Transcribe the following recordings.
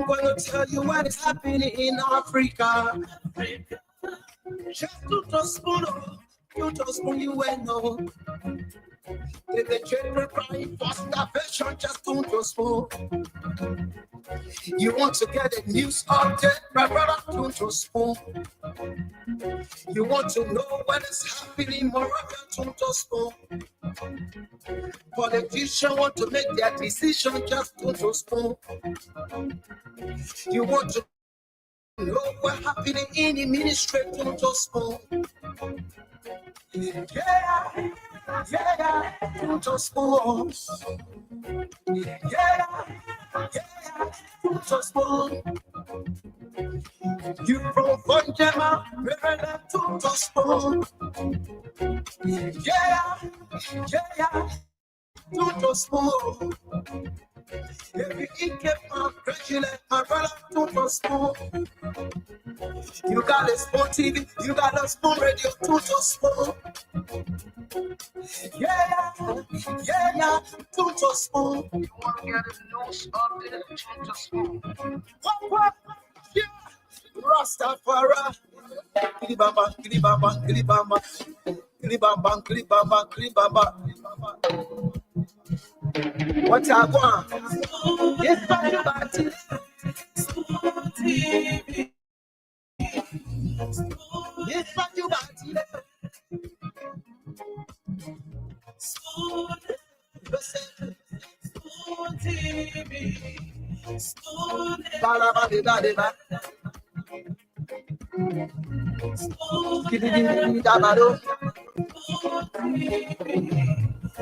gonna tell you what is happening in Africa. Just to spoon, you will know. The children crying for starvation, just to spoon. You want to get a news update, my brother, to spoon. You want to know what is happening, Morocco, to spoon. Politicians want to make their decision, just to spoon. You want to know what's happening in the ministry, to spoon. Yeah, to spoon. Yeah, to spoon. You from Fonjema, Reverend to spoon. Yeah, to spoon. If you eat my graduate, my brother to spoon. You got a spoon TV, you got a spoon radio, to spoon. Yeah, to spoon. You want to get a news update, to spoon. What? Yeah, Rastafari. Kilibamba, kilibamba, kilibamba, kilibamba, kilibamba, kilibamba. What I want? Yes, but TV. Yes, but you got it. Spoon TV. Spoon. Balabadi.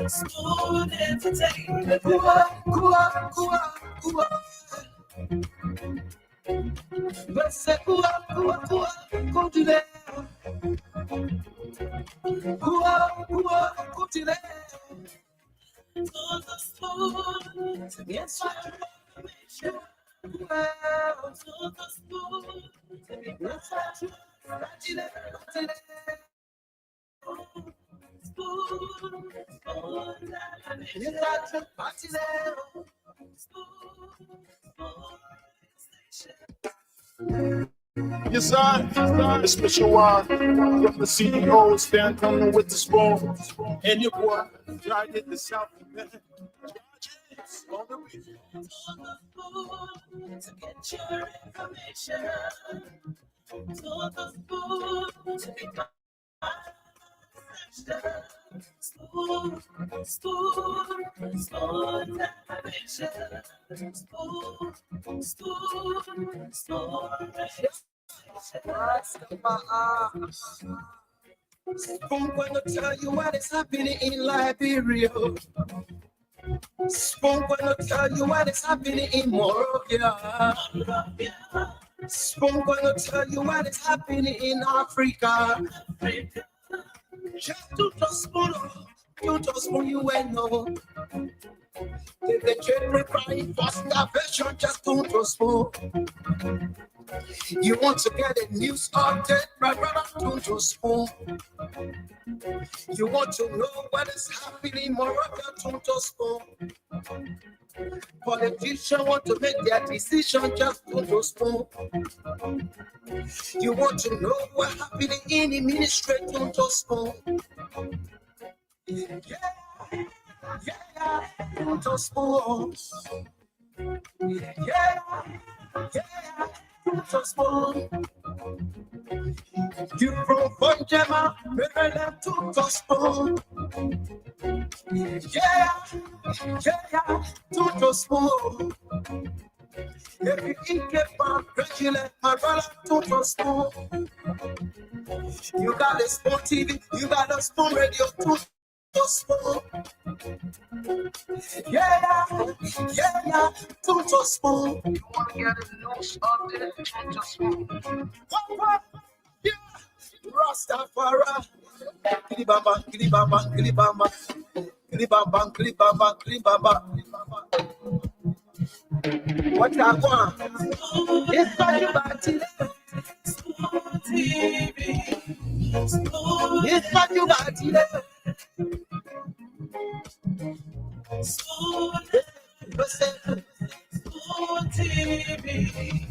Spoon entertainment. Yes, Yes, sir. The special one from the CEO stand coming with the spoon. And your boy, tried it the South. On the weekend. To get your information. To the spoon to be spoon, Spoon gonna tell you what is happening in Liberia. Spoon gonna tell you what is happening in Morocco. Spoon gonna tell you what is happening in Africa. Just to spoon, you will know. The children crying for starvation, just to spoon. You want to get a news update, my brother, to spoon. You want to know what is happening, Morocco, to spoon. Politicians want to make their decision, just to spoon. You want to know what's happening in the ministry, to spoon. Yeah, to spoon. Yeah, to spoon. You from Fonjema, Reverend to spoon. Yeah, to spoon. If you eat my graduate, my brother to spoon. You got a spoon TV, you got a spoon radio, to spoon. Yeah, to spoon. You want to get a news update, to spoon. What? Yeah, Rastafari. Kilibamba, kilibamba, kilibamba, kilibamba, kilibamba, kilibamba. What I want? Yes, but you got it. Yes, but you got it. Spoon TV. Okay.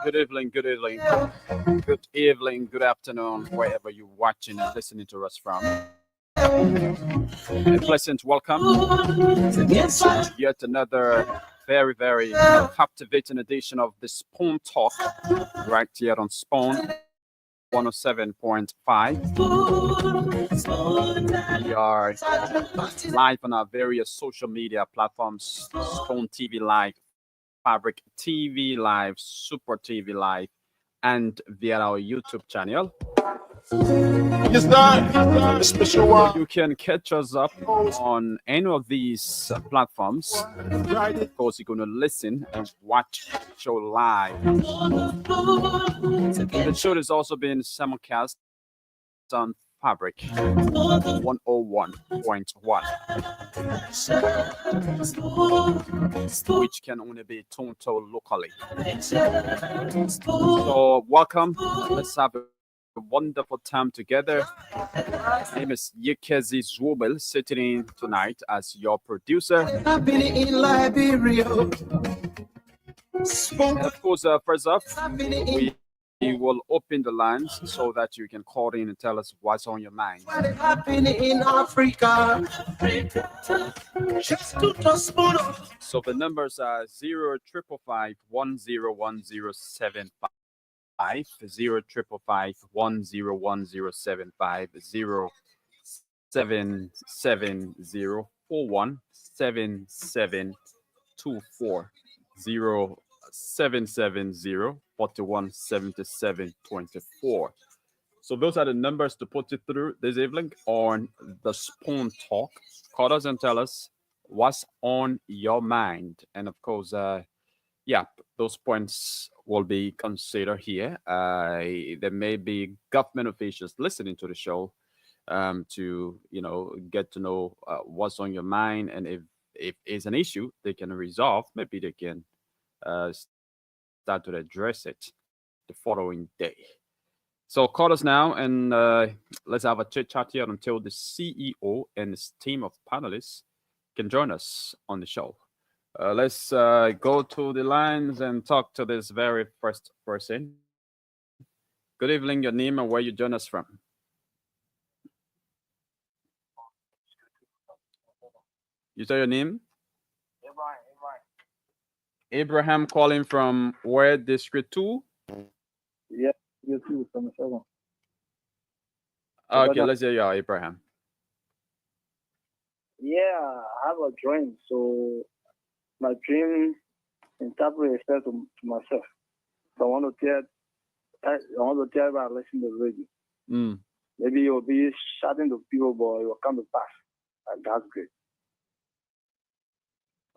Good evening, good afternoon, wherever you're watching and listening to us from. A pleasant welcome to yet another very, very captivating edition of the Spoon Talk right here on Spoon 107.5. We are live on our various social media platforms: Spoon TV Live, Fabric TV Live, Super TV Live, and via our YouTube channel. Yes, sir. A special one. You can catch us up on any of these platforms. Of course, you're going to listen and watch the show live. The show is also being simulcast on Fabric 101.1, which can only be tuned to locally. So, welcome. Let's have a wonderful time together. My name is Yekezi Zwobel, sitting in tonight as your producer. I've been in Liberia. And of course, first up, we will open the lines so that you can call in and tell us what's on your mind. What happened in Africa? Just to transport. So the numbers are 05551010750, 05551010750, 0770417724, 0770417724. So those are the numbers to put you through this evening on the Spoon Talk. Call us and tell us what's on your mind. And of course, those points will be considered here. There may be government officials listening to the show to, get to know what's on your mind. And if it's an issue they can resolve, maybe they can start to address it the following day. So call us now and let's have a chit chat here until the CEO and his team of panelists can join us on the show. Let's go to the lines and talk to this very first person. Good evening, your name and where you join us from. You say your name? Abraham calling from where, District 2? Yeah, you too, from the second. Okay, let's hear you, Abraham. Yeah, I have a dream. So my dream interpret itself to myself. So I want to tell everybody listening to the radio. Maybe you'll be shouting to people, but it will come to pass. And that's great.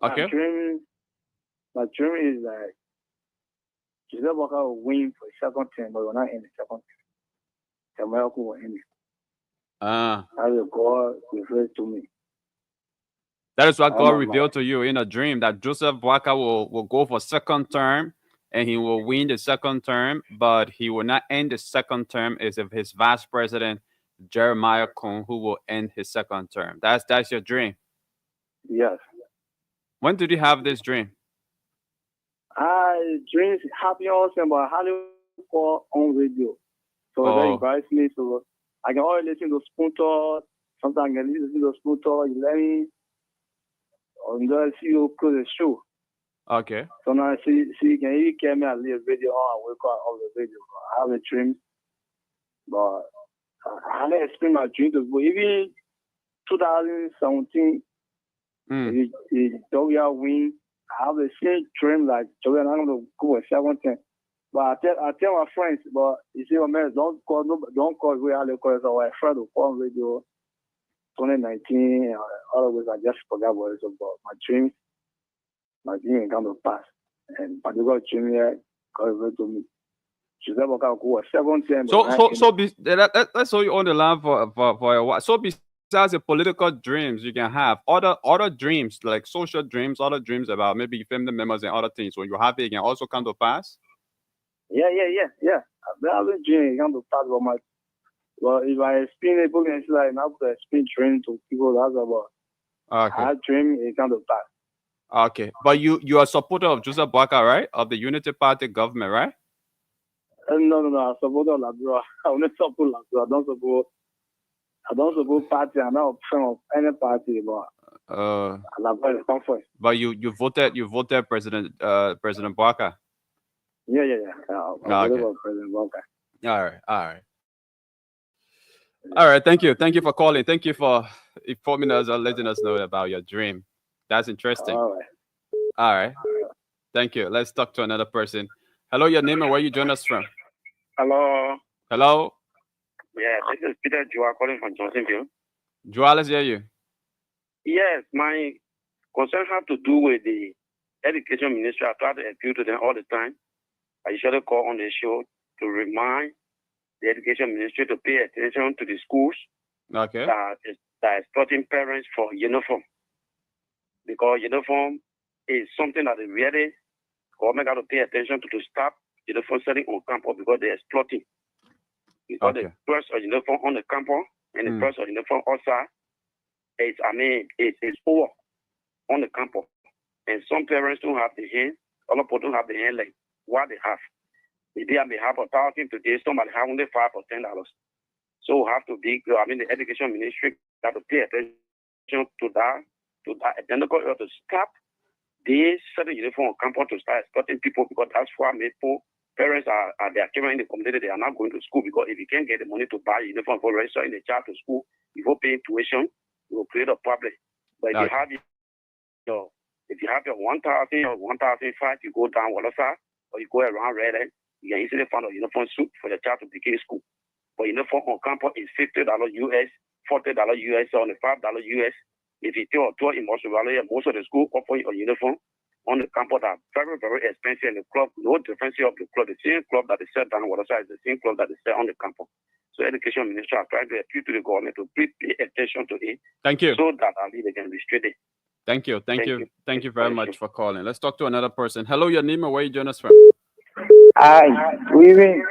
Okay. My dream is like Giselle Walker will win for the second term, but will not end the second term. America will end it. That's what God revealed to me. That is what God revealed to you in a dream, that Joseph Boakai will go for second term and he will win the second term, but he will not end the second term as if his vice president, Jeremiah Kuhn, who will end his second term. That's your dream. Yes. When did you have this dream? Dreams happen also, but I hardly call on radio. So that invites me. So I can always listen to Spoon Talk. Sometimes I can listen to Spoon Talk 11. And then see you close the show. Okay. So now I see you can even carry me and leave radio on and wake up on the radio. I have a dream, but I haven't explained my dream to go. Even 2017, the Jogia win. I have the same dream like Jogia. I'm going to go with 17. But I tell my friends, but you see, man, don't call where I call. So I try to call radio 2019. Otherwise, I just forgot what it's about. My dream ain't come to pass. And particular dream here, God revealed to me. She's never going to go 17. So let's hold you on the line for a while. So Besides the political dreams you can have, other dreams like social dreams, other dreams about maybe family members and other things. When you have it, can also come to pass. Yeah. I've been dreaming come to pass about my. Well, if I explain it, people can see like now to explain dream to people. That's about. Okay. I dream it come to pass. Okay, but you are a supporter of Joseph Boakai, right? Of the Unity Party government, right? No. I support Labrador. I only support Labrador. I don't support party. I'm not a fan of any party, but Labrador come first. But you voted President Boakai. Yeah. I voted for President Boakai. All right. Thank you for calling. Thank you for informing us or letting us know about your dream. That's interesting. All right. Thank you. Let's talk to another person. Hello, your name and where you join us from? Hello. Yeah, this is Peter Joa calling from Johnsonville. Joa, let's hear you. Yes, my concern has to do with the education ministry. I try to appeal to them all the time. I usually call on the show to remind the education ministry to pay attention to the schools that is exploiting parents for uniform. Because uniform is something that really government got to pay attention to stop uniform selling on campus because they're exploiting. Because the price of uniform on the campus and the price of uniform outside it's over on the campus. And some parents don't have the hand, other people don't have the hand like what they have. Maybe I may have $1,000 today, somebody have only $5 or $10. So have to be, the education ministry got to pay attention to that identical to stop this certain uniform on campus to start exploiting people because that's why parents are their children in the community, they are not going to school because if you can't get the money to buy uniform for registering the child to school before paying tuition, it will create a problem. But if you have your 1,000 or 1,005, you go down Wallace or you go around Redland, you can easily find a uniform suit for the child to begin school. But uniform on campus is $50 US, $40 US, or $5 US. If you tell a tour in most of the school offer a uniform on the campus are very, very expensive. And the club, no difference of the club. The same club that is set down Wallace is the same club that is set on the campus. So education ministry are trying to appeal to the government to pay attention to it. Thank you. So that they can restrict it. Thank you very much for calling. Let's talk to another person. Hello, your name and where you join us from? Hi, good evening.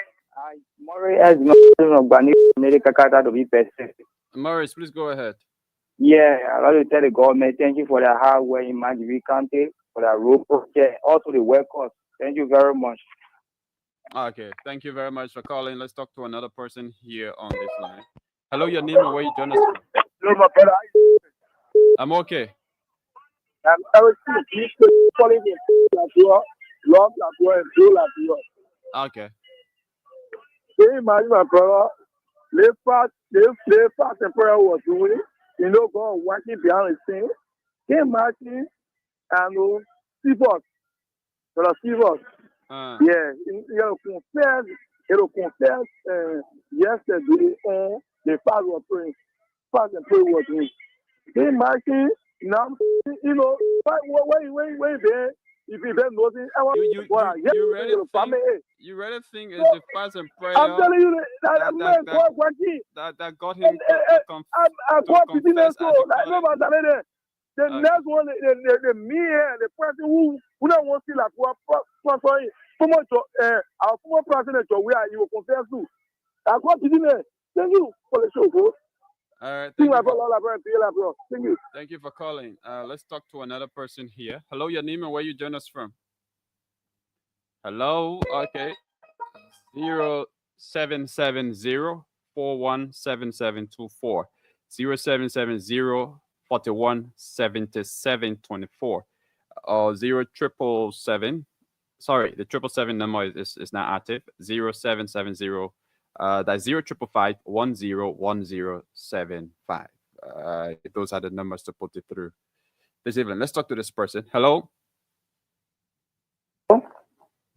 Murray as America to be person. Morris, please go ahead. Yeah, I'd like to tell the government thank you for the hard work in Manjibi County, for the road project, also the workers. Thank you very much. Okay, thank you very much for calling. Let's talk to another person here on this line. Hello, your name and where you join us from? Hello, my brother. I'm okay. Okay. Can you imagine my brother? They fast and prayer was doing, God working behind the scene. Can you imagine? Stevens, brother Stevens. Yeah, it'll confess yesterday on the fast was praying. Fast and prayer was doing. Can you imagine? Now, when there, if you don't know this, you really think it's the fast and prayer? I'm telling you that got him to confess. The next one, the person who don't want to see like what our former president, where you will confess to. I got to do it. Thank you for the show, bro. All right. Thank you for calling. Let's talk to another person here. Hello, your name and where you join us from? Hello. Okay. 0770-417724. 0770-417724. Or 0777. Sorry, the 777 number is not active. 0770. That's 0555-101075. Those are the numbers to put it through this evening. Let's talk to this person. Hello.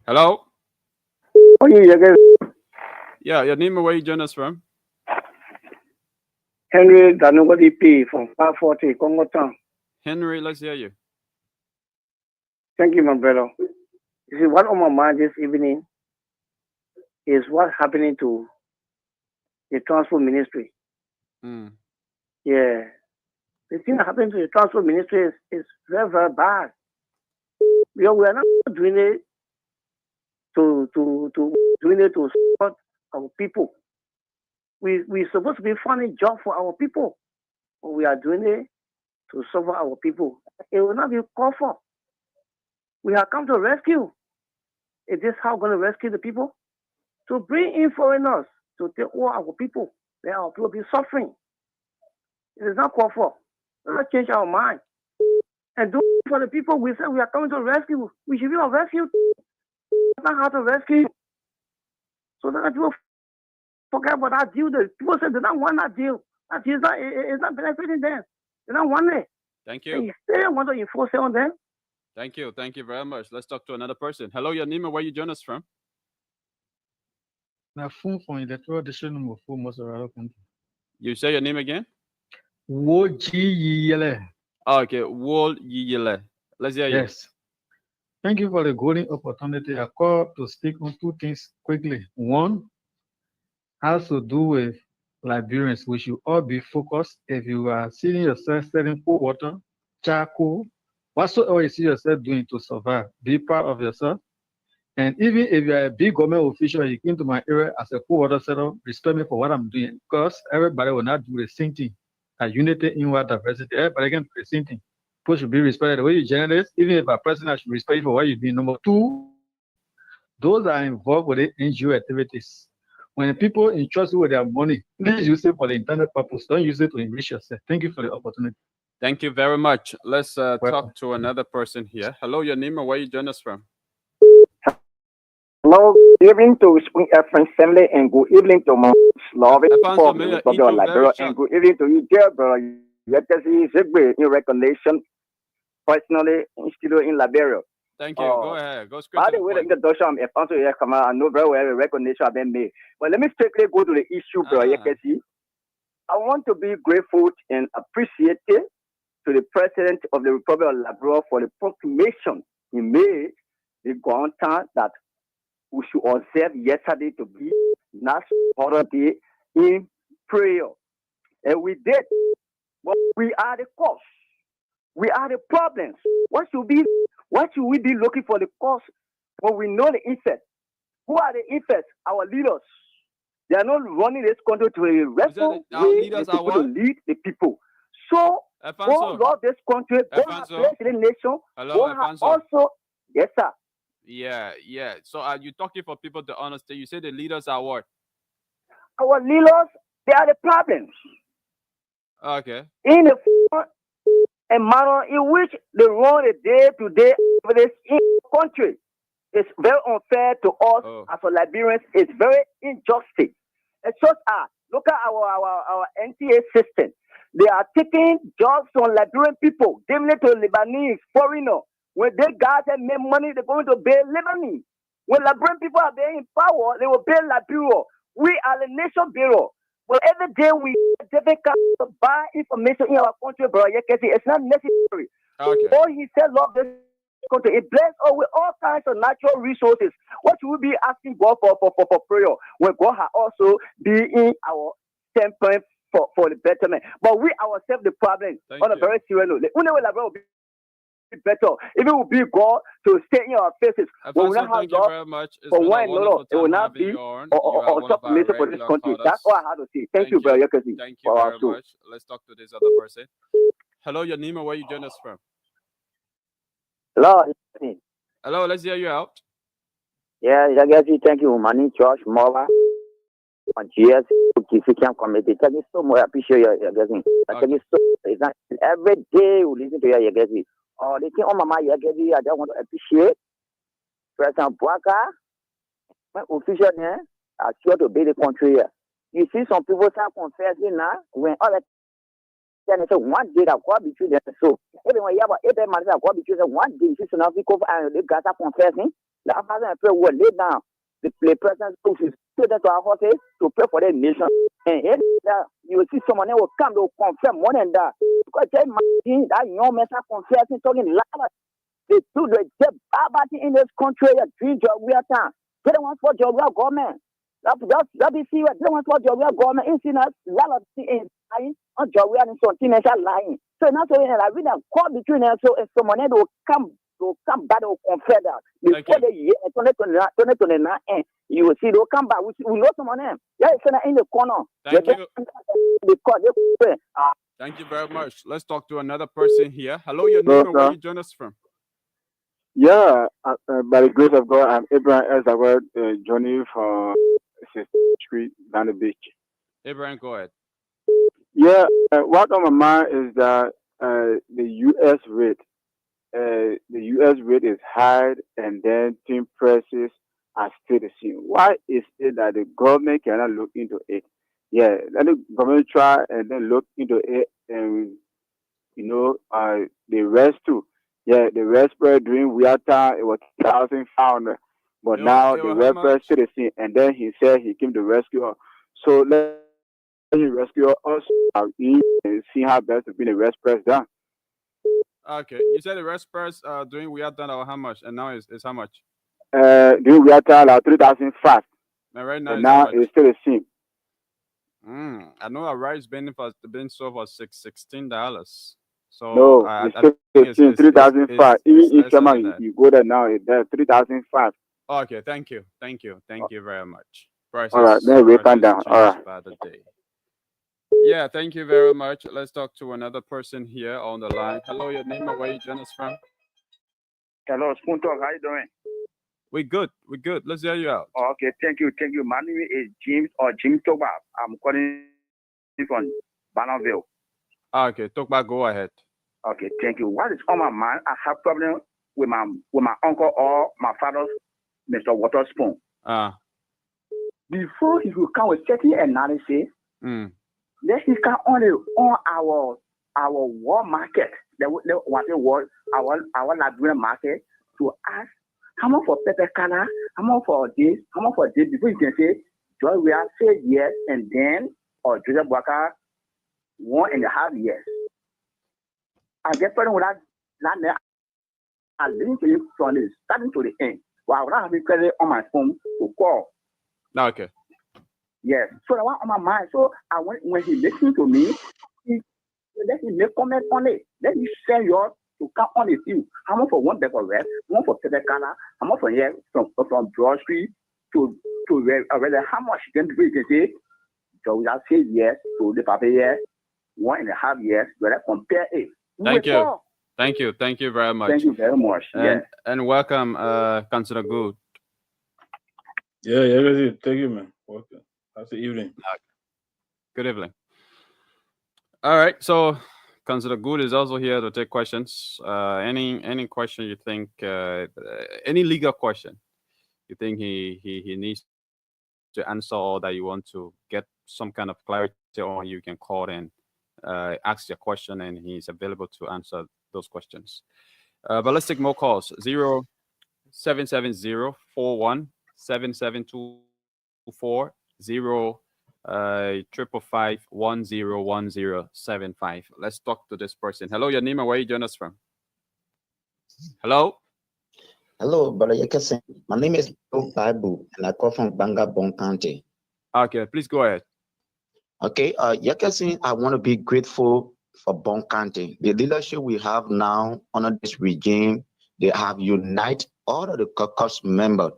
Hello. Yeah, your name and where you join us from? Henry Danugodi P from 540 Congo Town. Henry, let's hear you. Thank you, my brother. You see, what on my mind this evening is what's happening to the transport ministry. Yeah. The thing that happened to the transport ministry is very, very bad. We are not doing it to support our people. We're supposed to be finding job for our people. But we are doing it to support our people. It will not be called for. We have come to rescue. Is this how we're going to rescue the people? To bring in foreigners to take over our people. Then our people will be suffering. It is not called for. Let's change our mind. And do it for the people we say we are coming to rescue. We should be on rescue. That's not how to rescue. So that people forget about that deal. The people say they don't want that deal. That deal is not benefiting them. They don't want it. Thank you. They don't want to enforce it on them. Thank you. Thank you very much. Let's talk to another person. Hello, your name and where you join us from? Na phone from electoral district number 4, most of our country. You say your name again? Wojiyele. Okay, Wol Yiyele. Let's hear you. Yes. Thank you for the golden opportunity. I call to speak on two things quickly. One has to do with Liberians. We should all be focused. If you are seeing yourself selling cold water, charcoal, whatsoever you see yourself doing to survive, be proud of yourself. And even if you are a big government official, you came to my area as a cold water seller, respect me for what I'm doing, because everybody will not do the same thing. A unity in what diversity, everybody can do the same thing. People should be respected the way you generate, even if a president should respect you for what you do. Number two, those that are involved with the NGO activities. When people entrust you with their money, please use it for the intended purpose. Don't use it to enrich yourself. Thank you for the opportunity. Thank you very much. Let's talk to another person here. Hello, your name and where you join us from? Hello, good evening to Spring FM family and good evening to my loving for the Liberia and good evening to you, dear brother. Yes, is a great new recognition personally instituted in Liberia. Thank you. Go ahead. Go straight by to the way, the the introduction, I know very well the recognition have been made. But let me strictly go to the issue, brother. I want to be grateful and appreciative to the President of the Republic of Liberia for the proclamation he made the content that we should observe yesterday to be National Holiday in prayer. And we did. But we are the cause. We are the problems. What should we be looking for the cause when we know the effect? Who are the effects? Our leaders. They are not running this country to a reform. We are to lead the people. So, go love this country, go have place in the nation. Hello, Alfonso. Also, yes, sir. Yeah. So are you talking for people to understand? You say the leaders are what? Our leaders, they are the problems. Okay. In the manner in which they run a day-to-day activities in the country, it's very unfair to us as a Liberians. It's very injustice. It's just look at our NTA system. They are taking jobs from Liberian people, giving it to Lebanese, foreigners. When they got and make money, they're going to pay Lebanese. When Liberian people are there in power, they will pay Liberia. We are the nation bureau. But every day we difficult to buy information in our country, bro. It's not necessary. Okay. All he said, love this country. It blessed us with all kinds of natural resources. What should we be asking God for prayer? When God has also been in our standpoint for the betterment. But we ourselves the problem on a very serious note. We never will be better. If it will be God to stay in our faces, we will not have love for one another. It will not be or submission for this country. That's all I have to say. Thank you, brother. Thank you very much. Let's talk to this other person. Hello, your name and where you join us from? Hello. Hello, let's hear you out. Yeah, thank you, Manny, Josh, Mova, GS, committee. Thank you so much. I appreciate your guessing. Thank you so much. Every day we listen to your guessing. The thing on my mind, I just want to appreciate President Bouaka, my official there, are sure to be the country here. You see some people start confessing now when all the then it's one day that God between them. So everyone you have 8 months that God between them 1 day, you see some people and they got confessing. The person pray will lay down the president to that to our horses to pray for the nation. And you will see someone will come to confirm more than that. Because that young man confessing, talking loud. They do the bad in this country, a dream job we are time. They don't want for job government. That be see what they want for job government. It's in us, lot of things on job we are in something lying. So now so like we don't call between us so if someone will come back or confess that before the year 2029 you will see they'll come back. We know someone else. Yeah, it's in the corner. Thank you. Thank you very much. Let's talk to another person here. Hello, your name and where you join us from? Yeah, by the grace of God, I'm Abraham Ezawad, joining from 6th Street, down the beach. Abraham, go ahead. Yeah, what on my mind is that the U.S. rate, is high, and then team prices are still the same. Why is it that the government cannot look into it? Yeah, let the government try and then look into it, and the rest too. Yeah, the rest price during weird time it was 1,500, but now the rest price still the same. And then he said he came to rescue us. So let him rescue us and see how best to bring the rest price down. Okay, you said the rest price during weird time how much, and now it's how much? During weird time like 3,500. And right now, it's still the same. I know a rice been sold for $16. So no, it's still 3,500. Even if you go there now, it's 3,500. Okay, thank you very much. Prices, all right, then we come down. All right. By the day. Yeah, thank you very much. Let's talk to another person here on the line. Hello, your name and where you join us from? Hello, Spoon Talk. How you doing? We're good. Let's hear you out. Okay, thank you. My name is Jim Toba. I'm calling from Bonneville. Okay, Toba, go ahead. Okay, thank you. What is on my mind? I have problem with my uncle or my father's Mr. Waterspoon. Before he will come with certain analysis, then he can only on our war market, our Liberian market, to ask how much for pepper canna, how much for this, before you can say, Joy, we have said yes, and then, or Joseph Waka, 1.5 years. I get started with that. I listen to you from the starting to the end. Well, I will not have it credit on my phone to call. Okay. Yes. So I want on my mind. So when he listened to me, let him make comment on it. Let me send yours to come on the field. How much for one bag of rest, one for pepper color, how much for here from Broad Street to whether how much you can say. So we have said yes to the paper here, 1.5 years. Whether compare it. Thank you very much. Thank you very much. And welcome, Councillor Good. Yeah, thank you, man. Welcome. How's the evening? Good evening. All right, so Councillor Good is also here to take questions. Any question you think, any legal question you think he needs to answer, or that you want to get some kind of clarity on, you can call and ask your question, and he's available to answer those questions. But let's take more calls. 0770-41-7724 555-101075. Let's talk to this person. Hello, your name and where you join us from? Hello, brother Yekesen. My name is Bible, and I call from Bangabong County. Okay, please go ahead. Okay, Yekesen, I want to be grateful for Bon County. The leadership we have now under this regime, they have united all of the caucus members.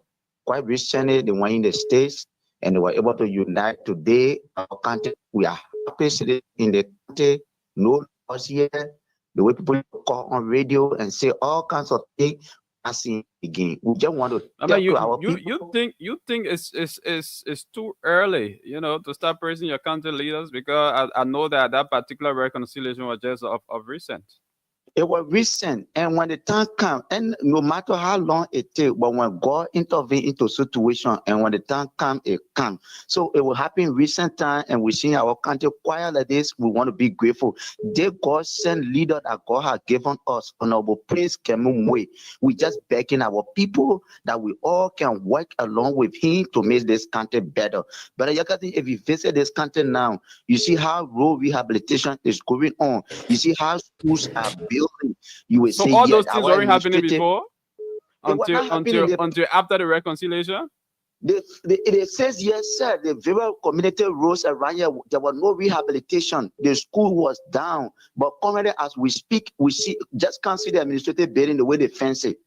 Quite recently, they went in the States, and they were able to unite. Today, our country, we are happy sitting in the country, no loss here. The way people call on radio and say all kinds of things, I see again. We just want to I mean, you think it's too early, to start praising your country leaders, because I know that particular reconciliation was just of recent. It was recent, and when the time comes, and no matter how long it takes, but when God intervenes into situation, and when the time comes, it comes. So it will happen in recent time, and we see our country quiet like this. We want to be grateful. They God sent leader that God has given us, Honorable Prince Kemumwe. We just begging our people that we all can work along with him to make this country better. But if you visit this country now, you see how road rehabilitation is going on. You see how schools are built. You will so say, all those things weren't happening before until happening after the reconciliation. It says yes, sir. The various community roads around here, there was no rehabilitation. The school was down. But currently, as we speak, we see just can't see the administrative building the way they fence it.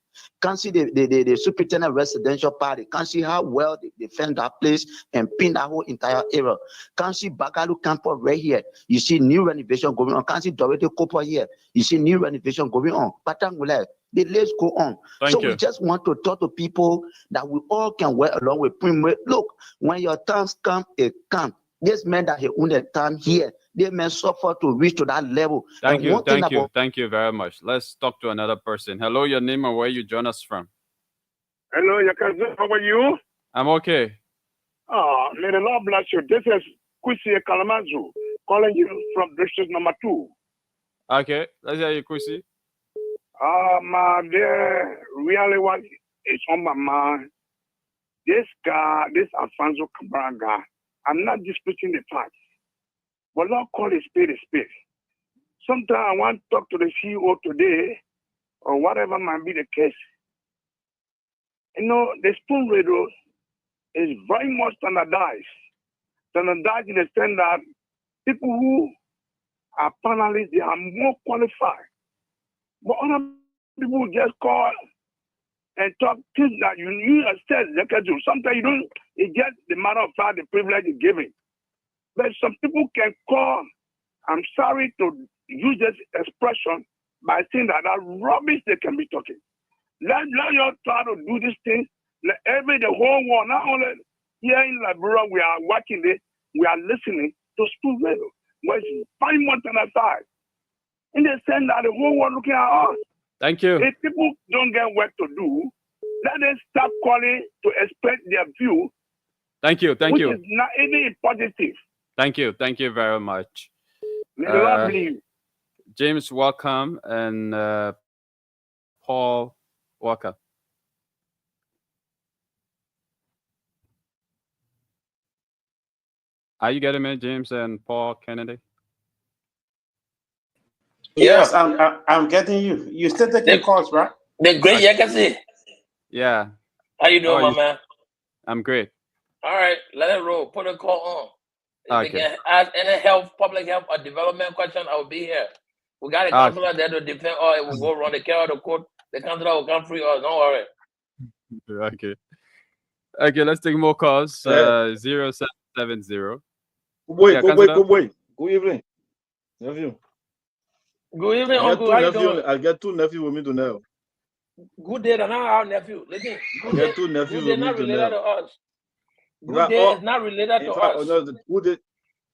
Can't see the superintendent residential party. Can't see how well they fence that place and pin that whole entire area. Can't see Bagalu campus right here. You see new renovation going on. Can't see Dorothy Cooper here. You see new renovation going on. Patangula. The list go on. Thank you. We just want to talk to people that we all can work along with. Look, when your times come, it come. This man that he owned the time here, they may suffer to reach to that level. Thank you very much. Let's talk to another person. Hello, your name and where you join us from. Hello, Yakazu. How are you? I'm okay. May the Lord bless you. This is Kwesi Kalamazu calling you from district number 2. Okay, let's hear you, Kwesi. My dear, really what is on my mind, this guy, this Alfonso Cabraga, I'm not disputing the facts, but Lord call a spade a spade. Sometimes I want to talk to the CEO today, or whatever might be the case. You know, the spoon radio is very much standardized. Standardized in the sense that people who are panelists, they are more qualified. But other people just call and talk things that you said they can do. Sometimes you don't, it's just the matter of fact, the privilege is given. But some people can call, I'm sorry to use this expression, by saying that rubbish they can be talking. Let you try to do this thing. The whole world, not only here in Liberia, we are watching this, we are listening to school radio, but it's 5 months on the side. In the sense that the whole world looking at us. Thank you. If people don't get work to do, let them stop calling to express their view. Thank you. Which is not even positive. Thank you very much. May the Lord bless you. James, welcome, and Paul Walker. Are you getting me, James and Paul Kennedy? Yes, I'm getting you. You still taking calls, right? The great Yakasi. Yeah. How you doing, my man? I'm great. All right, let it roll. Put a call on. If Okay. you can ask any public health or development question, I will be here. We got a counselor there to defend, or it will go around the care of the court. The counselor will come free, or don't worry. Okay, let's take more calls. 0770. Wait. Good evening, nephew. Good evening, uncle. How you doing? I get 2 nephews with me tonight. Good day, not our nephew. Listen, I get 2 nephews with me not related tonight. to us. Good day is not related to us. Good day.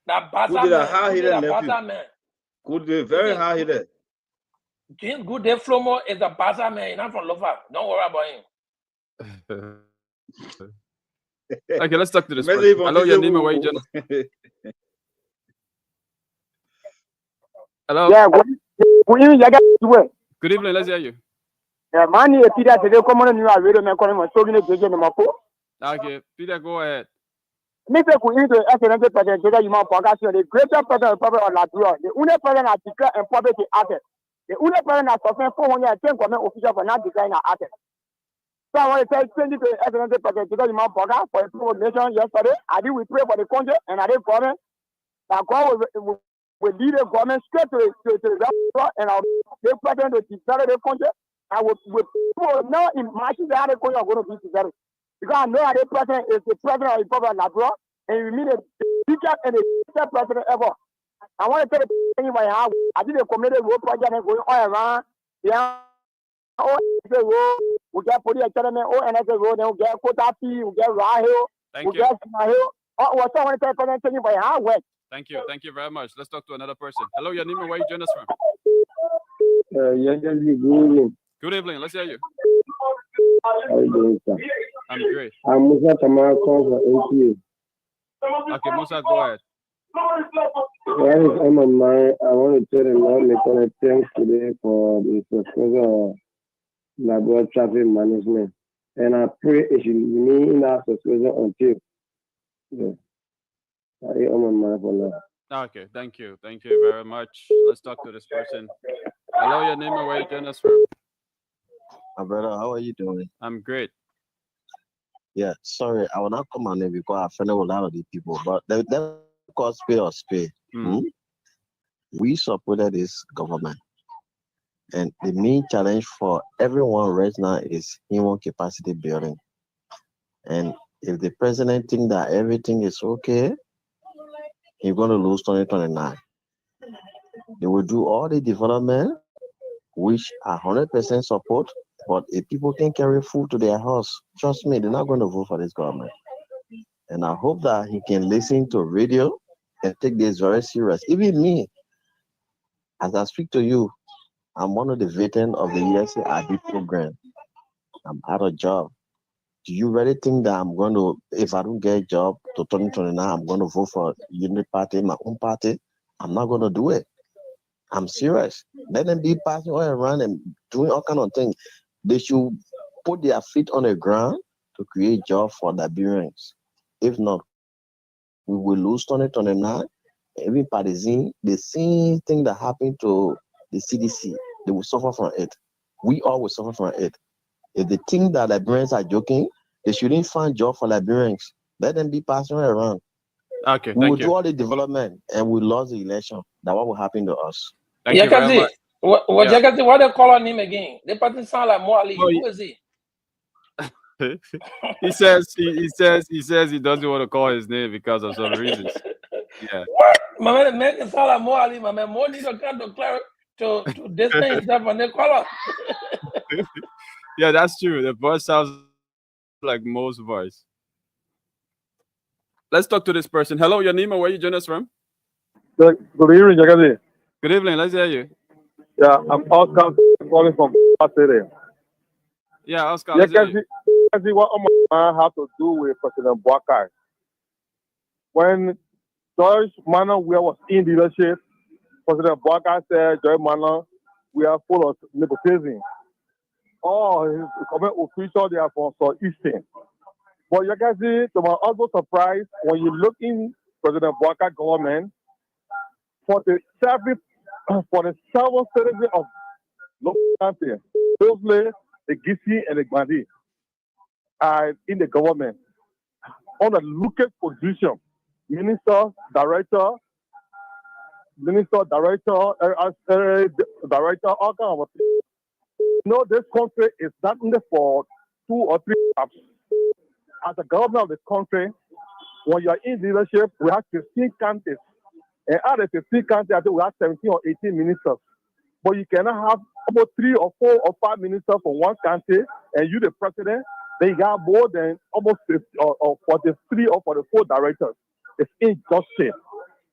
That Good day, Basa hard-headed nephew. man. Good day, very hard-headed. James Good Day Flomo is a Basa man. He's not from Lofa. Don't worry about him. Okay, let's talk to this person. Hello, your name and where you join us. Hello. Yeah, good evening. Good evening. Let's hear you. Mani Peter today come on new radio me calling my so gonna take me mako. Okay, Peter, go ahead. Me say ku into excellent president today you want podcast the greater president of public on Labrador. The only president that declare and public asset. The only president that suspend 410 government official for not declaring an asset. So I want to tell you to excellent president today you want podcast for information yesterday. I did we pray for the country and I did government that God will lead the government straight to the Labrador and our president to declare the country. I will now imagine how the country are going to be together. Because I know that the president is the president of the Republic of Labrador, and we mean the biggest and the biggest president ever. I want to tell you my house. I did a community road project going all around. Yeah, we get police academy, NSA road, then we get Kota P, we get Rahil, we get Snahil. What's I want to tell the president my house? Thank you very much. Let's talk to another person. Hello, your name and where you join us from? Good evening. Let's hear you. How are you doing, sir? I'm great. I'm Musa Tamara calling for APA. Okay, Musa, go ahead. What is on my mind? I want to tell the Lawmaker thanks today for the suspension of Labrador traffic management. And I pray it should remain that suspension until. Yeah. That is on my mind for now. Okay, thank you. Thank you very much. Let's talk to this person. Hello, your name and where you join us from? My brother, how are you doing? I'm great. Yeah, sorry, I will not come on it because I offended a lot of the people, but let call spade or spade. We supported this government, and the main challenge for everyone right now is human capacity building. And if the president think that everything is okay, he's going to lose 2029. They will do all the development, which I 100% support. But if people can carry food to their house, trust me, they're not going to vote for this government. And I hope that he can listen to radio and take this very serious. Even me, as I speak to you, I'm one of the veterans of the USAID program. I'm out of job. Do you really think that I'm going to, if I don't get a job to 2029, I'm going to vote for Unity Party, my own party? I'm not going to do it. I'm serious. Let them be passing all around and doing all kind of things. They should put their feet on the ground to create jobs for Liberians. If not, we will lose 2029. Every partisan, the same thing that happened to the CDC, they will suffer from it. We all will suffer from it. If they think that Liberians are joking, they shouldn't find job for Liberians. Let them be passing around. Okay, We will thank do you. all the development and we lost the election. That's what will happen to us. Thank you very much. What Yeah. Yakati, what they call on him again? They probably sound like Moali. Who is he? He says he doesn't want to call his name because of some reasons. Yeah. What? My man, make it sound like Moali. My man, more need to come to clear to distance himself from the color. Yeah, that's true. The voice sounds like most voice. Let's talk to this person. Hello, your name and where you join us from? Good evening, Jagadi. Good evening. Let's hear you. Yeah, I'm Oscar calling from City. Yeah, Oscar. Yeah, Let's hear you. can see what I have to do with President Boakai. When George Manuel was in leadership, President Boakai said, George Manuel, we are full of nepotism. All his government officials, they are from Southeastern. But you can see, to my utter surprise, when you look in President Boakai government, for the seven citizens of local country, mostly the Gisi and the Gbandi, are in the government on a looking position. Minister, director, all kind of things. You know, this country is not only for 2 or 3 jobs. As the governor of the country, when you are in leadership, we have 15 counties. And out of the 15 counties, I think we have 17 or 18 ministers. But you cannot have about 3 or 4 or 5 ministers from one country, and you, the president, then you got more than almost 50 or 43 or 44 directors. It's injustice.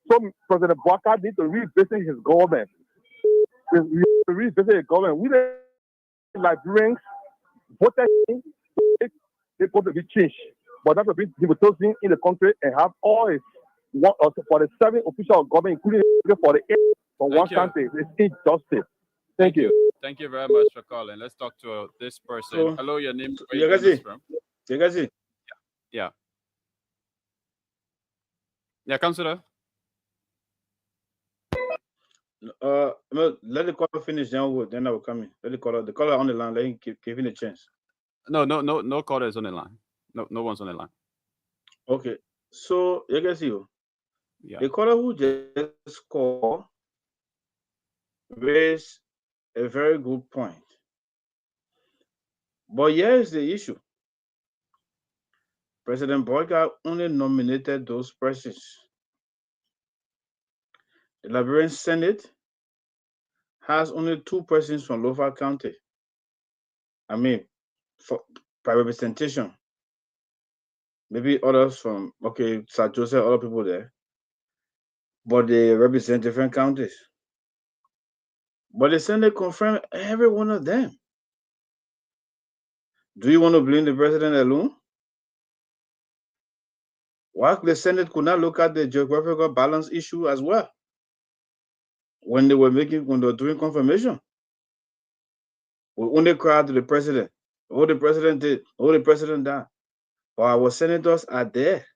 So President Boakai needs to revisit his government. Revisit his government. We, the Liberians, voted in, they're going to be changed. But not to be nepotism in the country and have all his for the 7 official government, including for the 8 from one country. It's injustice. Thank you. Thank you very much for calling. Let's talk to this person. So, hello, your name? Where you join us from? Yeah. Yeah, Councillor. No, let the caller finish, then I will come in. Let the caller on the line. Let him give him a chance. No caller is on the line. No one's on the line. Okay, so you guys see, the caller who just called raised a very good point. But here's the issue. President Boakai only nominated those persons. The Liberian Senate has only 2 persons from local county. I mean, by representation. Maybe others from, St. Joseph, other people there. But they represent different counties. But the Senate confirmed every one of them. Do you want to blame the president alone? Why the Senate could not look at the geographical balance issue as well when they were doing confirmation? We only cried to the president. What the president did, what the president done. But our senators are there.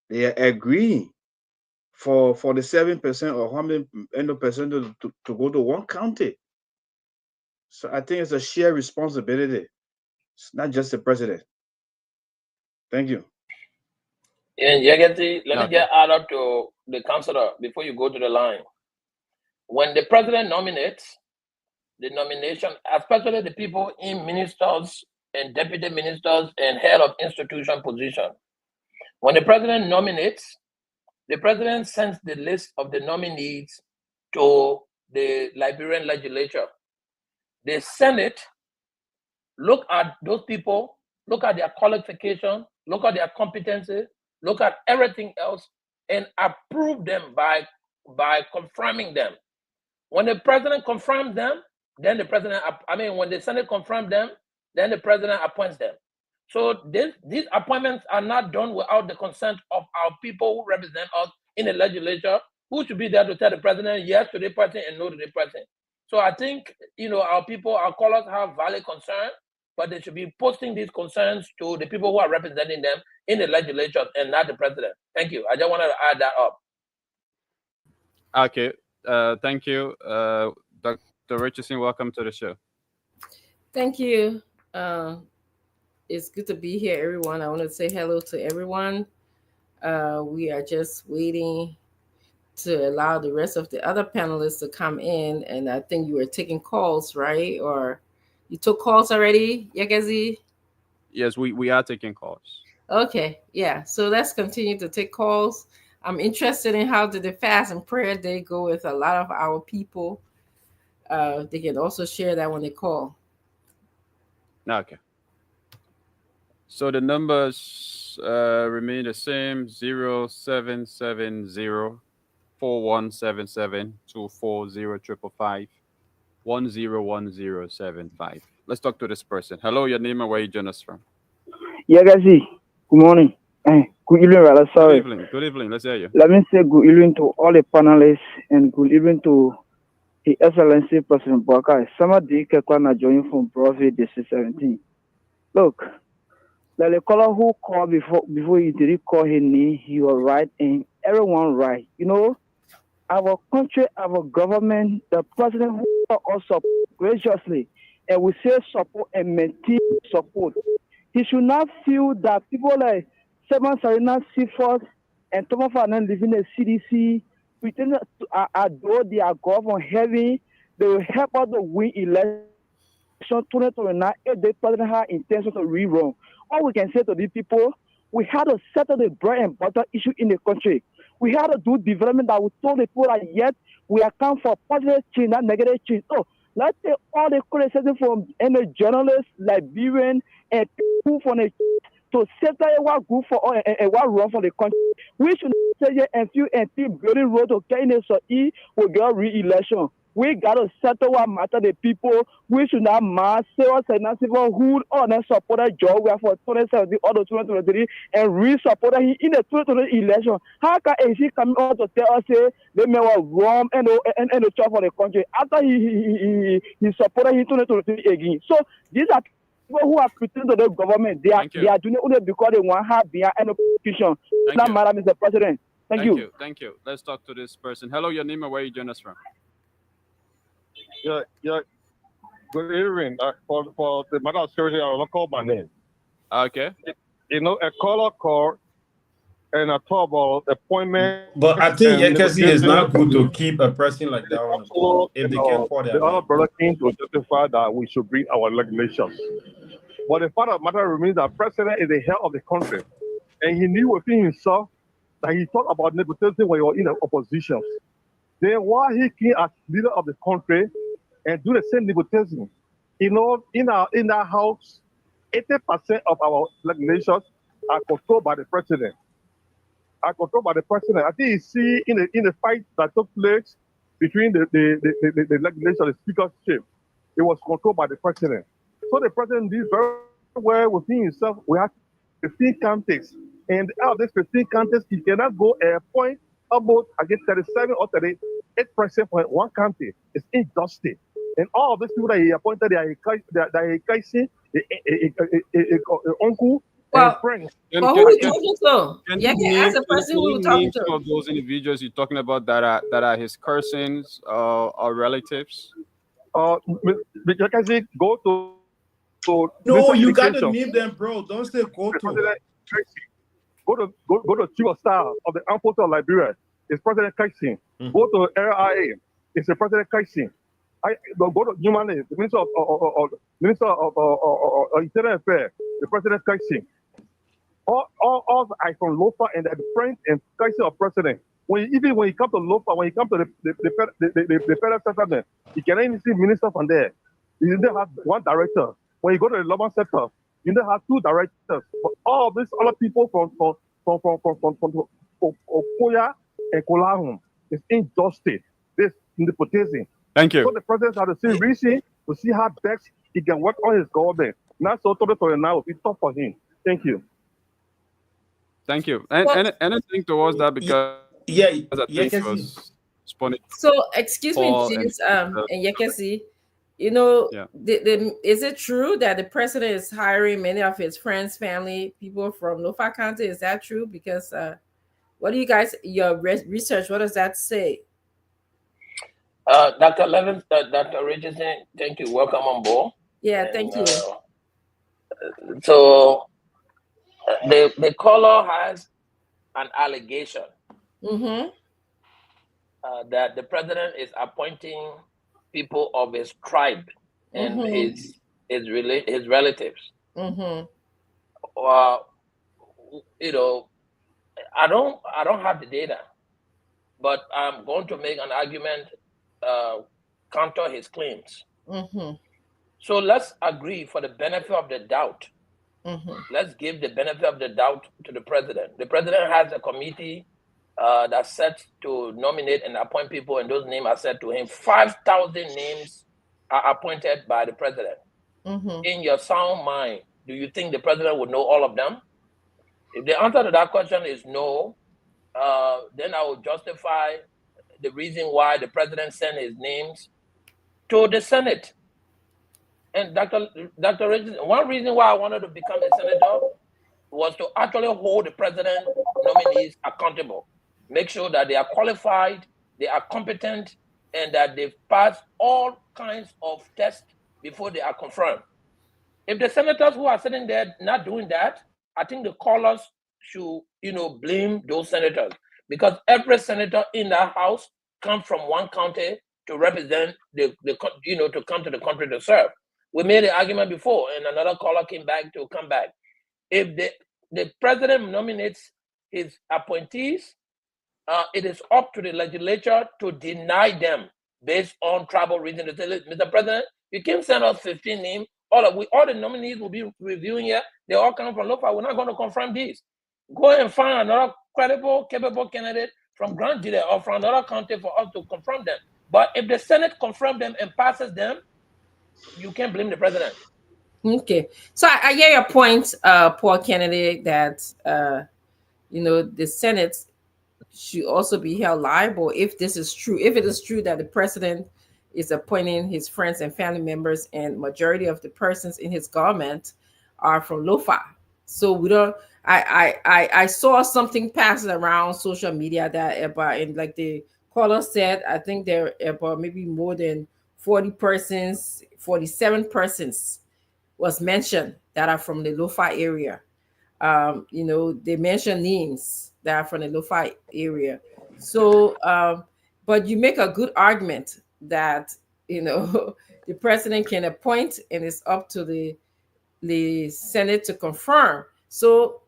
They are agreeing for the 7% or how many percent to go to one county. So I think it's a shared responsibility. It's not just the president. Thank you. And Yagati, let me Okay. just add up to the councillor before you go to the line. When the president nominates, the nomination, especially the people in ministers and deputy ministers and head of institution position, when the president nominates, the president sends the list of the nominees to the Liberian legislature. The Senate look at those people, look at their qualifications, look at their competencies, look at everything else, and approve them by confirming them. When the president confirms them, then the president, when the Senate confirms them, then the president appoints them. So these appointments are not done without the consent of our people who represent us in the legislature, who should be there to tell the president yes to the person and no to the person. So I think, our people, our callers have valid concern, but they should be posting these concerns to the people who are representing them in the legislature and not the president. Thank you. I just wanted to add that up. Okay. Thank you. Dr. Richardson, welcome to the show. Thank you. It's good to be here, everyone. I want to say hello to everyone. We are just waiting to allow the rest of the other panelists to come in. And I think you were taking calls, right? Or you took calls already, Yagazi? Yes, we are taking calls. Okay, yeah. So let's continue to take calls. I'm interested in how did the fast and prayer day go with a lot of our people. They can also share that when they call. Okay. So the numbers remain the same: 0770-4177-240-555-101075. Let's talk to this person. Hello, your name and where you join us from. Yeah, guys. Good morning. Good evening, rather. Sorry. Good evening. Let's hear you. Let me say good evening to all the panelists and good evening to His Excellency President Bwaka. Somebody can join from Province District 17. Look, the caller who called before he didn't call his name, he was right and everyone right. Our country, our government, the president who also graciously, and we say support and maintain support. He should not feel that people like Seven Sarina Seaford and Thomas Fernand living in the CDC pretend to adore their God from heaven. They will help us to win election 2029 if the president has intention to rerun. All we can say to these people, we had to settle the bread and butter issue in the country. We had to do development that we told the people that yet we account for positive change, not negative change. So let's take all the criticism from any journalists, Liberian, and people from the to set what good for all and what wrong for the country. We should not say and few and keep building road to get in so he will get re-election. We gotta settle what matter the people. We should not mass sales and not civil who or not support a job we have for 2017 or 2023 and re-support him in the 2020 election. How can he come out to tell us say they may were wrong and the job for the country after he supported him 2023 again? So these are people who are pretending to the government. They are doing it only because they want to have their position. Not matter, Mr. President. Thank you. Thank you. Let's talk to this person. Hello, your name and where you join us from. Yeah. Good evening. For the matter of security, I will call my name. Okay. A caller call and a talk about appointment. But I think Yekesi is not good to keep a person like that on the call if they can afford the other brother came to justify that we should bring our regulations. But the fact of the matter remains that president is the head of the country, and he knew within himself that he thought about nepotism when he was in the opposition. Then why he came as leader of the country and do the same nepotism? In our house, 80% of our regulations are controlled by the president. I think you see in the fight that took place between the legislature and the speakership, it was controlled by the president. So the president did very well within himself. We have 15 counties, and out of these 15 counties, he cannot go and appoint about against 37 or 38% for one county. It's injustice. And all of these people that he appointed, they are cousin, uncle, and friends. Who are you talking to? As a person who you're talking to. Some of those individuals you're talking about that are his cousins or relatives. Because go to no, you got to name them, bro. Don't say go to. Go to Chief of Staff of the Armed Forces of Liberia. It's President Kaisi. Go to LIA. It's the President Kaisi. Go to Human Rights, the Minister of Internal Affairs, the President Kaisi. All are from LOFA and the friends and Kaisi of President. When you come to LOFA, when you come to the federal settlement, you can only see ministers from there. You don't have one director. When you go to the Lawmaker sector, you don't have two directors. But all these other people from Okoya and Kolahum, it's injustice. This nepotism. Thank you. So the president has the same reason to see how best he can work on his government. Not so totally now. It's tough for him. Thank you. Thank you. And anything towards that, because was spawning. So excuse me, James, and Yekesi, you know, is it true that the president is hiring many of his friends, family, people from Lofa County? Is that true? Because what do you guys, your research, what does that say? Dr. Levin, Dr. Richardson, thank you. Welcome on board. Yeah, thank you. So the caller has an allegation that the president is appointing people of his tribe and his relatives. You know, I don't have the data, but I'm going to make an argument counter his claims. So let's agree for the benefit of the doubt. Let's give the benefit of the doubt to the president. The president has a committee that's set to nominate and appoint people, and those names are set to him. 5,000 names are appointed by the president. In your sound mind, do you think the president would know all of them? If the answer to that question is no, then I will justify the reason why the president sent his names to the Senate. And Dr. Richardson, one reason why I wanted to become a senator was to actually hold the president nominees accountable. Make sure that they are qualified, they are competent, and that they've passed all kinds of tests before they are confirmed. If the senators who are sitting there not doing that, I think the callers should, blame those senators, because every senator in that house comes from one county to represent to come to the country to serve. We made the argument before, and another caller came back to come back. If the president nominates his appointees, it is up to the legislature to deny them based on tribal reasons. Mr. President, you can't send us 15 names. All the nominees will be reviewing here. They all come from Lofa. We're not going to confirm these. Go and find another credible, capable candidate from Grand Jude or from another county for us to confirm them. But if the Senate confirms them and passes them, you can't blame the president. Okay. So I hear your point, Paul Kennedy, that the Senate should also be held liable if this is true. If it is true that the president is appointing his friends and family members, and majority of the persons in his government are from Lofa. So we don't. I saw something passing around social media that about, and like the caller said, I think there are about maybe more than 40 persons, 47 persons was mentioned that are from the Lofa area. They mention names that are from the Lofa area. So, but you make a good argument that, the president can appoint, and it's up to the Senate to confirm. So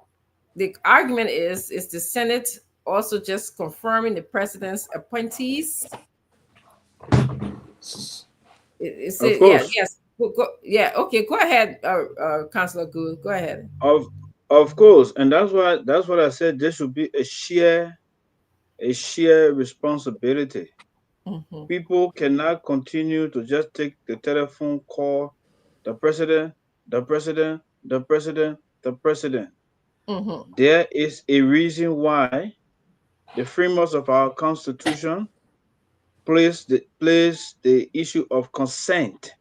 the argument is the Senate also just confirming the president's appointees? Of course. Yes. Okay. Go ahead, Councillor Good. Go ahead. Of course, and that's what I said. There should be a share responsibility. People cannot continue to just take the telephone call, the president. There is a reason why the framers of our Constitution place the issue of consent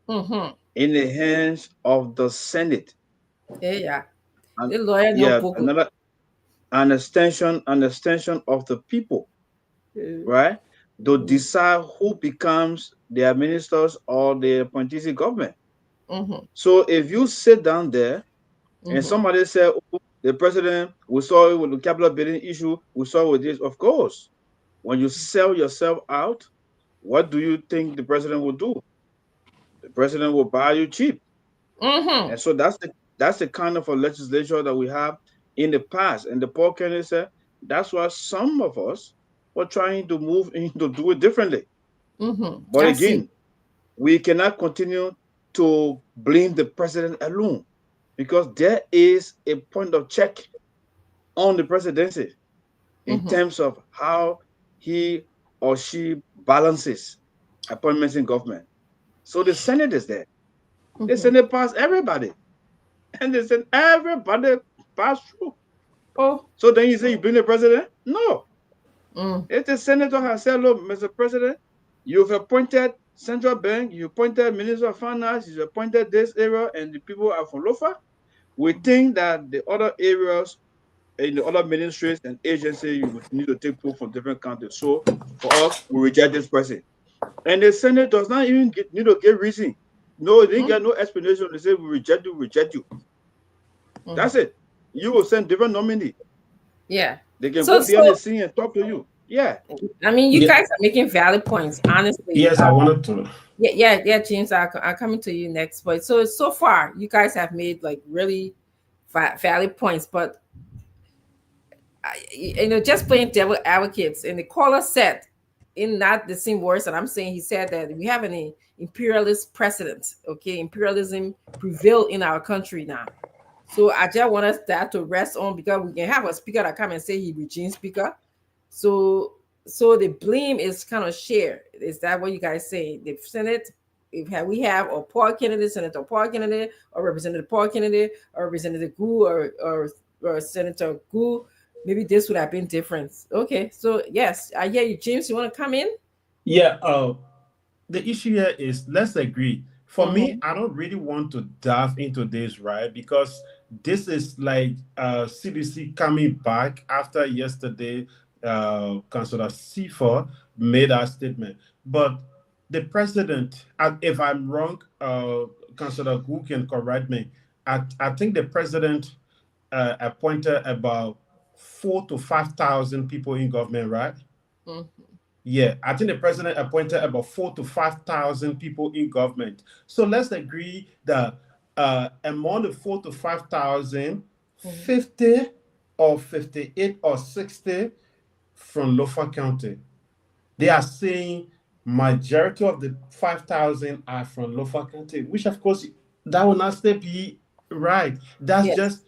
in the hands of the Senate. Yeah. An extension of the people, right? To decide who becomes their ministers or the appointees in government. So if you sit down there and somebody say, oh, The president, we saw it with the capital bidding issue, we saw with this. Of course, when you sell yourself out, what do you think the president will do? The president will buy you cheap. And so that's the kind of a legislature that we have in the past. And the Paul Kennedy said that's why some of us were trying to move in to do it differently. But again, we cannot continue to blame the president alone, because there is a point of check on the presidency in terms of how he or she balances appointments in government. So the Senate is there. The Senate passed everybody. And they said everybody passed through. So then you say you blame the president? No. If the senator has said, look, Mr. President, you've appointed central bank, you appointed Minister of Finance, you appointed this area, and the people are from Lofa, we think that the other areas in the other ministries and agencies, you would need to take people from different countries. So for us, we reject this person. And the Senate does not even need to give reason. No, they didn't get no explanation. They say we reject you, reject you. That's it. You will send different nominee. Yeah. They can go behind the scene and talk to you. Yeah. I mean, you guys are making valid points, honestly. Yes, I wanted to. Yeah, James, I'm coming to you next. But so far, you guys have made like really valid points. But just playing devil advocates, and the caller said, in not the same words that I'm saying, he said that we have an imperialist precedent. Okay, imperialism prevail in our country now. So I just want us that to rest on, because we can have a speaker that come and say he regime speaker. So the blame is kind of shared. Is that what you guys say? The Senate, we have a Paul Kennedy, Senator Paul Kennedy, or Representative Paul Kennedy, or Representative Gu, or Senator Gu, maybe this would have been different. Okay, so yes, I hear you, James. You want to come in? Yeah. The issue here is, let's agree. For me, I don't really want to dive into this, right? Because this is like CDC coming back after yesterday. Councillor C4 made that statement. But the president, if I'm wrong, Councillor Gu can correct me. I think the president appointed about 4,000 to 5,000 people in government, right? Yeah, I think the president appointed about 4,000 to 5,000 people in government. So let's agree that among the 4,000 to 5,000, 50 or 58 or 60 from Lofa County. They are saying majority of the 5,000 are from Lofa County, which of course that will not still be right. That's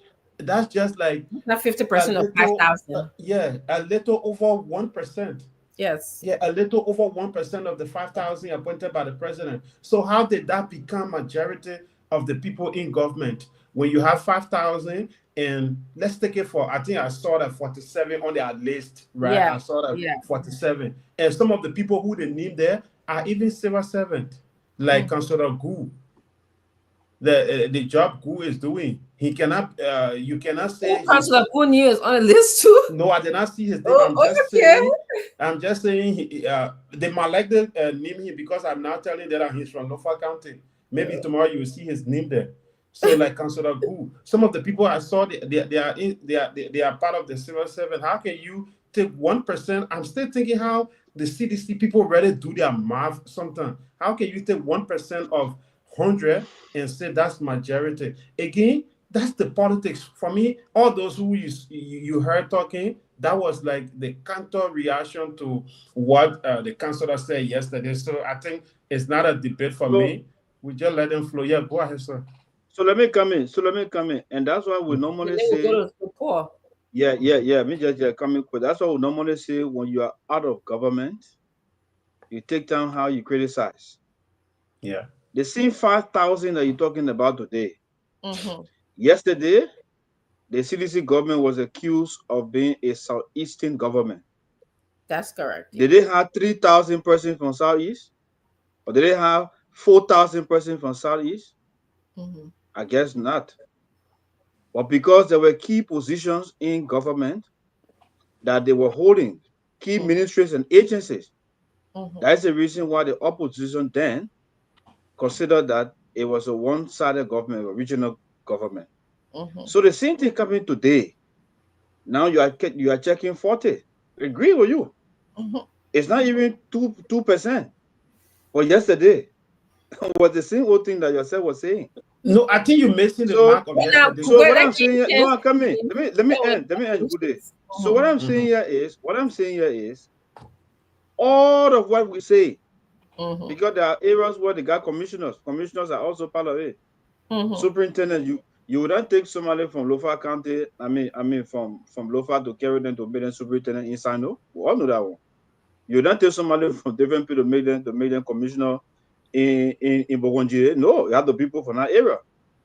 just like not 50% of 5,000. Yeah, a little over 1%. Yes. Yeah, a little over 1% of the 5,000 appointed by the president. So how did that become majority of the people in government? When you have 5,000, and let's take it for, I think I saw that 47 on their list, right? Yeah. I saw that 47. And some of the people who they named there are even civil servants, like Councillor Gu. The job Gu is doing, he cannot. You cannot say. Councillor Gu is on the list too. No, I did not see his name. I'm just saying. They might like to name him because I'm now telling them that he's from Norfolk County. Maybe tomorrow you will see his name there. So, like Councillor Gu, some of the people I saw, they are part of the civil servant. How can you take 1%? I'm still thinking how the CDC people really do their math sometimes. How can you take 1% of 100 and say that's majority? Again, that's the politics. For me, all those who you heard talking, that was like the counter reaction to what the councillor said yesterday. So I think it's not a debate for me. We just let them flow. Yeah, go ahead, sir. So let me come in. And that's why we normally say, me just coming quick. That's why we normally say, when you are out of government, you take down how you criticize. Yeah. The same 5,000 that you're talking about today. Yesterday, the CDC government was accused of being a Southeastern government. That's correct. Did they have 3,000 persons from Southeast? Or did they have 4,000 persons from Southeast? I guess not. But because there were key positions in government that they were holding, key ministries and agencies, that's the reason why the opposition then considered that it was a one-sided government, a regional government. So the same thing coming today. Now you are checking 40. Agree with you. It's not even 2%. But yesterday was the same old thing that yourself was saying. No, I think you're missing the mark of yesterday. So what I'm saying here, no, I'm coming. Let me end. Good day. So what I'm saying here is, all of what we say, because there are areas where they got commissioners. Commissioners are also part of it. Superintendent, you would not take somebody from Lofa County, from Lofa to carry them to make them superintendent inside. No, we all know that one. You would not take somebody from different people to make them commissioner in Bogonjire. No, you have the people from that area.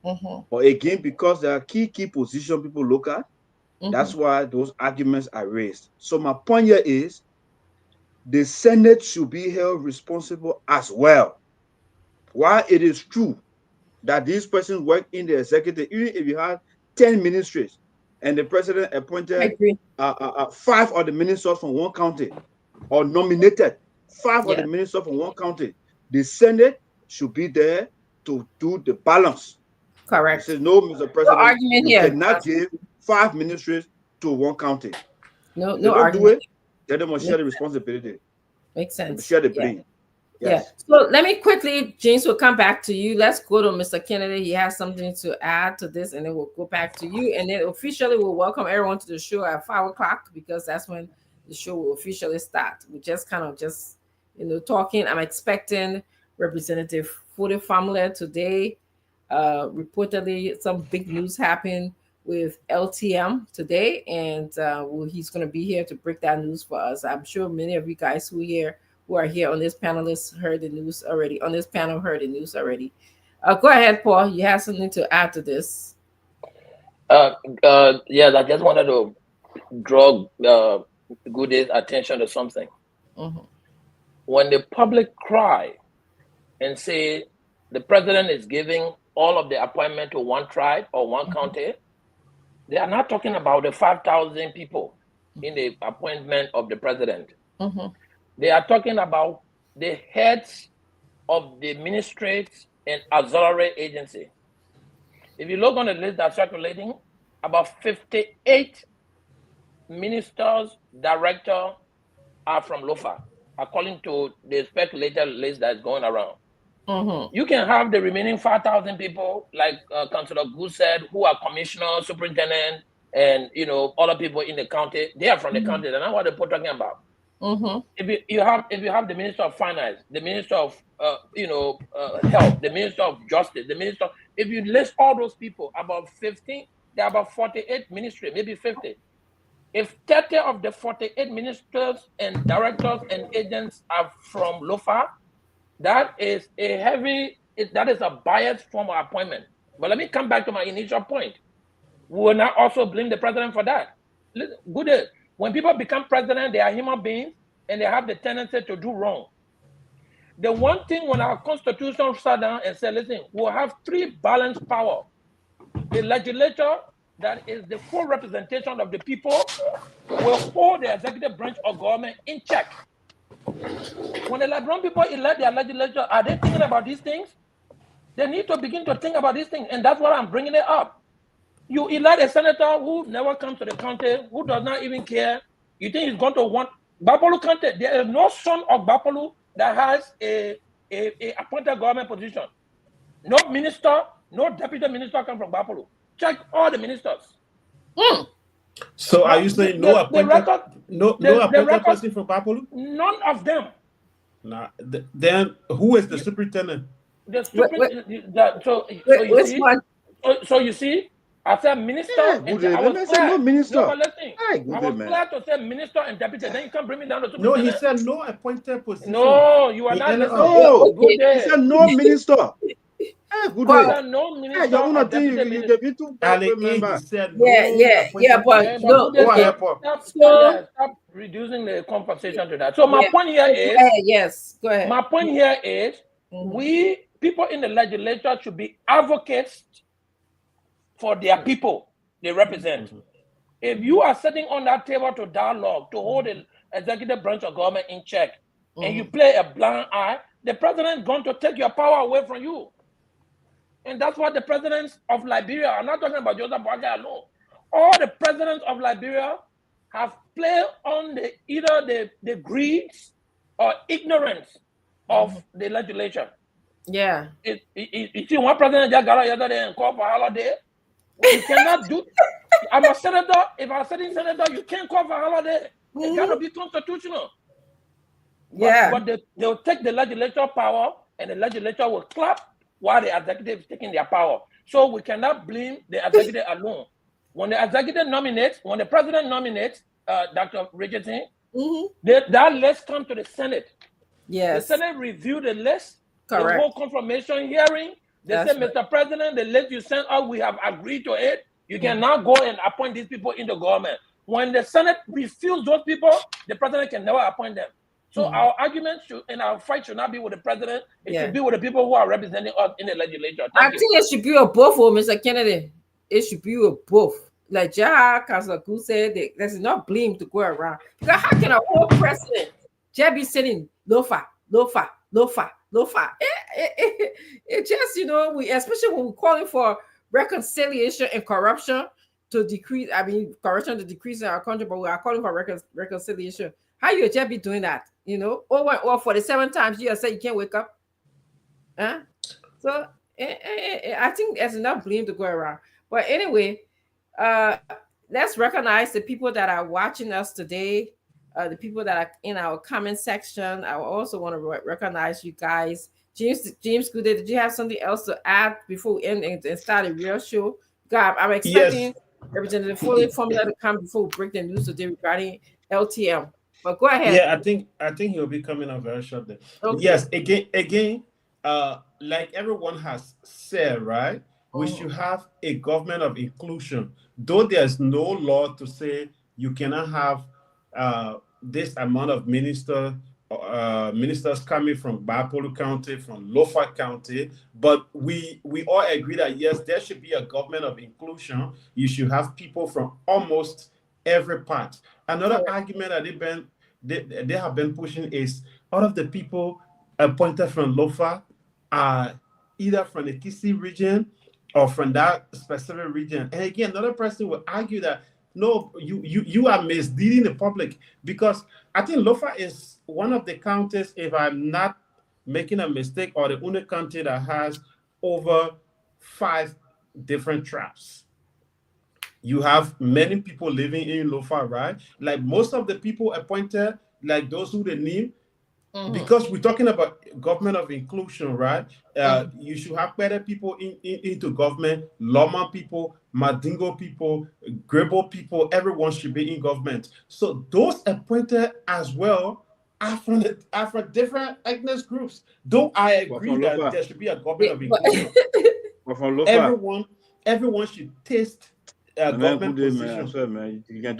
But again, because there are key position people look at, that's why those arguments are raised. So my point here is, the Senate should be held responsible as well. While it is true that these persons work in the executive, even if you have 10 ministries and the president appointed 5 of the ministers from one county, or nominated 5 of the ministers from one county, the Senate should be there to do the balance. Correct. It says, no, Mr. President, argument you here. cannot give 5 ministries to one county. No they don't argument. do it, then they must share the responsibility. Makes sense. Share the blame. Yes. So let me quickly, James, will come back to you. Let's go to Mr. Kennedy. He has something to add to this, and then we'll go back to you. And then officially we'll welcome everyone to the show at 5 o'clock, because that's when the show will officially start. We just kind of talking. I'm expecting Representative Fode Family today. Reportedly, some big news happened with LTM today, and he's going to be here to break that news for us. I'm sure many of you guys who are here on this panelist heard the news already. On this panel, heard the news already. Go ahead, Paul. You have something to add to this? I just wanted to draw Gooday's attention to something. When the public cry and say the president is giving all of the appointment to one tribe or one county, they are not talking about the 5,000 people in the appointment of the president. They are talking about the heads of the ministries and auxiliary agency. If you look on the list that's circulating, about 58 ministers, directors are from Lofa, according to the speculated list that's going around. You can have the remaining 5,000 people, like Councillor Good said, who are commissioners, superintendent, and other people in the county. They are from the county. That's not what they're talking about. If you have the Minister of Finance, the Minister of Health, the Minister of Justice, the Minister, if you list all those people, about 15, there are about 48 ministries, maybe 50. If 30 of the 48 ministers and directors and agents are from Lofa, that is a biased form of appointment. But let me come back to my initial point. We will not also blame the president for that. Good. When people become president, they are human beings and they have the tendency to do wrong. The one thing when our constitution sat down and said, listen, we'll have 3 balanced power. The legislature, that is the full representation of the people, will hold the executive branch of government in check. When the Liberian people elect their legislature, are they thinking about these things? They need to begin to think about these things, and that's why I'm bringing it up. You elect a senator who never comes to the county, who does not even care. You think he's going to want Bapolu County? There is no son of Bapolu that has a appointed government position. No minister, no deputy minister come from Bapolu. Check all the ministers. So are you saying no appointed person from Bapolu? None of them. Nah, then who is the superintendent? The superintendent. So you see, I said minister. Yeah, good day. Let me say no minister. No, but listen, I was glad to say minister and deputy. Then you can bring me down to superintendent. No, he said no appointed position. No, you are not listening. No, he said no minister. Good day. No minister. You're not saying you be too bad. Stop reducing the conversation to that. So my point here is, go ahead. My point here is, we people in the legislature should be advocates for their people they represent. If you are sitting on that table to dialogue, to hold the executive branch of government in check, and you play a blind eye, the president is going to take your power away from you. And that's what the presidents of Liberia, I'm not talking about Joseph Boakai alone, all the presidents of Liberia have played on either the greed or ignorance of the legislation. Yeah. You see, one president just got out yesterday and called for a holiday. You cannot do. I'm a senator. If I'm a sitting senator, you can't call for a holiday. It's got to be constitutional. But they'll take the legislature power, and the legislature will clap while the executive is taking their power. So we cannot blame the executive alone. When the executive nominates, when the president nominates Dr. Richardson, that list comes to the Senate. Yes. The Senate review the list, Correct. the whole confirmation hearing. They say, Mr. President, the list you sent out, we have agreed to it. You can now go and appoint these people in the government. When the Senate refuses those people, the president can never appoint them. So our argument and our fight should not be with the president. It should be with the people who are representing us in the legislature. I think it should be a both, Mr. Kennedy. It should be a both. Like Councilor Gu said, there's enough blame to go around. Because how can a whole president just be saying lofa? It just, we, especially when we're calling for reconciliation and corruption to decrease, corruption to decrease in our country, but we are calling for reconciliation. How you just be doing that? Or for the 7 times you say you can't wake up. Huh? So I think there's enough blame to go around. But anyway, let's recognize the people that are watching us today, the people that are in our comment section. I also want to recognize you guys. James Good, did you have something else to add before we end and start a real show? God, I'm expecting Representative Foley formula to come before we break the news today regarding LTM. But go ahead. Yeah, I think he'll be coming up very shortly. Okay. Yes, again, like everyone has said, right? We should have a government of inclusion. Though there's no law to say you cannot have this amount of ministers coming from Bapolu County, from Lofa County, but we all agree that yes, there should be a government of inclusion. You should have people from almost every part. Another argument that they have been pushing is all of the people appointed from Lofa are either from the Kisi region or from that specific region. And again, another person will argue that no, you are misleading the public, because I think Lofa is one of the counties, if I'm not making a mistake, or the only county that has over 5 different tribes. You have many people living in Lofa, right? Like most of the people appointed, like those who they name, because we're talking about government of inclusion, right? You should have better people into government. Loma people, Madingo people, Grebo people, everyone should be in government. So those appointed as well are from different ethnic groups. Though I agree that there should be a government of inclusion. Everyone should taste government positions.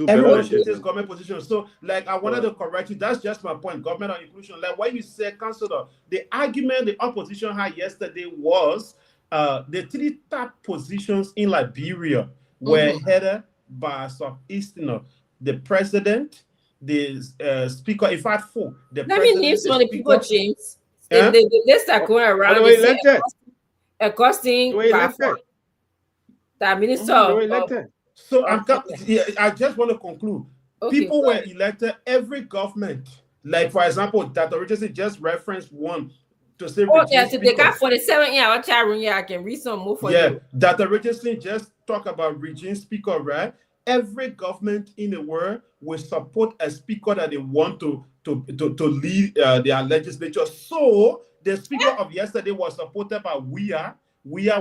Everyone should taste government positions. So, like, I wanted to correct you. That's just my point. Government of inclusion. Like what you said, Councillor, the argument the opposition had yesterday was the 3 top positions in Liberia were headed by a Southeasterner. The president, the speaker, in fact, 4. Let me name some of the people, James. The list are going around. Accosting the minister. So I just want to conclude. People were elected, every government, like for example, Dr. Richardson just referenced one to say. They got 47 in our chat room. Yeah, I can read some more for you. Dr. Richardson just talked about region speaker, right? Every government in the world will support a speaker that they want to lead their legislature. So the speaker of yesterday was supported by We are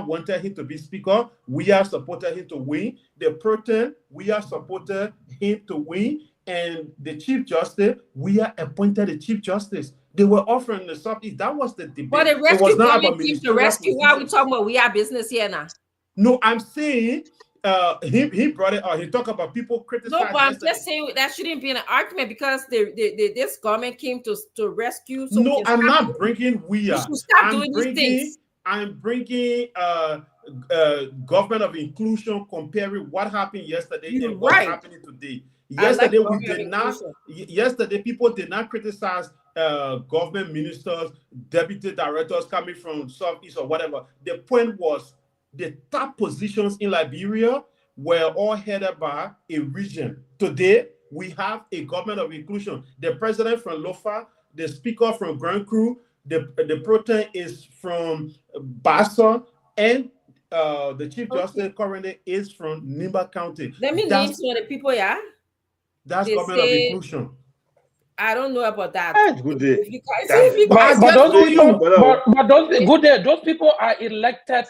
wanted him to be speaker. We are supported him to win. The protein, we are supported him to win. And the Chief Justice, we are appointed the Chief Justice. They were offering the Southeast. That was the debate. But the rescue government team to rescue. Why are we talking about we are business here now? No, I'm saying he brought it out. He talked about people criticizing. No, but I'm just saying that shouldn't be an argument, because this government came to rescue. So no, I'm not bringing we are. You should stop doing these things. I'm bringing government of inclusion, comparing what happened yesterday and what's happening today. Yesterday, people did not criticize government ministers, deputy directors coming from Southeast or whatever. The point was the top positions in Liberia were all headed by a region. Today, we have a government of inclusion. The president from Lofa, the speaker from Grand Cru, the proton is from Bassa, and the chief justice currently is from Nimba County. Let me name some of the people, yeah? That's They government of say- inclusion. I don't know about that. Good day. But those people, but those good day, those people are elected.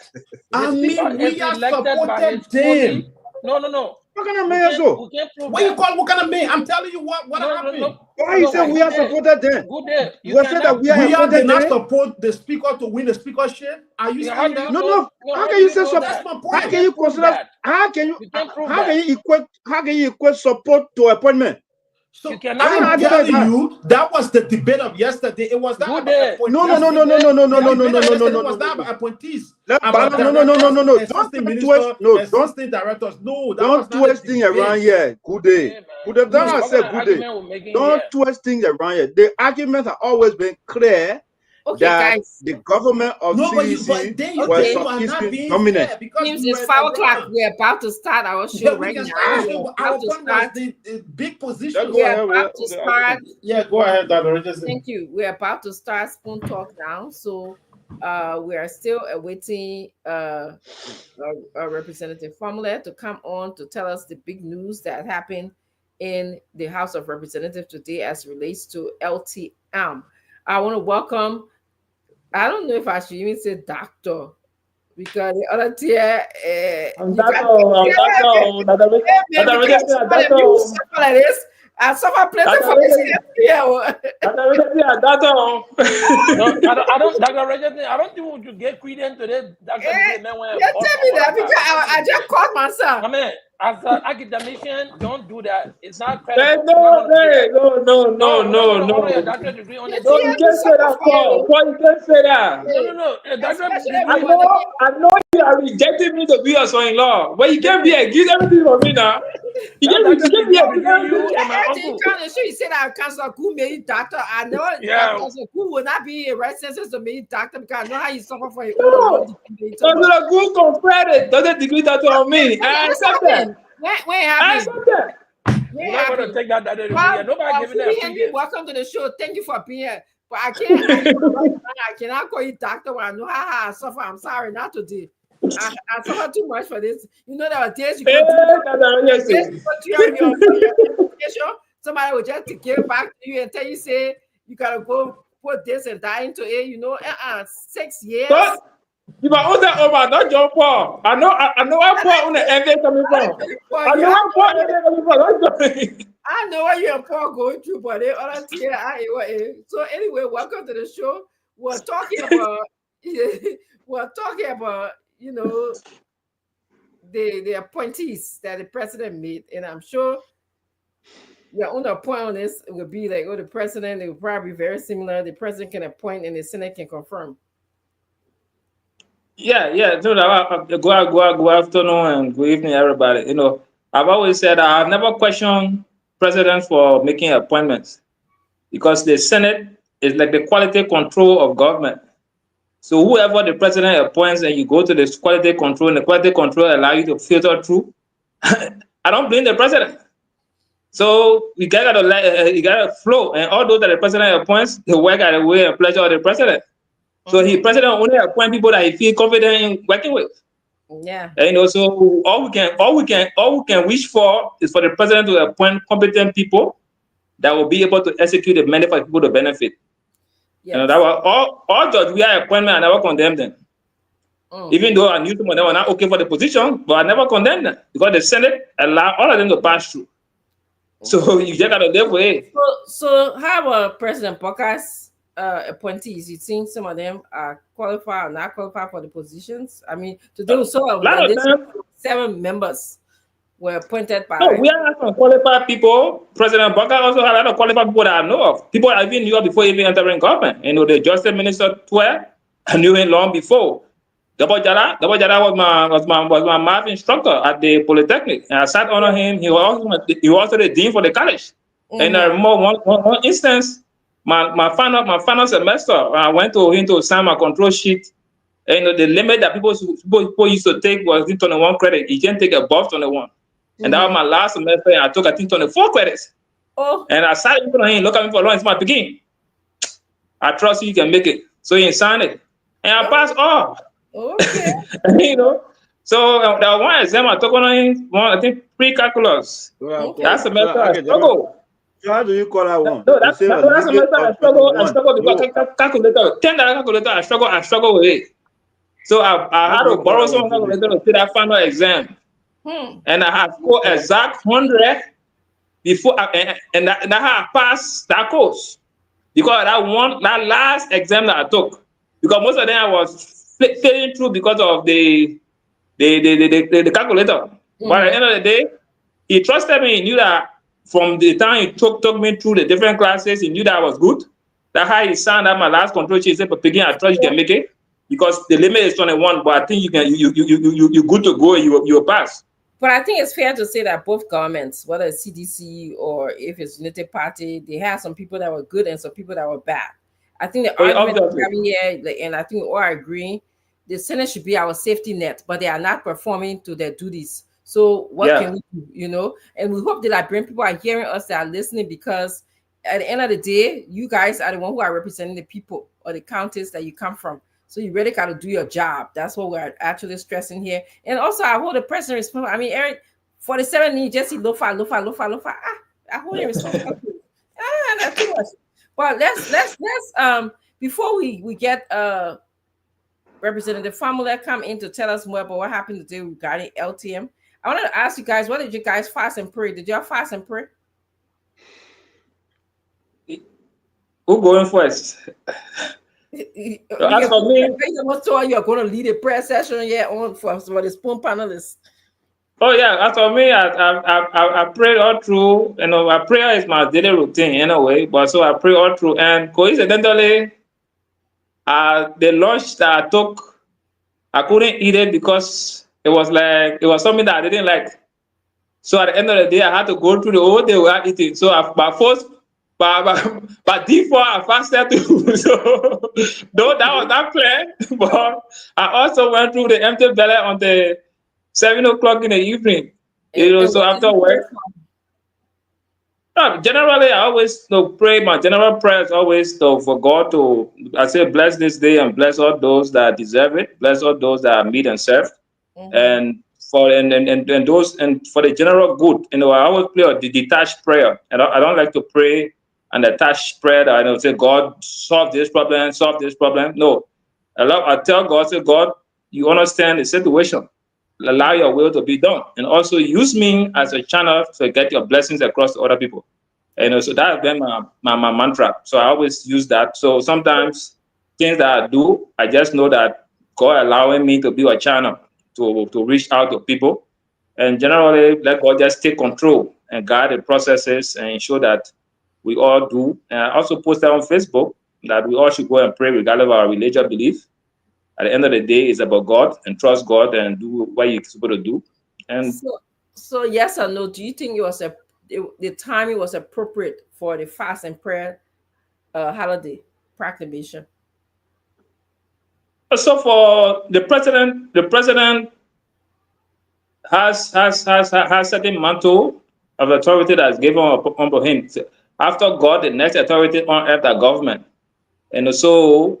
I The speaker mean, we is are elected by his supported them. No. What kind of man so? What you call what kind of man? I'm telling you what happened. Why you say we are supported then? Good day. You said that we are did appointed not then? support the speaker to win the speakership. Are you saying that? No. How can you say support? That's my point. How can you consider? How can you equate support to appointment? So you I'm telling you, that was the debate of yesterday. It was not about appointees. No. It was not about appointees. No. Assistant directors. No, that was don't not twist things around here. Good day. Good day. I said good day. Don't twist things around here. The arguments have always been clear. Okay, that guys. the government of CDC was Southeastern dominant. It's 5 o'clock. We're about to start our show right now. Our point was the big position. We're about to start. Yeah, go ahead, Dr. Richardson. Thank you. We're about to start Spoon Talk now. So we are still awaiting a Representative Formula to come on to tell us the big news that happened in the House of Representatives today as relates to LTM. I want to welcome, I don't know if I should even say doctor, because the other tier, I suffer plenty for this here. I don't think we should get credence to this. Tell me that because I just caught myself. I mean, as an academician, don't do that. It's not credible. No. You can't say that, Paul. You can't say that. No. I know you are rejecting me to be your son-in-law, but you can't be against everything for me now. You can't be against everything. You said I cancel who made doctor. I know who will not be a right senses to me doctor because I know how you suffer for it. No, who compared the degree that on me. I accept that. When happened? You're not going to take that away. Nobody giving that. Welcome to the show. Thank you for being here. But I I cannot call you doctor when I know how I suffer. I'm sorry, not today. I suffer too much for this. You know, there are days you go to somebody will just give back to you and tell you, say, you got to go put this and that into it, you know, 6 years. You are on that over, not John Paul. I know what Paul on the end coming from. I know what Paul coming from. I know what you and Paul going through, but they all here. So anyway, welcome to the show. We're talking about you know the appointees that the president made, and I'm sure your own point on this will be like, the president, it will probably be very similar. The president can appoint and the Senate can confirm. Yeah. Good afternoon and good evening, everybody. You know, I've always said I've never questioned presidents for making appointments because the Senate is like the quality control of government. So whoever the president appoints and you go to the quality control and the quality control allow you to filter through, I don't blame the president. So you gotta flow, and all those that the president appoints, they work at the way and pleasure of the president. So the president only appoint people that he feel confident in working with. Yeah. And also all we can wish for is for the president to appoint competent people that will be able to execute the mandate for people to benefit. Yes. You know, that was all judges we are appointment, I never condemn them. Even though I knew some of them were not okay for the position, but I never condemned them because the Senate allowed all of them to pass through. So you just gotta live with it. So how about President Bokas's appointees? You think some of them are qualified or not qualified for the positions? I mean, to do so, 7 members were appointed by. No, we are not qualified people. President Bokas also had a lot of qualified people that I know of. People I even knew of before even entering government. You know, the Justice Minister Twe, I knew him long before. Dabo Jara was my math instructor at the Polytechnic, and I sat under him. He was also the dean for the college. And I remember one instance my final semester, I went to him to sign my control sheet. And the limit that people used to take was 21 credit. You can't take above 21. And that was my last semester. And I took, I think, 24 credits. Oh. And I started looking at him, look at me for long. It's my beginning. I trust you can make it. So he signed it. And I passed all. Okay. So that one exam I took on him, I think pre-calculus. Okay. That semester I struggled. So how do you call that one? No, that semester I struggled because calculator, $10 calculator, I struggle with it. So I had to borrow some calculator to take that final exam. And I had scored exact 100 before, and I had passed that course. Because that last exam that I took, because most of them I was failing through because of the calculator. But at the end of the day, he trusted me. He knew that from the time he took me through the different classes, he knew that I was good. That's how he signed out my last control sheet. He said, "But begin, I trust you can make it because the limit is 21. But I think you can. You're good to go. You'll pass." But I think it's fair to say that both governments, whether it's CDC or if it's United Party, they have some people that were good and some people that were bad. I think the argument we're having here, and I think we all agree, the Senate should be our safety net, but they are not performing to their duties. So what can we do, And we hope that Liberian people are hearing us, that are listening, because at the end of the day, you guys are the one who are representing the people or the counties that you come from. So you really got to do your job. That's what we're actually stressing here. And also, I hold the president responsible. I mean, Eric, 47 needs just lofa. I hold him responsible. Not too much. But let's before we get Representative Famula come in to tell us more about what happened today regarding LTM. I wanted to ask you guys, what did you guys fast and pray? Did y'all fast and pray? Who going first? As for me, you're going to lead a prayer session on for the spoon panelists. Oh yeah, as for me, I prayed all through. My prayer is my daily routine anyway. But so I pray all through, and coincidentally, the lunch that I took, I couldn't eat it because it was something that I didn't like. So at the end of the day, I had to go through the whole day without eating. So by default, I fasted too. So though that was not planned, but I also went through the empty belly until 7 o'clock in the evening. So after work. Generally, I always pray. My general prayer is always for God to, I say, bless this day and bless all those that deserve it. Bless all those that are meet and served, and for those and for the general good. I always pray the detached prayer, and I don't like to pray an attached prayer that I say, God, solve this problem, solve this problem. No, I tell God, say, God, you understand the situation. Allow your will to be done, and also use me as a channel to get your blessings across to other people. So that has been my mantra. So I always use that. So sometimes things that I do, I just know that God allowing me to be a channel to reach out to people, and generally let God just take control and guide the processes and ensure that we all do. And I also posted on Facebook that we all should go and pray regardless of our religious belief. At the end of the day, it's about God, and trust God and do what you're supposed to do. And so yes or no, do you think the timing was appropriate for the fast and prayer holiday proclamation? So for the president has certain mantle of authority that's given upon him. After God, the next authority on earth are government. And so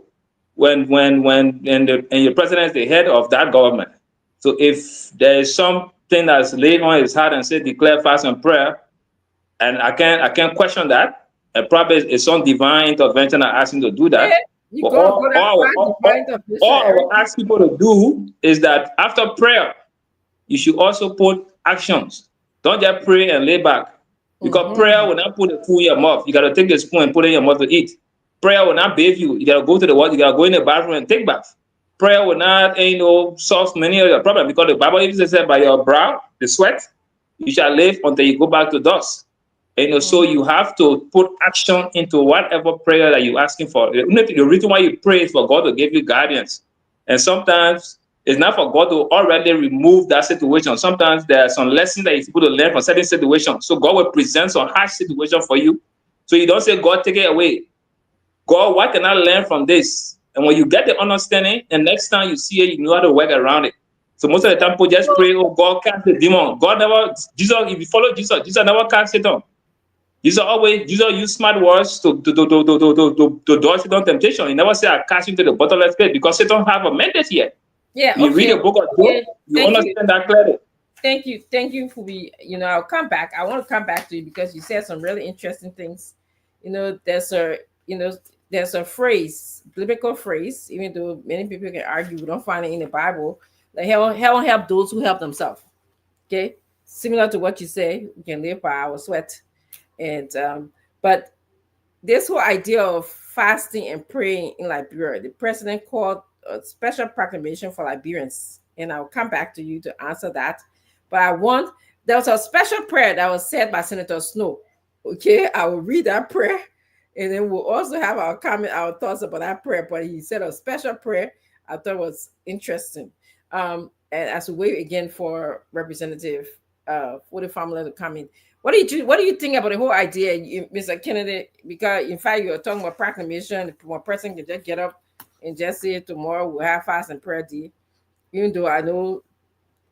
when your president is the head of that government. So if there is something that's laid on his heart and say declare fast and prayer, and I can't question that. And probably it's some divine intervention I ask him to do that. All I will ask people to do is that after prayer, you should also put actions. Don't just pray and lay back. Because prayer will not put the food in your mouth. You got to take a spoon and put it in your mouth to eat. Prayer will not bathe you. You got to go to the water. You got to go in the bathroom and take bath. Prayer will not solve many of your problems, because the Bible even says by your brow, the sweat, you shall live until you go back to dust. So you have to put action into whatever prayer that you're asking for. The reason why you pray is for God to give you guidance. And sometimes it's not for God to already remove that situation. Sometimes there are some lessons that you're supposed to learn from certain situations. So God will present some harsh situation for you. So you don't say, God, take it away. God, what can I learn from this? And when you get the understanding, and next time you see it, you know how to work around it. So most of the time, people just pray, oh, God cast the demon. God never, Jesus, if you follow Jesus, Jesus never cast Satan. Jesus use smart words to dodge Satan temptation. He never said, I cast you to the bottomless pit, because Satan have a mandate here. Yeah, You read okay. the book of Okay. Job, you Thank you. understand that clearly. Thank you for I'll come back. I want to come back to you because you said some really interesting things. There's a phrase, biblical phrase, even though many people can argue we don't find it in the Bible, like hell help those who help themselves. Okay, similar to what you say, we can live by our sweat, and but this whole idea of fasting and praying in Liberia, the president called a special proclamation for Liberians, and I'll come back to you to answer that. But there was a special prayer that was said by Senator Snow. Okay, I will read that prayer, and then we'll also have our thoughts about that prayer. But he said a special prayer I thought was interesting. And as we wait again for Representative for the family to come in, what do you think about the whole idea, Mr. Kennedy? Because in fact, you're talking about proclamation. One person can just get up and just say tomorrow we'll have fast and prayer day, even though I know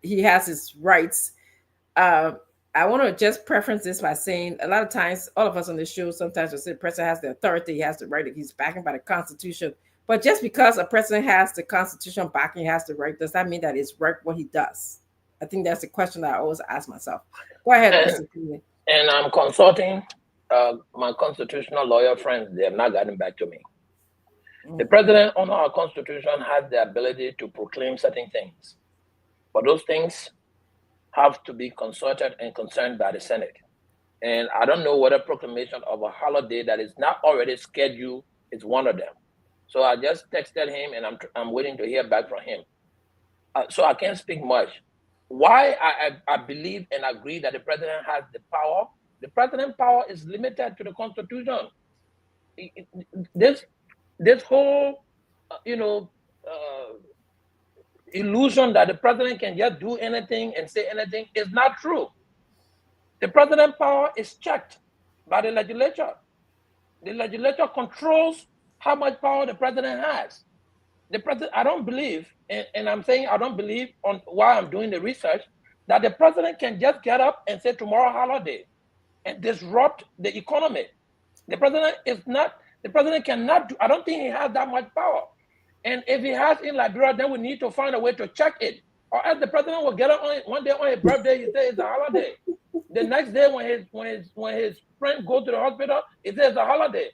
he has his rights. I want to just preference this by saying a lot of times, all of us on the show sometimes will say the president has the authority, he has the right, he's backed by the Constitution. But just because a president has the Constitution backing, has the right, does that mean that it's right what he does? I think that's the question that I always ask myself. Go ahead, Mr. Kennedy. And I'm consulting my constitutional lawyer friends. They have not gotten back to me. The president under our constitution has the ability to proclaim certain things, but those things have to be consulted and concerned by the Senate. And I don't know whether proclamation of a holiday that is not already scheduled is one of them. So I just texted him, and I'm waiting to hear back from him. So I can't speak much. Why I believe and agree that the president has the power. The president's power is limited to the Constitution. This whole, illusion that the president can just do anything and say anything is not true. The president's power is checked by the legislature. The legislature controls how much power the president has. The president, I don't believe, and I'm saying I don't believe on why I'm doing the research, that the president can just get up and say tomorrow holiday and disrupt the economy. The president cannot do, I don't think he has that much power. And if he has in Liberia, then we need to find a way to check it. Or else the president will get up one day on his birthday, he says it's a holiday. The next day when his friend goes to the hospital, he says it's a holiday.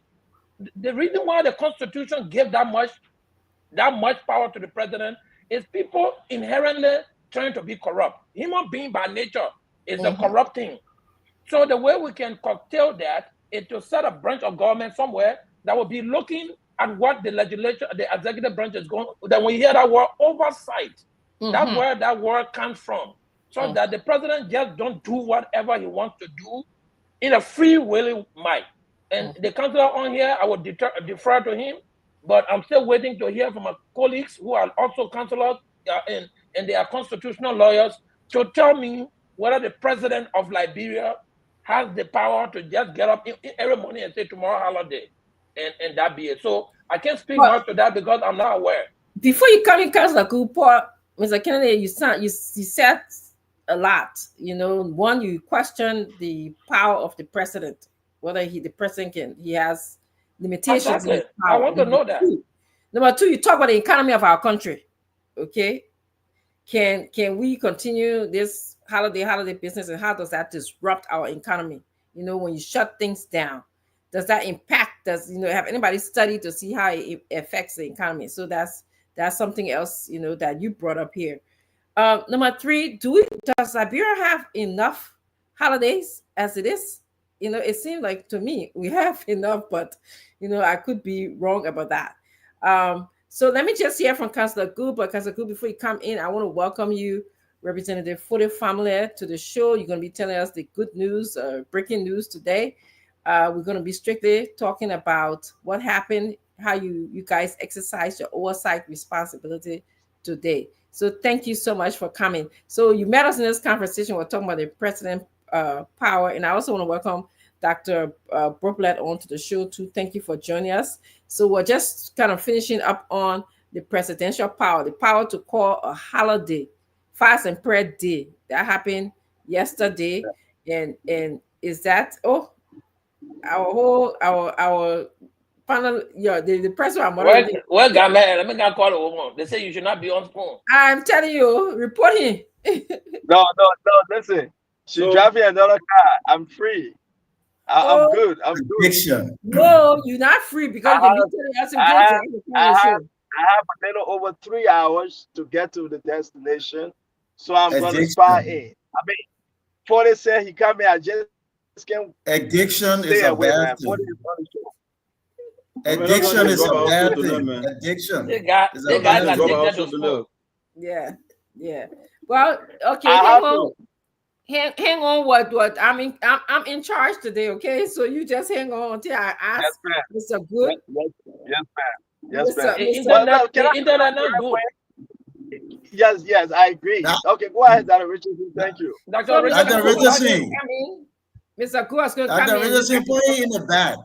The reason why the Constitution gives that much power to the president is people inherently trying to be corrupt. Human being by nature is a corrupt thing. So the way we can curtail that is to set a branch of government somewhere that will be looking at what the legislature, the executive branch is going. Then we hear that word oversight. That's where that word comes from. So that the president just don't do whatever he wants to do in a free will might. And the counselor on here, I will defer to him, but I'm still waiting to hear from my colleagues who are also counselors and they are constitutional lawyers to tell me whether the president of Liberia has the power to just get up every morning and say tomorrow holiday, and that be it. So I can't speak much to that because I'm not aware. Before you come in, Councilor Cooper, Mr. Kennedy, you said a lot. One, you question the power of the president, whether the president has limitations. Exactly. I want to know that. Number two, you talk about the economy of our country. Okay, can we continue this holiday business, and how does that disrupt our economy? When you shut things down, does that impact? Have anybody studied to see how it affects the economy? So that's something else that you brought up here. Number three, does Liberia have enough holidays as it is? It seems like to me we have enough, but I could be wrong about that. So let me just hear from Councilor Good. But Councilor Good, before you come in, I want to welcome you, Representative for the family, to the show. You're going to be telling us the good news, breaking news today. We're going to be strictly talking about what happened, how you guys exercise your oversight responsibility today. So thank you so much for coming. So you met us in this conversation. We're talking about the president power, and I also want to welcome Dr. Brooklet onto the show too. Thank you for joining us. So we're just kind of finishing up on the presidential power, the power to call a holiday, fast and prayer day. That happened yesterday. And is that our panel, the person I'm moderating. Well, got mad. Let me go call a woman. They say you should not be on phone. I'm telling you, report him. No. Listen, she drive me another car. I'm free. I'm good. I'm good. Addiction. No, you're not free because you can be telling us I have a little over 3 hours to get to the destination, so I'm going to spy in. I mean, 40 said he come here. I just can't. Addiction stay is a away, bad man. thing. 40 is on the show. Addiction is a bad thing. Addiction. They got addicted to smoke. Yeah. Well, okay. Hang on. What? I'm in charge today. Okay, so you just hang on until I ask Mr. Good. Yes, ma'am. Internet not good. Yes, I agree. Okay, go ahead, Dr. Richardson. Thank you. Dr. Richardson. Mr. Good is going to come Dr. in. Richardson, put it in the bag.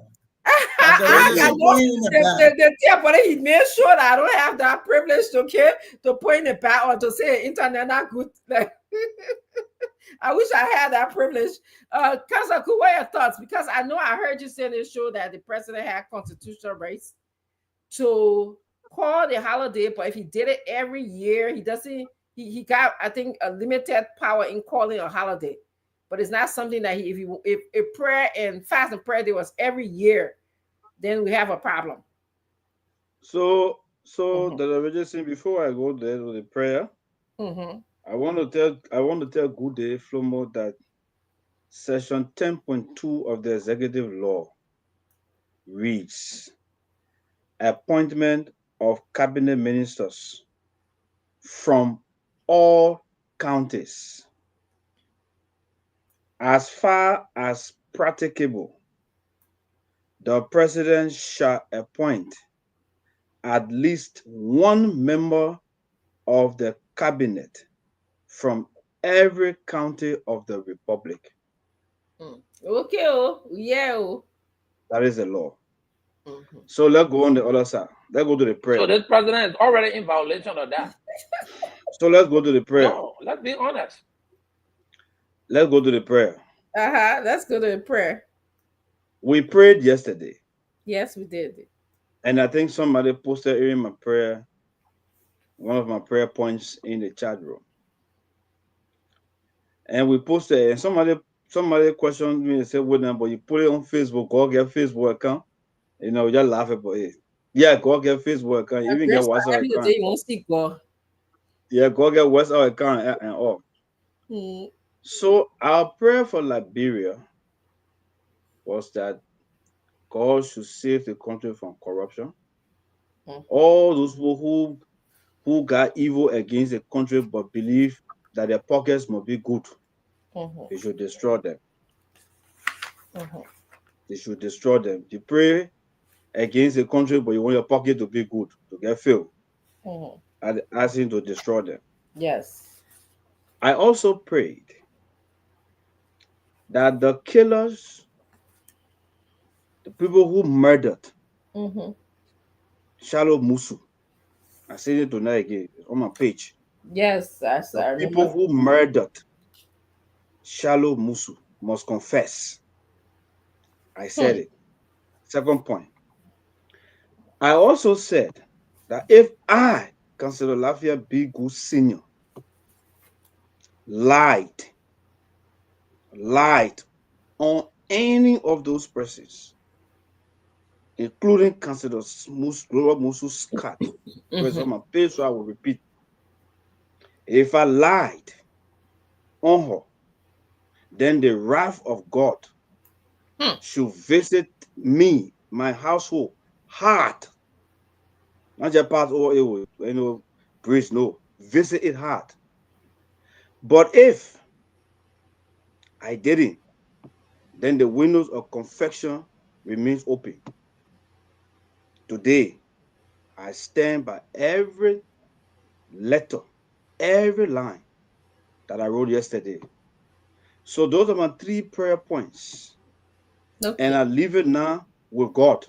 He made sure that I don't have that privilege, okay, to point it back or to say internet not good. I wish I had that privilege. Councilor Ku, what are your thoughts? Because I know I heard you say in this show that the president had constitutional rights to call the holiday, but if he did it every year, he got, I think, a limited power in calling a holiday. But it's not something that if prayer and fast and prayer day was every year, then we have a problem. So Dr. Richardson, before I go there with the prayer, I want to tell Good Day Flomo that Section 10.2 of the Executive Law reads: appointment of cabinet ministers from all counties. As far as practicable, the president shall appoint at least one member of the cabinet from every county of the republic. Okay. That is the law. So let's go on the other side. Let's go to the prayer. So this president is already in violation of that. So let's go to the prayer. No, let's be honest. Let's go to the prayer. Let's go to the prayer. We prayed yesterday. Yes, we did. And I think somebody posted in my prayer, one of my prayer points in the chat room. And we posted, and somebody questioned me and said, well, but you put it on Facebook, go get Facebook account. You know, just laugh about it. Yeah, go get Facebook account. You even get WhatsApp account. You won't see God. Yeah, go get WhatsApp account and all. So our prayer for Liberia was that God should save the country from corruption. All those people who got evil against the country but believe that their pockets must be good, they should destroy them. They should destroy them. You pray against the country, but you want your pocket to be good, to get filled. And asking to destroy them. Yes. I also prayed that the killers, the people who murdered Shalom Musu, I said it tonight again on my page. Yes, the people who murdered Shalom Musu must confess. I said it. Second point. I also said that if I, Councillor Lafia Bigu Senior, lied on any of those persons, including Councillor Global Musu Scott, because on my page, so I will repeat. If I lied on her, then the wrath of God should visit me, my household, hard. Not just pass over it, grace, no. Visit it hard. But if I didn't, then the windows of confession remains open. Today, I stand by every letter, every line that I wrote yesterday. So those are my 3 prayer points Okay. And I leave it now with God.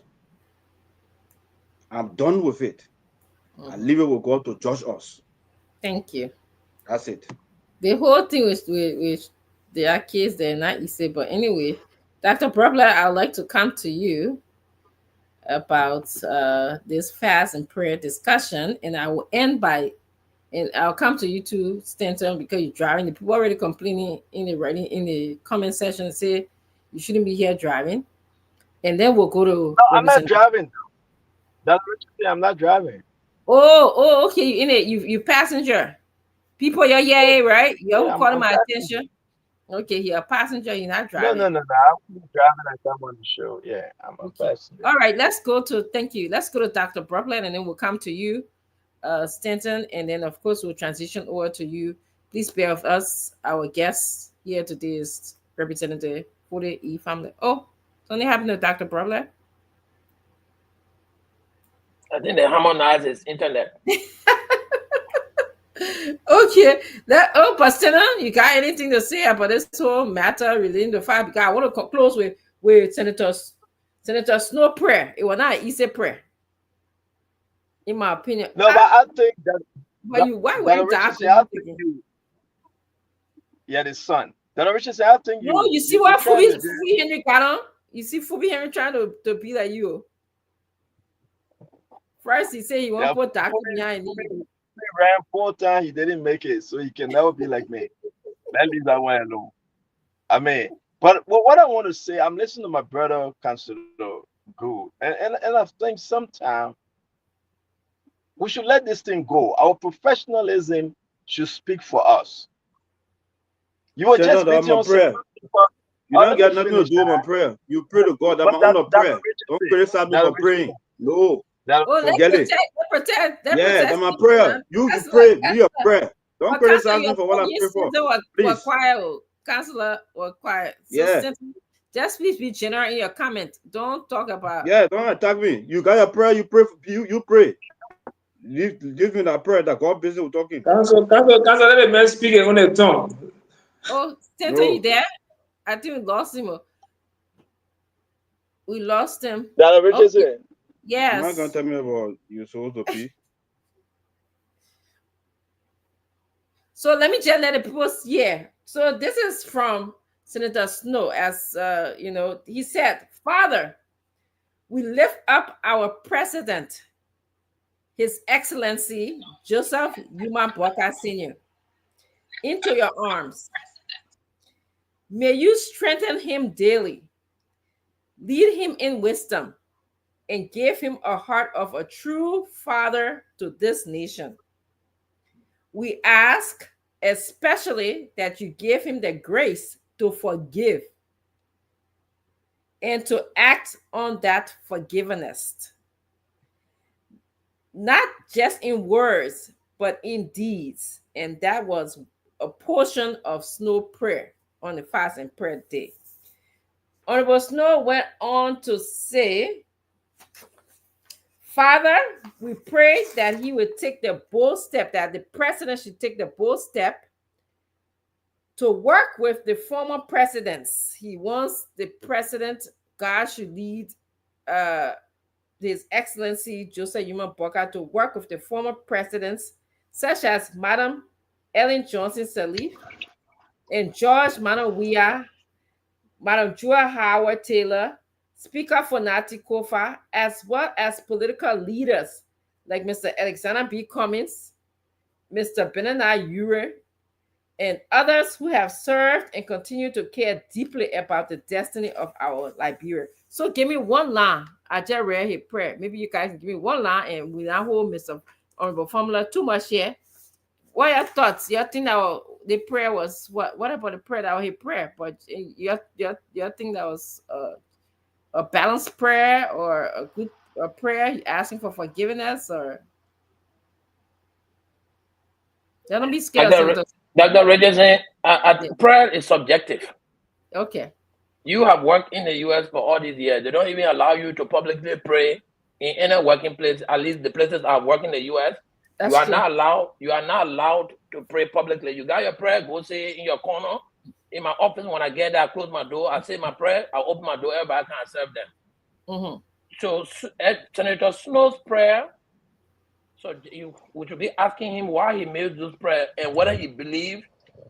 I'm done with it. I leave it with God to judge us. Thank you. That's it. The whole thing with their case, they're not easy. But anyway, Dr. Brobler, I'd like to come to you about this fast and prayer discussion, and I will end by, and I'll come to you too, Stanton, because you're driving. The people already complaining in the comment section and say you shouldn't be here driving, and then we'll go to. No, I'm not driving. That's what you say. I'm not driving. Oh, okay. You in it? You passenger. People, you're right. You're calling my attention. Okay, you're a passenger. You're not driving. No. I'm driving as I'm on the show. Yeah, I'm a passenger. All right, let's go to. Thank you. Let's go to Dr. Brooklyn, and then we'll come to you, Stanton, and then of course we'll transition over to you. Please bear with us. Our guest here today is Representative Appointee family. Oh, something happened to Dr. Brooklyn. I think they harmonize his internet. Okay, Pastor, you got anything to say about this whole matter relating to fire? Because I want to close with Senator Snow prayer. It was not an easy prayer, in my opinion. No, but I think that. Why were you dark? Yeah, the son. That Richard said, I think you. No, you see what Fubi Henry got on? You see Fubi Henry trying to be like you. First, he said he won't put dark behind you. He ran 4 times, he didn't make it, so he can never be like me. That leaves that one alone. I mean, but what I want to say, I'm listening to my brother, Councilor Good, and I think sometimes we should let this thing go. Our professionalism should speak for us. You were just beating on prayer. You don't get nothing to do with my prayer. You pray to God. I'm on the prayer. Don't criticize me for praying. No. Forget it. Yeah, that's my prayer. You pray. Be your prayer. Don't criticize me for what I pray for. Please. Councilor or quiet. Yeah. Just please be general in your comment. Don't talk about. Yeah, don't attack me. You got your prayer. You pray. You pray. Give me that prayer that God busy with talking. Council, let me man speak on the tongue. Oh, Stanton, you there? I think we lost him. We lost him. That Richardson. Yes. You're not gonna tell me about you're supposed to be. So let me just let the people hear. So this is from Senator Snow, as he said, Father, we lift up our president, His Excellency Joseph Yuma Boakai Sr., into your arms. May you strengthen him daily, lead him in wisdom, and give him a heart of a true father to this nation. We ask especially that you give him the grace to forgive and to act on that forgiveness, not just in words, but in deeds. And that was a portion of Snow prayer on the fast and prayer day. Honorable Snow went on to say, Father, we pray that he would take the bold step, that the president should take the bold step to work with the former presidents. He wants the president, God should lead His Excellency Joseph Yuma Boakai to work with the former presidents, such as Madam Ellen Johnson Sirleaf and George Manawia, Madam Joa Howard Taylor, Speaker Fonati Kofa, as well as political leaders like Mr. Alexander B. Cummings, Mr. Benana Ure, and others who have served and continue to care deeply about the destiny of our Liberia. So give me one line. I just read his prayer. Maybe you guys can give me one line and we not hold Mr. Honorable Formula too much here. What are your thoughts? You think that the prayer was what? What about the prayer that was his prayer? But you think that was a balanced prayer or a good prayer asking for forgiveness, or don't be scared. Dr. Richardson, prayer is subjective. Okay. You have worked in the U.S. for all these years. They don't even allow you to publicly pray in any working place. At least the places I work in the U.S. You are not allowed to pray publicly. You got your prayer, go say it in your corner, in my office. When I get there, I close my door. I say my prayer. I open my door. Everybody can serve them. Mm-hmm. So Senator Snow's prayer. So you would be asking him why he made those prayers and whether he believes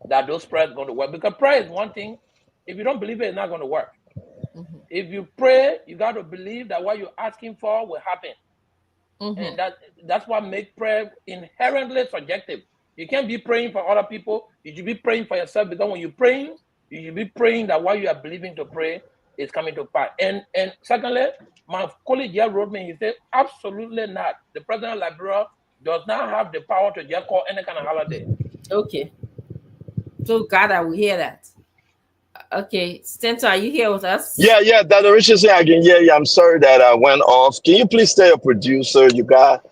that those prayers are going to work. Because prayer is one thing. If you don't believe it, it's not going to work. Mm-hmm. If you pray, you got to believe that what you're asking for will happen. Mm-hmm. And that's what makes prayer inherently subjective. You can't be praying for other people. You should be praying for yourself, because when you're praying, you should be praying that what you are believing to pray is coming to pass. And secondly, my colleague here wrote me, he said, absolutely not. The president of Liberia does not have the power to just call any kind of holiday. Okay. So God, I will hear that. Okay, Stanton, are you here with us? Yeah, Dr. Richardson, I can hear you. I'm sorry that I went off. Can you please stay a producer? You got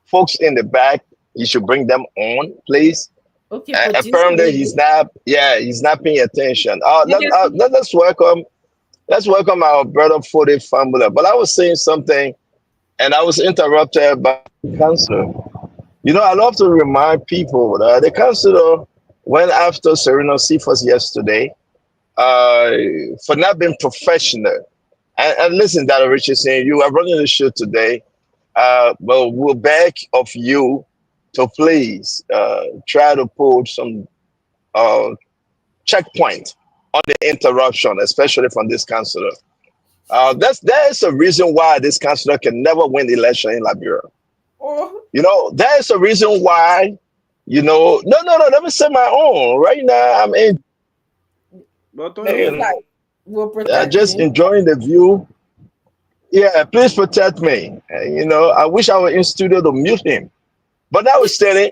folks in the back. You should bring them on, please. Okay, apparently he's not paying attention. Let's welcome our brother Fode family. But I was saying something and I was interrupted by the counselor. You know, I love to remind people that the counselor went after Serena Cephas yesterday for not being professional. And listen, Dr. Richardson, you are running the show today. Well, we'll beg of you to please try to put some checkpoint on the interruption, especially from this counselor. There's a reason why this counselor can never win the election in Liberia. Oh. You know, there's a reason why, no, let me say my own. Right now, I'm in. Just enjoying the view. Yeah, please protect me. I wish I were in studio to mute him. But I was saying,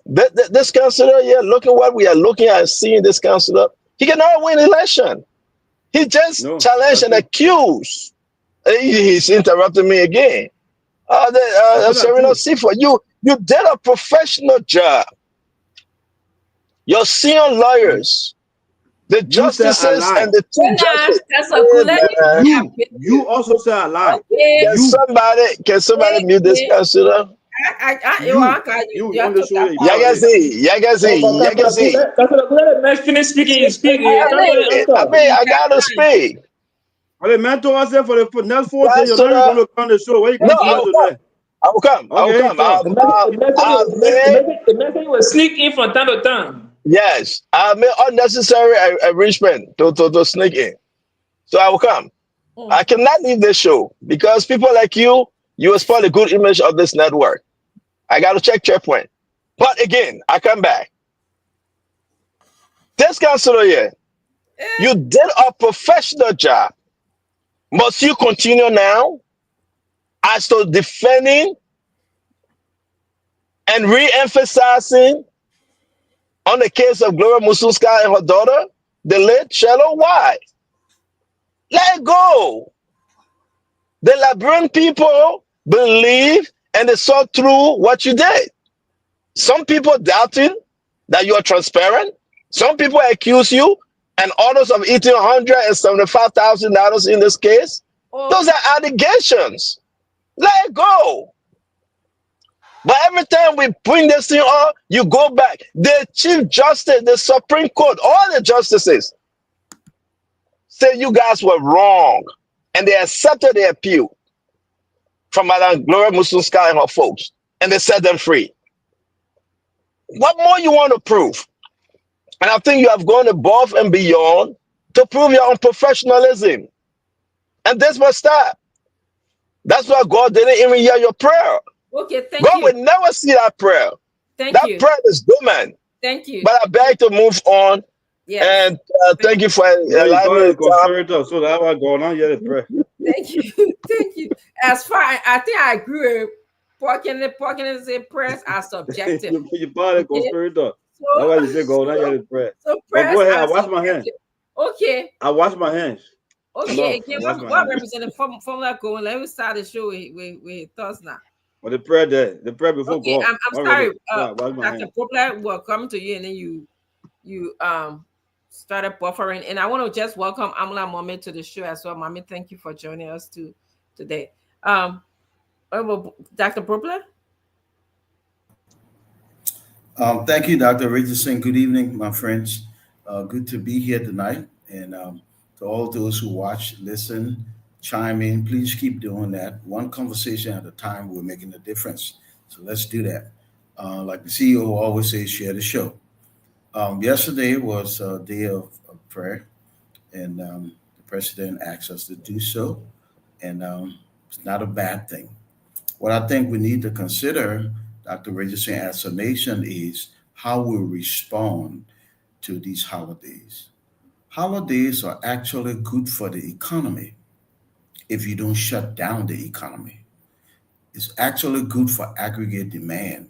this counselor, look at what we are looking at, seeing this counselor. He cannot win election. He just challenged and accused. He's interrupting me again. Serena Sifa, you did a professional job. Your senior lawyers, the justices and the two judges. You also said a lie. Okay. Can somebody mute this counselor? You on the show. Yagazi. Let the finish speaking. I gotta speak. Well, the mentor was there for the next 4 days. You're not going to come on the show. Where you going to do today? I will come. The message will sneak in from time to time. Yes, I made unnecessary arrangement to sneak in. So I will come. I cannot leave this show because people like you will spoil the good image of this network. I got to checkpoint. But again, I come back. This counselor here, you did a professional job. Must you continue now as to defending and re-emphasizing on the case of Gloria Mususka and her daughter, the late Shallow? Why? Let it go. The Liberian people believe and they saw through what you did. Some people doubting that you are transparent. Some people accuse you and others of eating $175,000 in this case. Those are allegations. Let it go. But every time we bring this thing up, you go back. The Chief Justice, the Supreme Court, all the justices say you guys were wrong. And they accepted the appeal from Madam Gloria Mususka and her folks. And they set them free. What more you want to prove? And I think you have gone above and beyond to prove your own professionalism. And this must stop. That's why God didn't even hear your prayer. Okay, thank God you. will never see that prayer. Thank you. That prayer is dormant. Thank you. But I beg to move on. Yes. And thank you for allowing me to talk. So that's why going on. Yeah, prayer. Thank you. Thank you. As far I think I agree with parking and prayers are subjective. You part of conspirator. That's why you say go on. Yeah, prayer. So go ahead. I wash my hands. Okay. I wash my hands. Okay. Again, what representative formula going? Let me start the show with thoughts now. Well, the prayer there, the prayer before okay, God. I'm sorry, Dr. Poplar will come to you and then you started buffering. And I want to just welcome Amla Mohammed to the show as well. Mommy, thank you for joining us today. Dr. Poplar? Thank you, Dr. Richardson. Good evening, my friends. Good to be here tonight. And to all those who watch, listen, chime in, please keep doing that. One conversation at a time, we're making a difference. So let's do that. Like the CEO always says, share the show. Yesterday was a day of prayer, and the president asked us to do so. And it's not a bad thing. What I think we need to consider, Dr. Richardson, as a nation is how we respond to these holidays. Holidays are actually good for the economy if you don't shut down the economy. It's actually good for aggregate demand.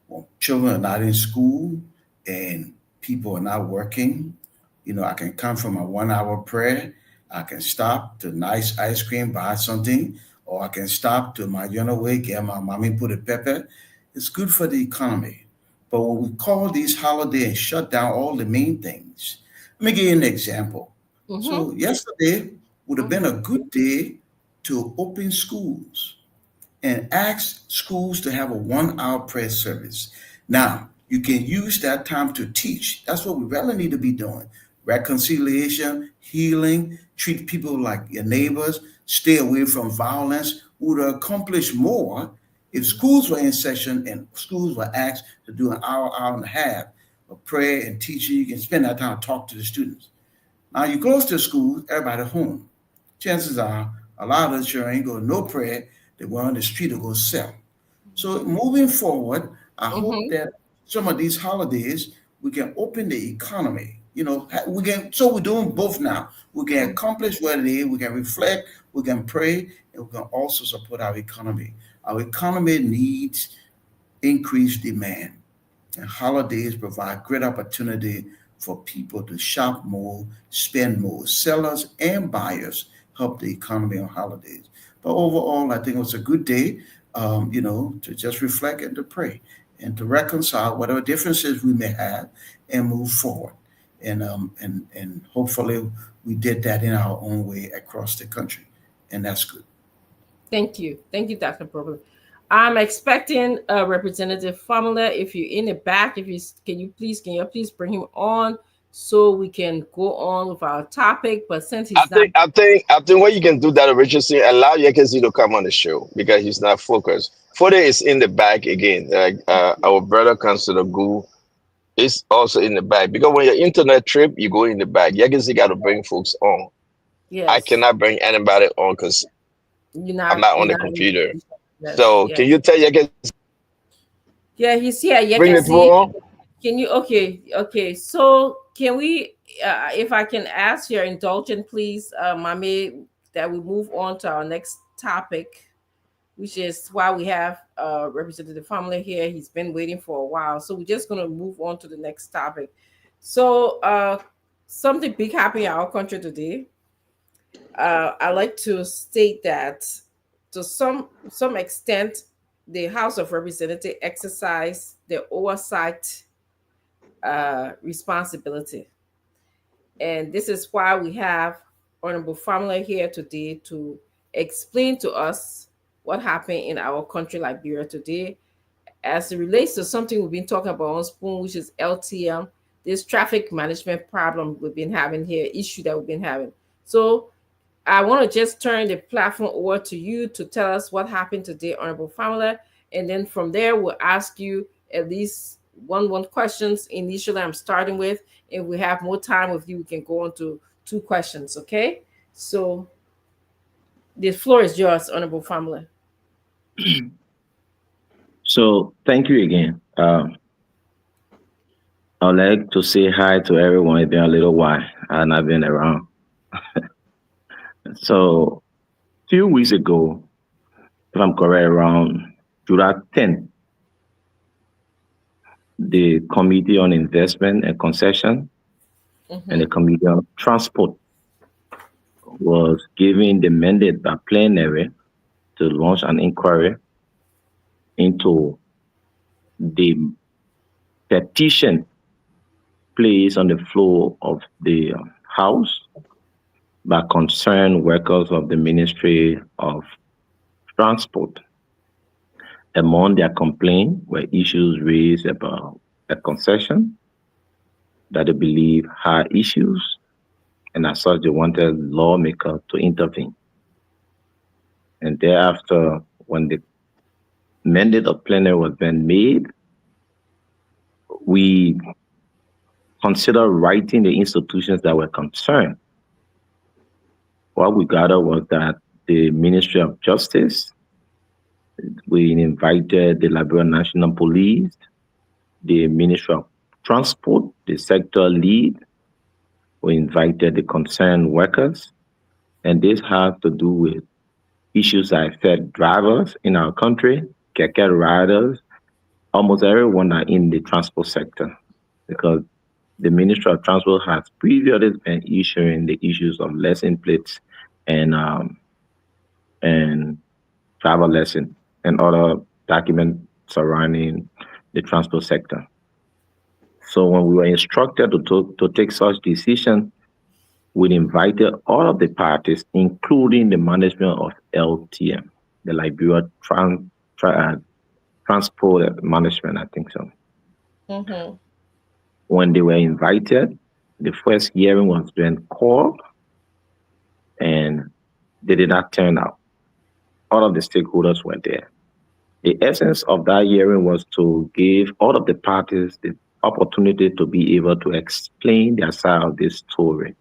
When children are not in school and people are not working, I can come from a 1 hour prayer. I can stop to nice ice cream, buy something, or I can stop to my way, get my mommy put a pepper. It's good for the economy. But when we call these holidays and shut down all the main things, let me give you an example. So yesterday would have been a good day to open schools and ask schools to have a 1 hour prayer service. Now, you can use that time to teach. That's what we really need to be doing. Reconciliation, healing, treat people like your neighbors, stay away from violence. We would accomplish more if schools were in session and schools were asked to do an hour, hour and a half of prayer and teaching. You can spend that time to talk to the students. Now you close to school, everybody home. Chances are a lot of the children ain't going to no prayer. They were on the street to go sell. So moving forward, I hope that some of these holidays we can open the economy. We can. So we're doing both now. We can accomplish what it is. We can reflect. We can pray, and we can also support our economy. Our economy needs increased demand, and holidays provide great opportunity for people to shop more, spend more. Sellers and buyers help the economy on holidays. But overall, I think it was a good day, to just reflect and to pray and to reconcile whatever differences we may have and move forward. And hopefully we did that in our own way across the country, and that's good. Thank you, Dr. Brooklyn. I'm expecting a Representative Formula. If you're in the back, can you please bring him on so we can go on with our topic? But since he's I think what you can do that, Richardson, allow Yekezi to come on the show because he's not focused. Fode is in the back again. Our brother Councilor Gu is also in the back because when your internet trip, you go in the back. Yekezi got to bring folks on. Yes. I cannot bring anybody on because I'm not on the computer. Yes, so yes. Can you tell Yekezi? Yeah, he's here. Bring the people on. Can you? Okay. So can we? If I can ask your indulgence, please, Mame, that we move on to our next topic, which is why we have Representative Family here. He's been waiting for a while, so we're just gonna move on to the next topic. So something big happened in our country today. I like to state that to some extent, the House of Representatives exercise their oversight responsibility. And this is why we have Honorable Family here today to explain to us what happened in our country, Liberia, today, as it relates to something we've been talking about on Spoon, which is LTM, this traffic management problem we've been having here, issue that we've been having. So I want to just turn the platform over to you to tell us what happened today, Honorable Family. And then from there, we'll ask you at least one questions initially I'm starting with. If we have more time with you, we can go on to 2 questions, okay? So the floor is yours, Honorable Family. So thank you again. I'd like to say hi to everyone. It's been a little while and I've been around. So a few weeks ago, if I'm correct, around July 10th, the Committee on Investment and Concession and the Committee on Transport was given the mandate by plenary to launch an inquiry into the petition placed on the floor of the House by concerned workers of the Ministry of Transport. Among their complaints were issues raised about a concession, that they believe had issues, and as such, they wanted Lawmaker to intervene. And thereafter, when the mandate of plenary was then made, we considered writing the institutions that were concerned. What we gathered was that the Ministry of Justice, we invited the Liberian National Police, the Ministry of Transport, the sector lead, we invited the concerned workers, and this has to do with issues that affect drivers in our country, keke riders, almost everyone are in the transport sector, because the Ministry of Transport has previously been issuing the issues of lesson plates and travel lesson and other documents surrounding the transport sector. So when we were instructed to take such decision, we invited all of the parties, including the management of LTM, the Liberia Transport Management, I think so. Mm-hmm. When they were invited, the first hearing was then called, and they did not turn out. All of the stakeholders were there. The essence of that hearing was to give all of the parties the opportunity to be able to explain their side of this story,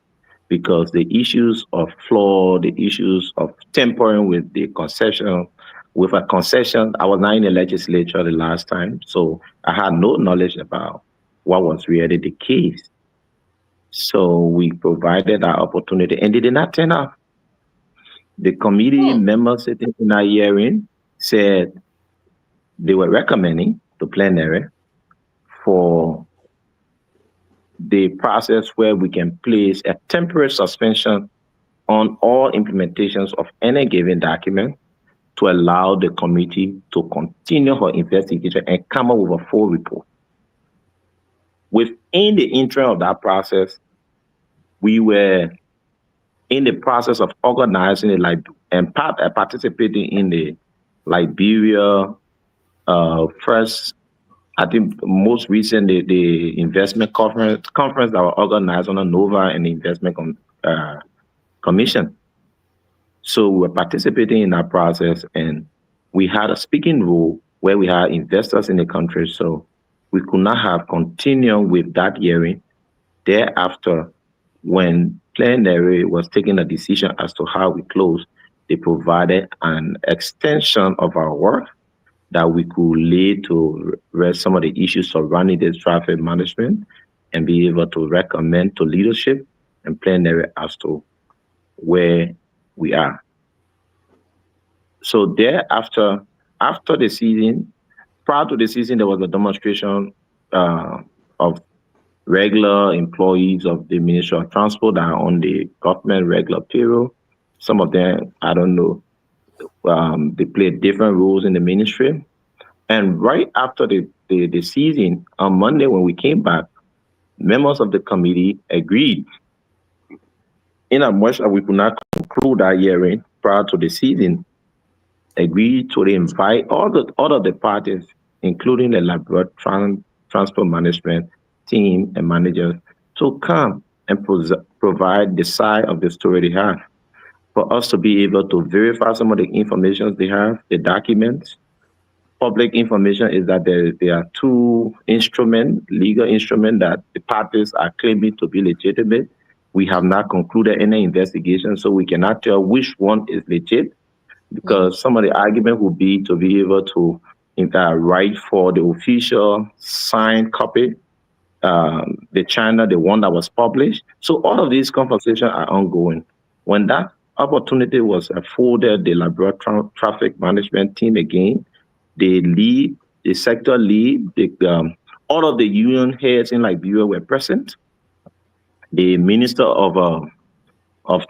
because the issues of flaw, the issues of tampering with the concession, with a concession, I was not in the legislature the last time, so I had no knowledge about what was really the case. So we provided that opportunity, and they did not turn out. The committee members sitting in our hearing said they were recommending to plenary for the process where we can place a temporary suspension on all implementations of any given document to allow the committee to continue her investigation and come up with a full report. Within the interim of that process, we were in the process of organizing and participating in the Liberia first, I think most recent, the investment conference that were organized on NOVA and the Investment Commission. So we were participating in that process, and we had a speaking role where we had investors in the country. So we could not have continued with that hearing. Thereafter, when plenary was taking a decision as to how we close, they provided an extension of our work that we could lay to rest some of the issues surrounding this traffic management and be able to recommend to leadership and plenary as to where we are. So thereafter, after the season, prior to the season, there was a demonstration of regular employees of the Ministry of Transport that are on the government regular payroll. Some of them, I don't know, they played different roles in the ministry. And right after the season, on Monday when we came back, members of the committee agreed, in as much as we could not conclude our hearing prior to the season, agreed to invite all of the parties, including the Liberia Transport Management team and managers, to come and provide the side of the story they have, for us to be able to verify some of the information they have, the documents. Public information is that there are two legal instruments that the parties are claiming to be legitimate. We have not concluded any investigation, so we cannot tell which one is legit, because some of the argument would be to be able to write for the official signed copy, the one that was published. So all of these conversations are ongoing. When that opportunity was afforded, the Liberia Traffic Management team again, the sector lead, all of the union heads in Liberia were present. The Minister of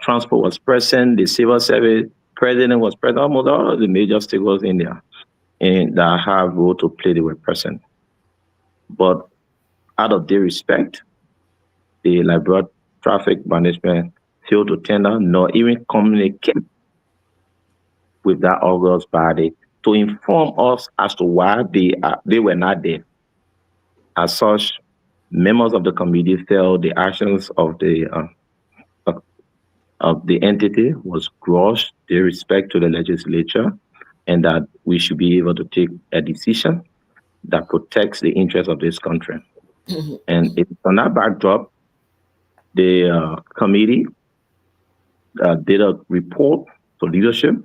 Transport was present. The Civil Service President was present. Almost all of the major stakeholders in there and that have role to play, they were present. But out of their respect, the Liberia Traffic Management failed to tender nor even communicate with that august body to inform us as to why they were not there. As such, members of the committee felt the actions of the entity was gross disrespect to the legislature, and that we should be able to take a decision that protects the interests of this country. And it's on that backdrop, the committee did a report to leadership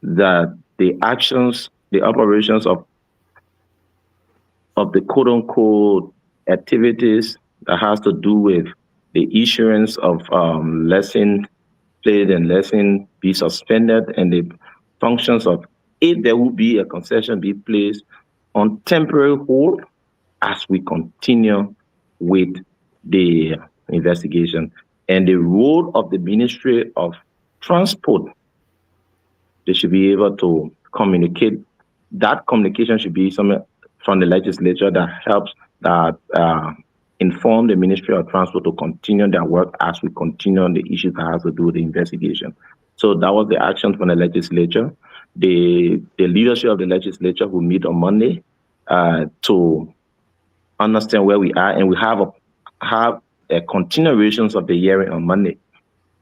that the actions, the operations of the quote-unquote activities that has to do with the issuance of lesson plate and lesson be suspended, and the functions of, if there will be a concession, be placed on temporary hold as we continue with the investigation. And the role of the Ministry of Transport, they should be able to communicate. That communication should be something from the legislature that helps, that inform the Ministry of Transport to continue their work as we continue on the issues that has to do with the investigation. So that was the action from the legislature. The leadership of the legislature will meet on Monday to understand where we are, and we have a continuations of the hearing on Monday.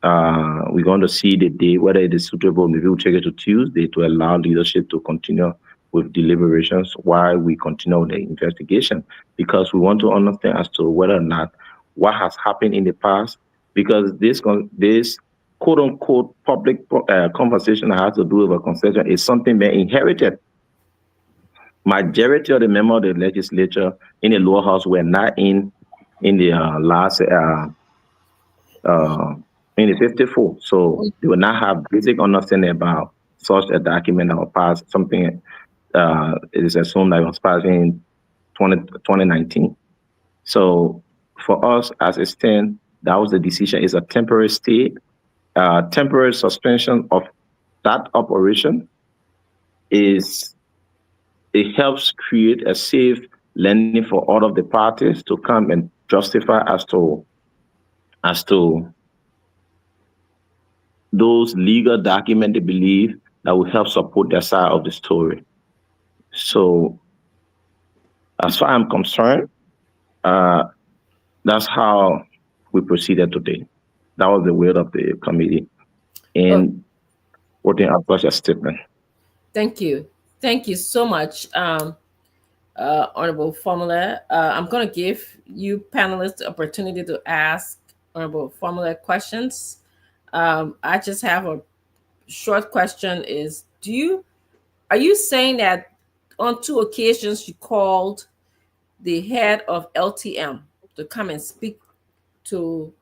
We're going to see the day, whether it is suitable. Maybe we'll take it to Tuesday to allow leadership to continue with deliberations while we continue with the investigation, because we want to understand as to whether or not what has happened in the past, because this quote-unquote public conversation that has to do with a concession is something they inherited. Majority of the members of the legislature in the lower house were not in the last in the 54, so they will not have basic understanding about such a document that was passed. Something it is assumed that it was passed in 2019. So for us, as it stands, that was the decision. It's a temporary stay, temporary suspension of that operation. It helps create a safe landing for all of the parties to come and justify as to those legal documents they believe that will help support their side of the story. So as far as I'm concerned, that's how we proceeded today. That was the will of the committee in putting out such a statement. Thank you. Thank you so much, Honorable Formula. I'm going to give you panelists the opportunity to ask Honorable Formula questions. I just have a short question is, are you saying that on 2 occasions you called the head of LTM to come and speak to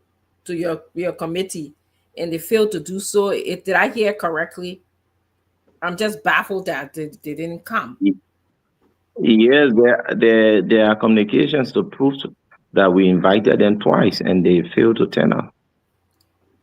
your committee and they failed to do so? Did I hear correctly? I'm just baffled that they didn't come. Yes, there are communications to prove that we invited them twice and they failed to turn up.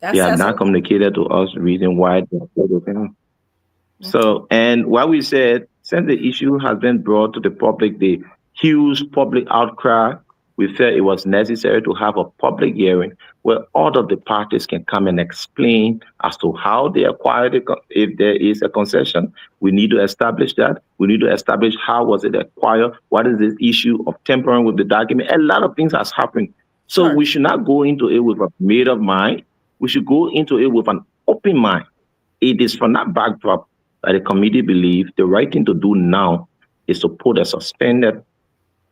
They have not communicated to us the reason why they failed to turn up. Okay. So, and what we said, since the issue has been brought to the public, the huge public outcry, we felt it was necessary to have a public hearing where all of the parties can come and explain as to how they acquired it. If there is a concession, we need to establish that. We need to establish how was it acquired, what is this issue of tampering with the document. A lot of things has happened. So we should not go into it with a made-up mind. We should go into it with an open mind. It is from that backdrop that the committee believes the right thing to do now is to put a suspended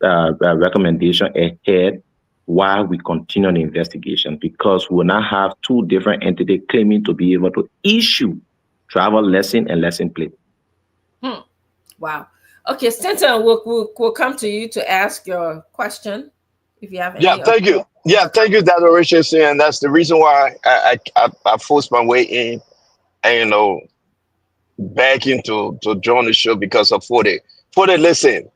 recommendation ahead while we continue the investigation, because we will not have 2 different entities claiming to be able to issue travel lesson and lesson plate. Wow. Okay, Stanton, we'll come to you to ask your question if you have any. Yeah, thank you. Yeah, thank you, Dr. Richardson. And that's the reason why I forced my way in and back into to join the show because of 40. Listen.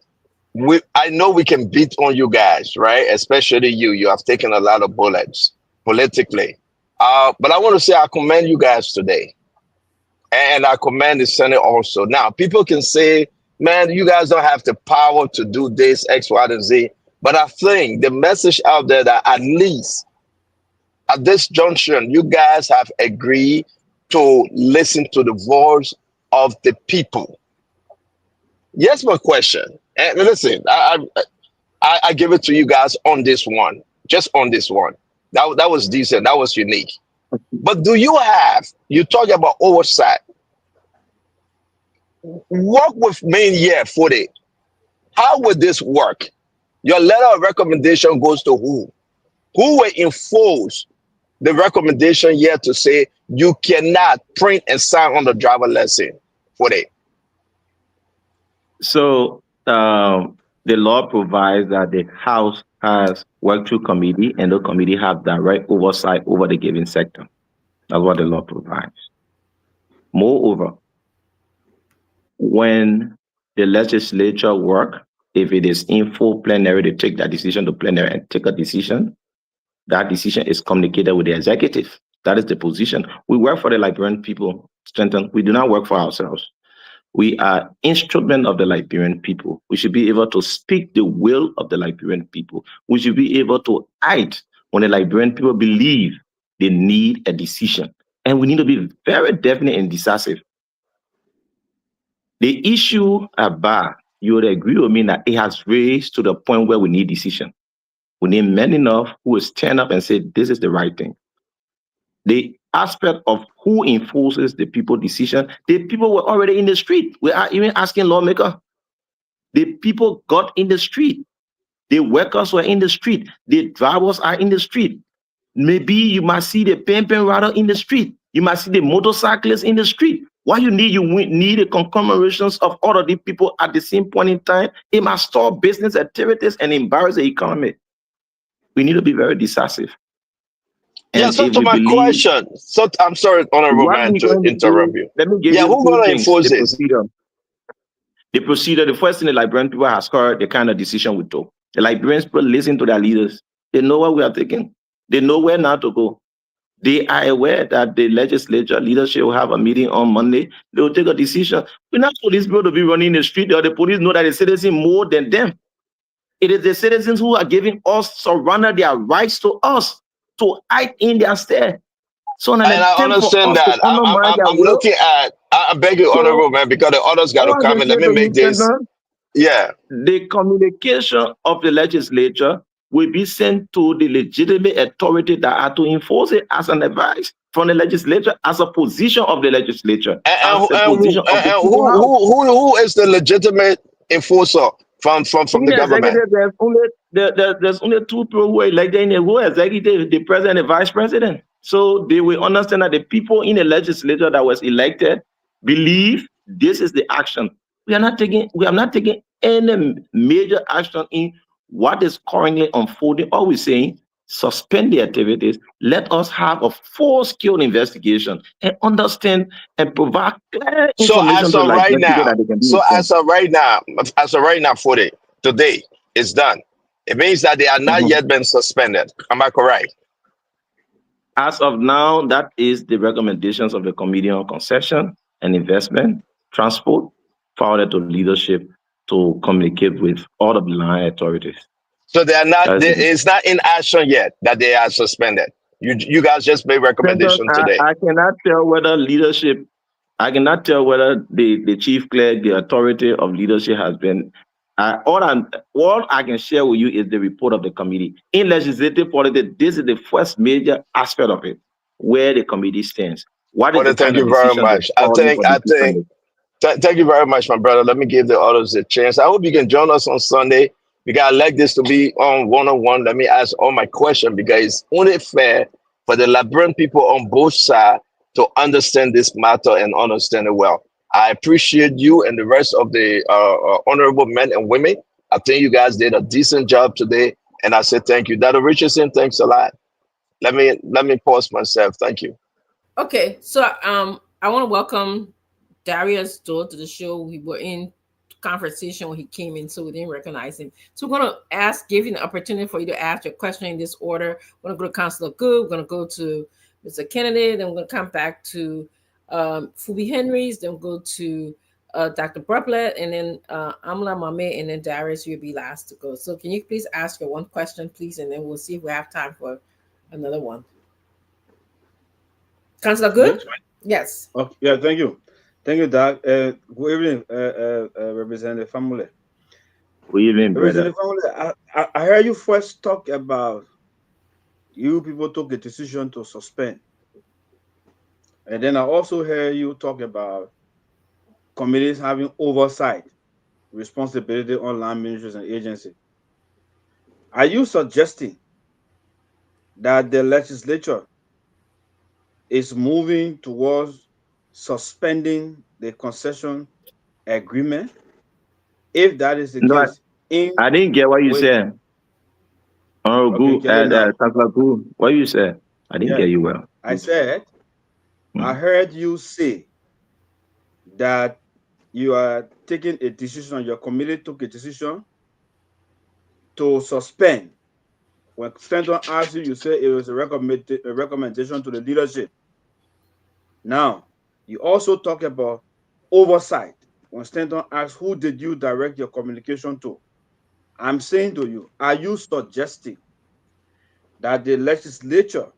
I know we can beat on you guys, right? Especially you. You have taken a lot of bullets politically. But I want to say I commend you guys today. And I commend the Senate also. Now, people can say, man, you guys don't have the power to do this, X, Y, and Z. But I think the message out there that at least at this junction, you guys have agreed to listen to the voice of the people. Yes, my question. And listen, I give it to you guys on this one, just on this one. That was decent. That was unique. But do you talk about oversight? Work with me here for it. How would this work? Your letter of recommendation goes to who? Who will enforce the recommendation here to say you cannot print and sign on the driver lesson for it? So the law provides that the House has worked through committee, and the committee have direct oversight over the given sector. That's what the law provides. Moreover, when the legislature work, if it is in full plenary, they take that decision to plenary and take a decision. That decision is communicated with the executive. That is the position. We work for the Liberian people, Stanton. We do not work for ourselves. We are instrument of the Liberian people. We should be able to speak the will of the Liberian people. We should be able to act when the Liberian people believe they need a decision. And we need to be very definite and decisive. The issue about, you would agree with me that it has raised to the point where we need decision. We need men enough who will stand up and say, this is the right thing. The aspect of who enforces the people decision, the people were already in the street. We are even asking Lawmaker. The people got in the street. The workers were in the street. The drivers are in the street. Maybe you might see the pen rider in the street. You might see the motorcyclists in the street. What you need a conglomerations of all of these people at the same point in time. It must stop business activities and embarrass the economy. We need to be very decisive. And yeah, so to my question, so I'm sorry, honorable man, to interrupt you. Let me give yeah, you who's going to enforce this? The procedure, the first thing the Liberian people have scored the kind of decision we took. The Liberians people listen to their leaders. They know what we are taking. They know where now to go. They are aware that the legislature leadership will have a meeting on Monday. They will take a decision. We're not police people to be running the street, or the police know that the citizens more than them. It is the citizens who are giving us, surrender their rights to us to act in their stead. So and I understand that. I'm looking at, I beg you, honorable man, because the others got to come and let me make this. Yeah. The communication of the legislature will be sent to the legitimate authority that are to enforce it as an advice from the legislature, as a position of the legislature. Who is the legitimate enforcer from the government? There's only two people who are elected in the whole executive, the president and the vice president. So they will understand that the people in the legislature that was elected believe this is the action. We are not taking any major action in what is currently unfolding. All we're saying, suspend the activities. Let us have a full-scale investigation and understand and provide clear information to the Liberian people that they can do. So as of right now, for today, it's done. It means that they are not yet been suspended. Am I correct? As of now, that is the recommendations of the Committee on Concession and Investment, Transport, forwarded to leadership to communicate with all of the line authorities. So they are not. It's not in action yet that they are suspended. You guys just made recommendation today. I cannot tell whether leadership. I cannot tell whether the chief clerk, the authority of leadership, has been. All I can share with you is the report of the committee. In legislative politics, this is the first major aspect of it, where the committee stands. Thank you very much. Thank you very much, my brother. Let me give the others a chance. I hope you can join us on Sunday. Because I like this to be on one-on-one. Let me ask all my questions, because it's only fair for the Liberian people on both sides to understand this matter and understand it well. I appreciate you and the rest of the honorable men and women. I think you guys did a decent job today, and I say thank you. Dr. Richardson, thanks a lot. Let me pause myself. Thank you. Okay, so I want to welcome Darius Doe to the show. We were in conversation when he came in, so we didn't recognize him. So we're going to give you the opportunity for you to ask your question in this order. We're going to go to Councilor Good. We're going to go to Mr. Kennedy. Then we're going to come back to Fubi Henrys. Then we'll go to Dr. Bruplet, and then Amla Mame, and then Darius, you'll be last to go. So can you please ask your one question, please, and then we'll see if we have time for another one. Councilor Good? Yes. Okay. Yeah, thank you. Thank you, Doc. Good evening, Representative Family. Good evening, Originally, brother. I heard you first talk about you people took the decision to suspend. And then I also heard you talk about committees having oversight, responsibility on land ministries and agencies. Are you suggesting that the legislature is moving towards suspending the concession agreement? If that is the No, case, I didn't get what you with said. Oh, okay, good. get it now. Councilor Good. What you said? I didn't Yeah, get you well. I said I heard you say that you are taking a decision, your committee took a decision to suspend. When Stanton asked you, you said it was a recommendation to the leadership. Now, you also talk about oversight. When Stanton asked, who did you direct your communication to? I'm saying to you, are you suggesting that the legislature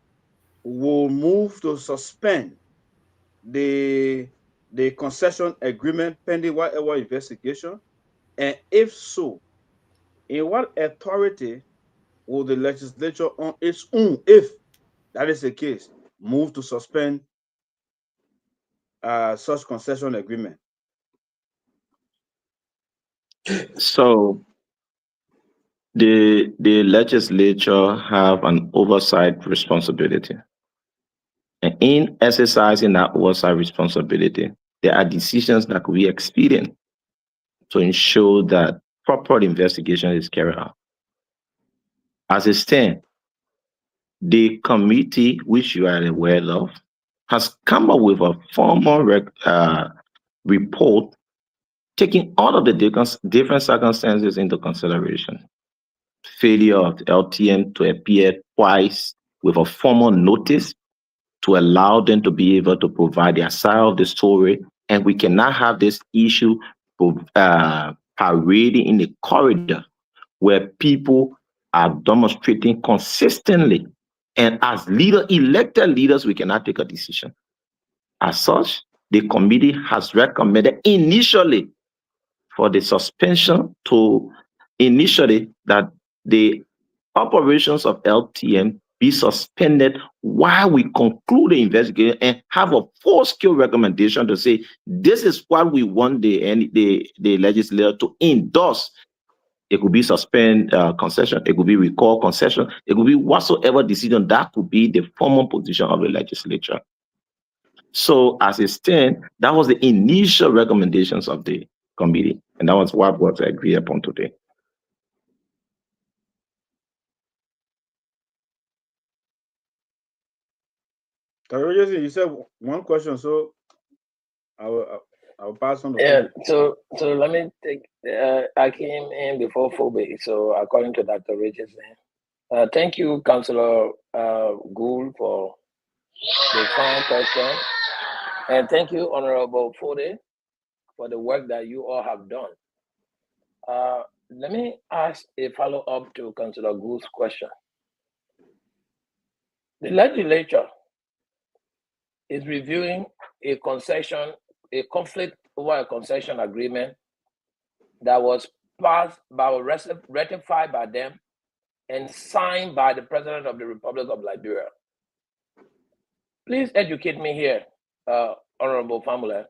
will move to suspend the concession agreement pending whatever investigation? And if so, in what authority will the legislature on its own, if that is the case, move to suspend such concession agreement? So the legislature have an oversight responsibility. And in exercising that oversight responsibility, there are decisions that could be expedient to ensure that proper investigation is carried out. As it stands, the committee, which you are aware of, has come up with a formal report taking all of the different circumstances into consideration. Failure of LTM to appear twice with a formal notice to allow them to be able to provide their side of the story. And we cannot have this issue parading in the corridor where people are demonstrating consistently. And as elected leaders, we cannot take a decision. As such, the committee has recommended initially for the suspension to initially that the operations of LTM be suspended while we conclude the investigation and have a full-scale recommendation to say this is what we want the legislature to endorse. It could be suspend concession, it could be recall concession, it could be whatsoever decision that could be the formal position of the legislature. So as it stands, that was the initial recommendations of the committee, and that was what was agreed upon today. You said one question, so I'll pass on the Yeah, phone. so let me take. I came in before Phoebe, so according to Dr. Richardson, thank you, Councillor Gould, for the fine question, and thank you, Honorable Fode, for the work that you all have done. Let me ask a follow-up to Councillor Gould's question. The legislature is reviewing a conflict over a concession agreement that was passed ratified by them and signed by the President of the Republic of Liberia. Please educate me here, Honorable Famula.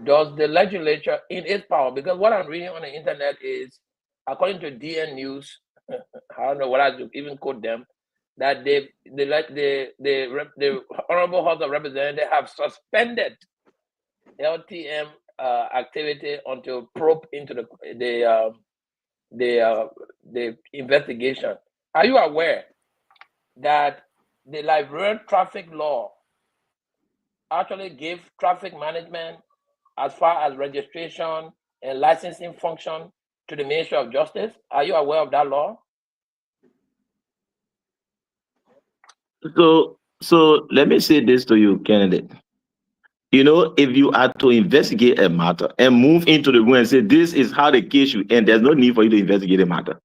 Does the legislature, in its power, because what I'm reading on the internet is, according to DN News, I don't know what I should even quote them, that the Honorable House of Representatives have suspended LTM activity until probe into the investigation. Are you aware that the Liberian traffic law actually gives traffic management as far as registration and licensing function to the Ministry of Justice? Are you aware of that law? So let me say this to you, candidate. You know, if you are to investigate a matter and move into the room and say, this is how the case should end, there's no need for you to investigate a matter.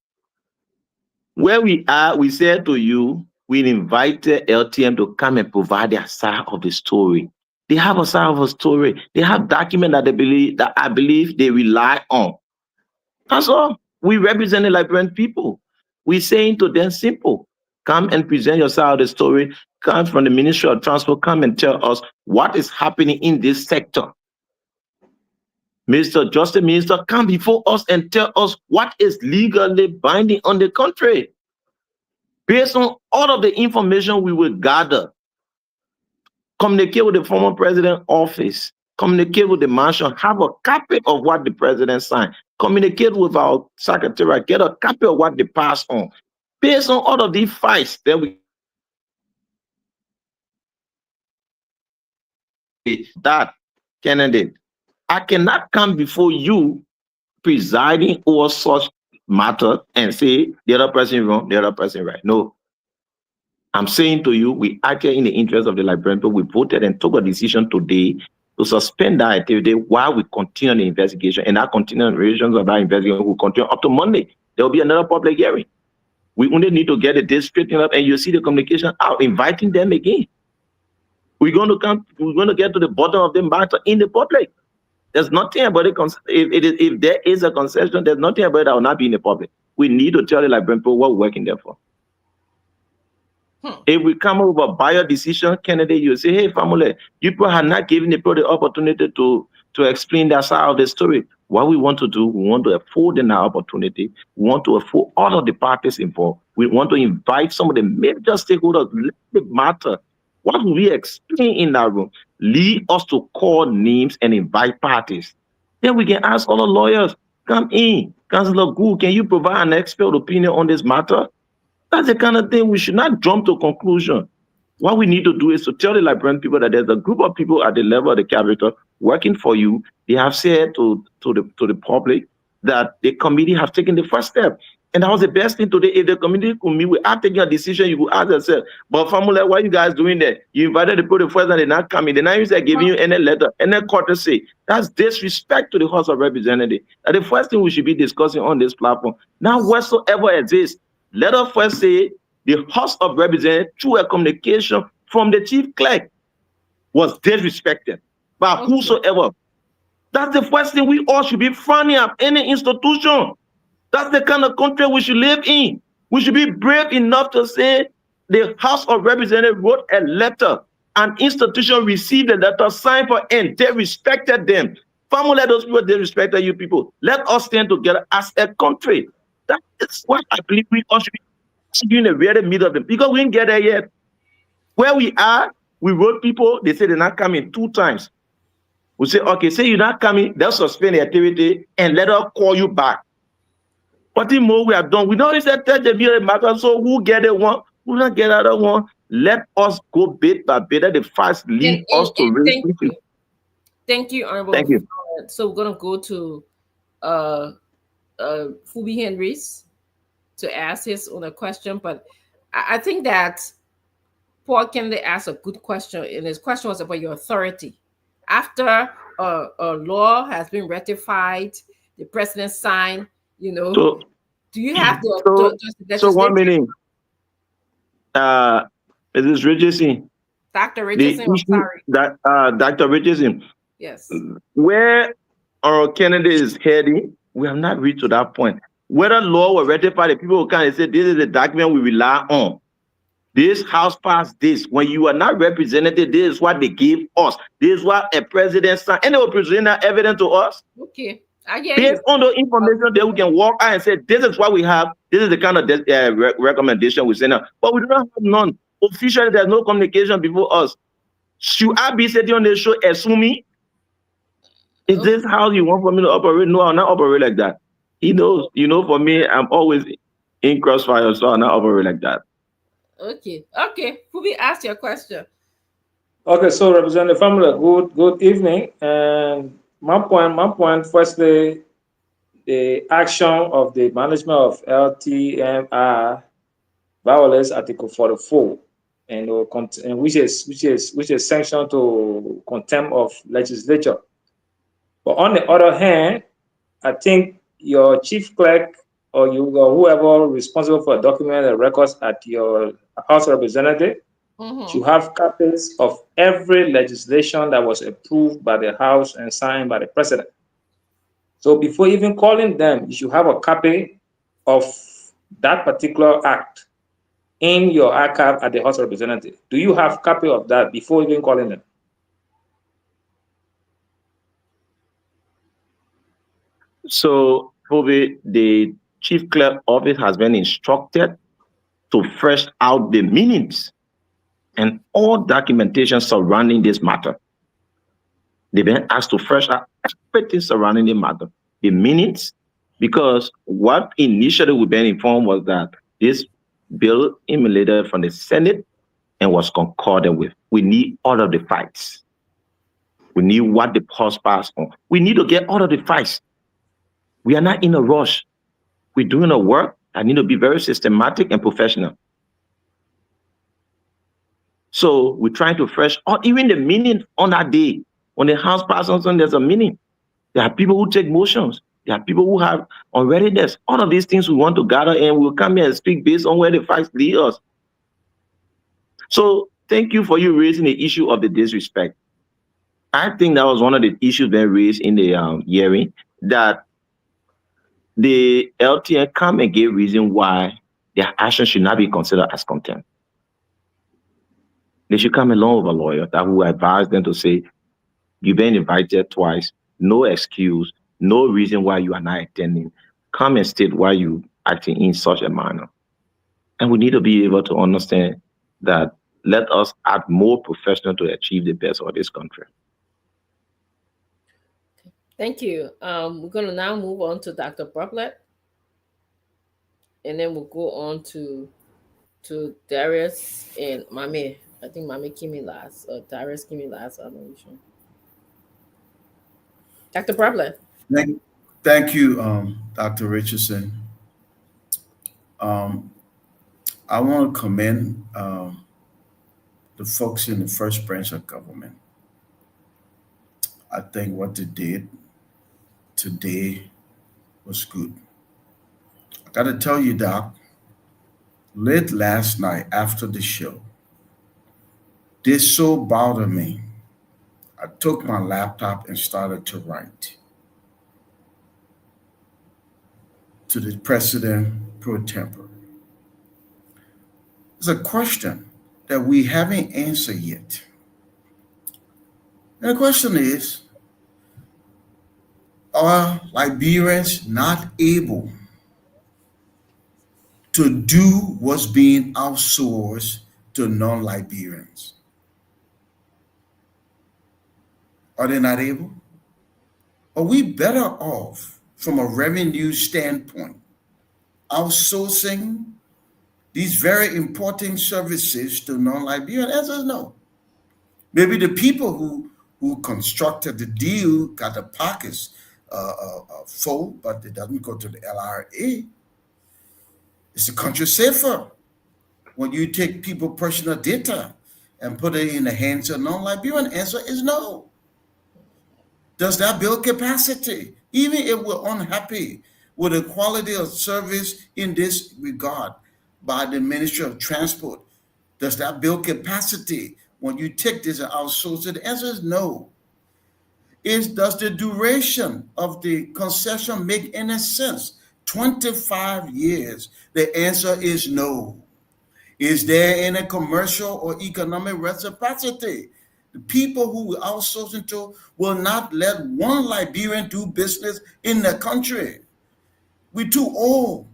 Where we are, we said to you, we invited LTM to come and provide their side of the story. They have a side of a story. They have documents that I believe they rely on. That's all. We represent the Liberian people. We're saying to them simple, come and present your side of the story. Come from the Ministry of Transport, come and tell us what is happening in this sector. Mr. Justice Minister, come before us and tell us what is legally binding on the country. Based on all of the information we will gather, communicate with the former president's office, communicate with the marshal, have a copy of what the president signed, communicate with our secretary, get a copy of what they passed on. Based on all of these fights, then we that candidate. I cannot come before you presiding over such matter and say the other person wrong, the other person right. No. I'm saying to you, we acted in the interest of the Liberian people. We voted and took a decision today to suspend that activity while we continue the investigation. And that continuation of that investigation will continue up to Monday. There will be another public hearing. We only need to get the date straightened up, and you see the communication out, inviting them again. We're going to get to the bottom of the matter in the public. There's nothing about it. If there is a concession, there's nothing about it that will not be in the public. We need to tell the Liberian people what we're working there for. If we come up with a buyer decision candidate, you say, hey, family, you people have not given the people the opportunity to explain that side of the story. What we want to do, we want to afford them that opportunity. We want to afford all of the parties involved. We want to invite some of the major stakeholders. Let it matter. What will we explain in that room? Lead us to call names and invite parties. Then we can ask all the lawyers, come in. Councillor Gu, can you provide an expert opinion on this matter? That's the kind of thing we should not jump to conclusion. What we need to do is to tell the Liberian people that there's a group of people at the level of the capital working for you. They have said to the public that the committee have taken the first step. And that was the best thing today. If the committee could meet without taking a decision, you could ask yourself, but family, why are you guys doing that? You invited the people first and they're not coming. They're not even giving you any letter, any courtesy. That's disrespect to the House of Representatives. And the first thing we should be discussing on this platform. Now, whatsoever exists, let us first say the House of Representatives, through a communication from the chief clerk, was disrespected by whosoever. That's the first thing we all should be frowning at any institution. That's the kind of country we should live in. We should be brave enough to say the House of Representatives wrote a letter, an institution received a letter, signed for, and they respected them. Family, let those people disrespected you people. Let us stand together as a country. That is what I believe we all should be in the very middle of it, because we didn't get there yet. Where we are, we wrote people, they say they're not coming 2 times. We say, okay, say you're not coming, they'll suspend the activity and let us call you back. What more we have done? We don't say tell the matter, so who get it one, who not get other one. Let us go bit by bit. Let the facts lead us to raise. Thank you, Honorable. Thank you. So we're gonna go to Fubi Henrys to ask his own a question, but I think that Paul Kennedy asked a good question, and his question was about your authority. After a law has been ratified, the president signed, you know, do you have the so 1 minute. Mrs. Richardson. Dr. Richardson, I'm sorry. Dr. Richardson. Yes. Where our candidate is heading, we have not reached to that point. Whether law will ratify, the people will come and say, this is the document we rely on. This house passed this. When you are not represented, this is what they give us. This is what a president signed. And they will present that evidence to us. Okay. I get Based on the information that we can walk out and say, this is what we have. This is the kind of recommendation we send out. But we do not have none. Officially, there's no communication before us. Should I be sitting on the show assuming? Is this how you want for me to operate? No, I'll not operate like that. He knows, you know, for me, I'm always in crossfire, so I'll not operate like that. Okay. Fubi, ask your question. Okay, so Representative Family, good evening. And my point, firstly, the action of the management of LTMR violates Article 44, and which is sanctioned to contempt of legislature. But on the other hand, I think your chief clerk or whoever responsible for document and records at your House of Representatives should have copies of every legislation that was approved by the House and signed by the President. So before even calling them, you should have a copy of that particular act in your archive at the House of Representatives. Do you have copy of that before even calling them? So probably the chief clerk office has been instructed to fresh out the minutes and all documentation surrounding this matter. They've been asked to fresh out everything surrounding the matter, the minutes, because what initially we've been informed was that this bill emanated from the Senate and was concorded with. We need all of the facts. We need what the pause passed on. We need to get all of the facts. We are not in a rush. We're doing a work that need to be very systematic and professional. So we're trying to fresh out even the meaning on that day. When the House passes on, there's a meaning. There are people who take motions. There are people who have unreadiness. All of these things we want to gather and we'll come here and speak based on where the facts lead us. So thank you for you raising the issue of the disrespect. I think that was one of the issues that raised in the hearing, that the LTN come and gave reason why their action should not be considered as contempt. They should come along with a lawyer that will advise them to say, you've been invited twice, no excuse, no reason why you are not attending. Come and state why you acting in such a manner. And we need to be able to understand that let us act more professional to achieve the best of this country. Thank you. We're going to now move on to Dr. Proclamation, and then we'll go on to Darius and Mame. I think Mame came in last, or Darius came in last. I'm not sure. Dr. Proclamation. Thank you, Dr. Richardson. I want to commend the folks in the first branch of government. I think what they did today was good. I got to tell you, Doc, late last night after the show, this so bothered me. I took my laptop and started to write to the president pro tempore. It's a question that we haven't answered yet. And the question is, are Liberians not able to do what's being outsourced to non-Liberians? Are they not able? Are we better off from a revenue standpoint outsourcing these very important services to non-Liberian? The answer is no. Maybe the people who constructed the deal got the pockets full, but it doesn't go to the LRA. Is the country safer when you take people's personal data and put it in the hands of non-Liberian? Answer is no. Does that build capacity? Even if we're unhappy with the quality of service in this regard by the Ministry of Transport, does that build capacity when you take this and outsource it? The answer is no. Does the duration of the concession make any sense? 25 years. The answer is no. Is there any commercial or economic reciprocity? The people who we're outsourcing to will not let one Liberian do business in the country. We're too old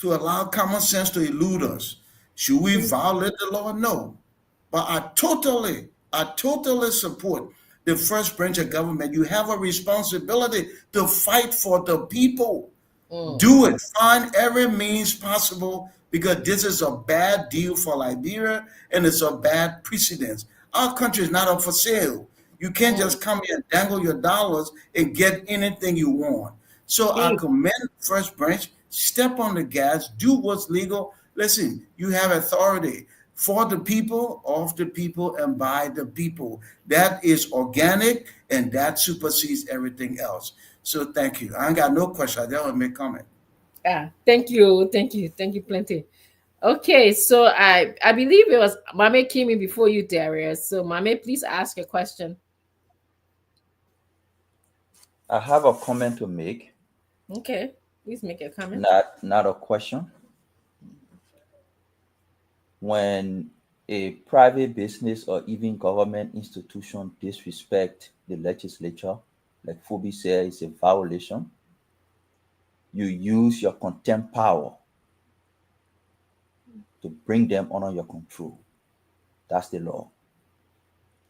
to allow common sense to elude us. Should we violate the law? No. But I totally support the first branch of government. You have a responsibility to fight for the people. Do it. Find every means possible, because this is a bad deal for Liberia and it's a bad precedent. Our country is not up for sale. You can't just come here and dangle your dollars and get anything you want. So I commend first branch. Step on the gas. Do what's legal. Listen, you have authority for the people, of the people, and by the people. That is organic, and that supersedes everything else. So thank you. I ain't got no question. I don't want to make comment. Thank you plenty. Okay, so I believe it was Mame came in before you, Darius. So Mame, please ask your question. I have a comment to make. Okay, please make a comment. Not a question. When a private business or even government institution disrespect the legislature, like Phoebe said, it's a violation. You use your contempt power to bring them under your control. That's the law.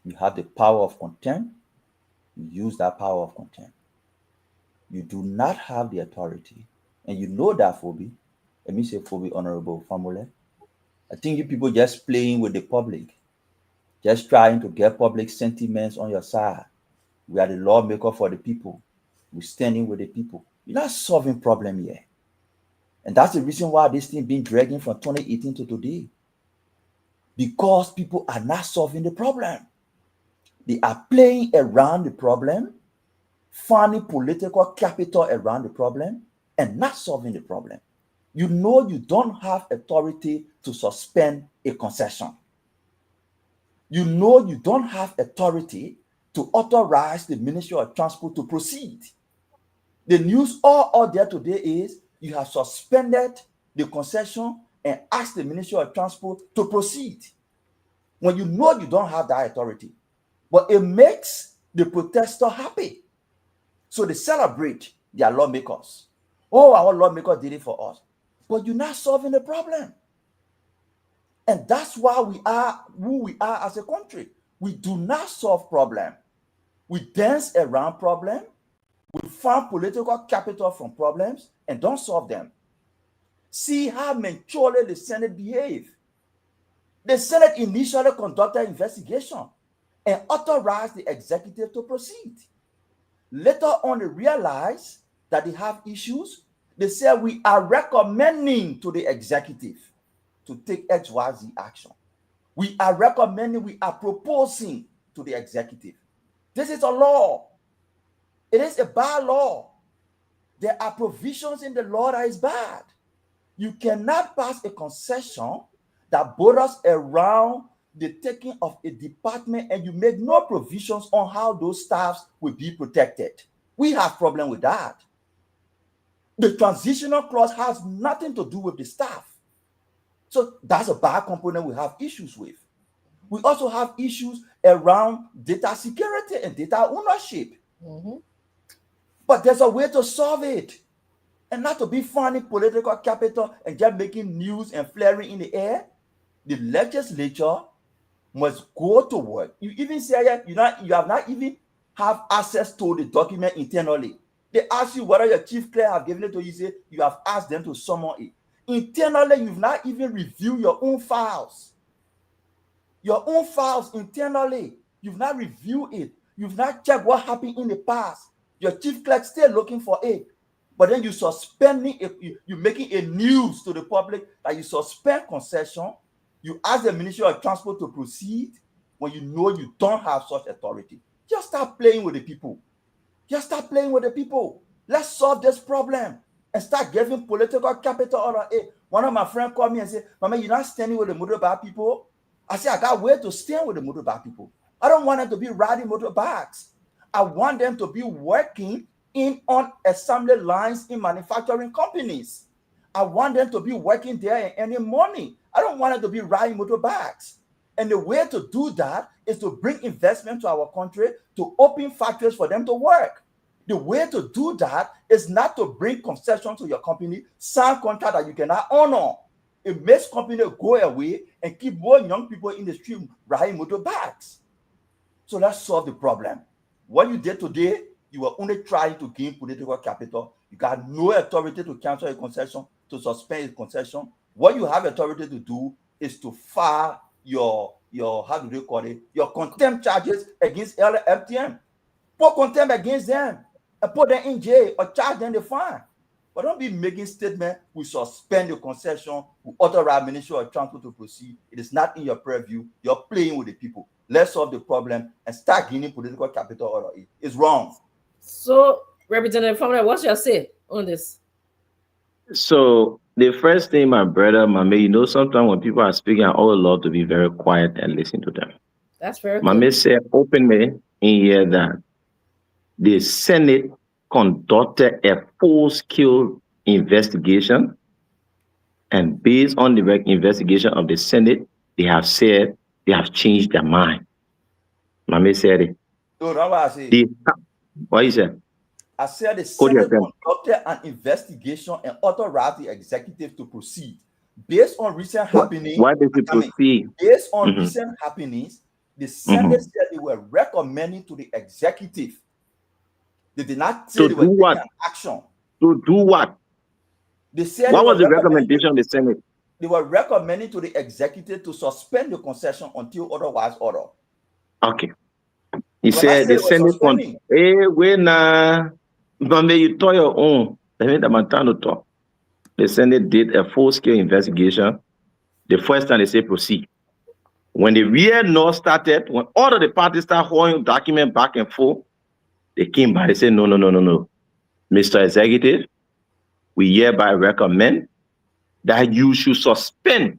You have the power of contempt. You use that power of contempt. You do not have the authority, and you know that, Phoebe. Let me say, Phoebe, Honorable Famule. I think you people just playing with the public, just trying to get public sentiments on your side. We are the lawmaker for the people. We're standing with the people. You're not solving problem yet. And that's the reason why this thing been dragging from 2018 to today. Because people are not solving the problem. They are playing around the problem, finding political capital around the problem, and not solving the problem. You know you don't have authority to suspend a concession. You know you don't have authority to authorize the Ministry of Transport to proceed. The news all out there today is you have suspended the concession and asked the Ministry of Transport to proceed when you know you don't have that authority. But it makes the protester happy. So they celebrate their lawmakers. Oh, our lawmakers did it for us. But you're not solving the problem. And that's why we are who we are as a country. We do not solve problem. We dance around problem. We find political capital from problems and don't solve them. See how maturely the Senate behave. The Senate initially conducted investigation and authorized the executive to proceed. Later on, they realized that they have issues. They said, we are recommending to the executive to take XYZ action. We are recommending, we are proposing to the executive. This is a law. It is a bad law. There are provisions in the law that is bad. You cannot pass a concession that borders around the taking of a department and you make no provisions on how those staffs will be protected. We have problem with that. The transitional clause has nothing to do with the staff. So that's a bad component we have issues with. We also have issues around data security and data ownership. But there's a way to solve it. And not to be finding political capital and just making news and flaring in the air. The legislature must go to work. You even say you have not even have access to the document internally. They ask you whether your chief clerk have given it to you. Say you have asked them to summon it. Internally, you've not even reviewed your own files. Your own files internally, you've not reviewed it. You've not checked what happened in the past. Your chief clerk still looking for it. But then you suspending it, you're making a news to the public that you suspend concession. You ask the Ministry of Transport to proceed when you know you don't have such authority. Just start playing with the people. Just start playing with the people. Let's solve this problem and start giving political capital on it. One of my friends called me and said, Mama, you're not standing with the motorbike people. I said, I got way to stand with the motorbike people. I don't want them to be riding motorbikes. I want them to be working on assembly lines in manufacturing companies. I want them to be working there and earning money. I don't want them to be riding motorbikes. And the way to do that is to bring investment to our country, to open factories for them to work. The way to do that is not to bring concession to your company, sign contract that you cannot honor. It makes company go away and keep more young people in the street riding motorbikes. So let's solve the problem. What you did today, you were only trying to gain political capital. You got no authority to cancel a concession, to suspend a concession. What you have authority to do is to file your how do they call it, your contempt charges against LFTM. Put contempt against them and put them in jail or charge them the fine. But don't be making statements, we suspend the concession, we authorize Ministry of Transport to proceed. It is not in your purview. You're playing with the people. Let's solve the problem and start gaining political capital out of it. It's wrong. So, Representative Family, what's your say on this? So the first thing, my brother, Mame, sometimes when people are speaking, I always love to be very quiet and listen to them. That's very Mame good. said openly in here that the Senate conducted a full-scale investigation, and based on the investigation of the Senate, they have said they have changed their mind. Mame said it. So that's what I say. What you said? I said the Senate conducted an investigation and authorized the executive to proceed. Based on recent happenings, why did you proceed? Based on recent happenings, the Senate said they were recommending to the executive. They did not say to they were do taking what? an action. To do what? They said What they was were the recommendation of the Senate? They were recommending to the executive to suspend the concession until otherwise ordered. Okay. He said the Senate. Hey, wait now. But you tell your own. Let me to talk. The Senate did a full-scale investigation. The first time they say proceed. When the real no started, when all of the parties start holding document back and forth, they came back. They said, no. Mr. Executive, we hereby recommend that you should suspend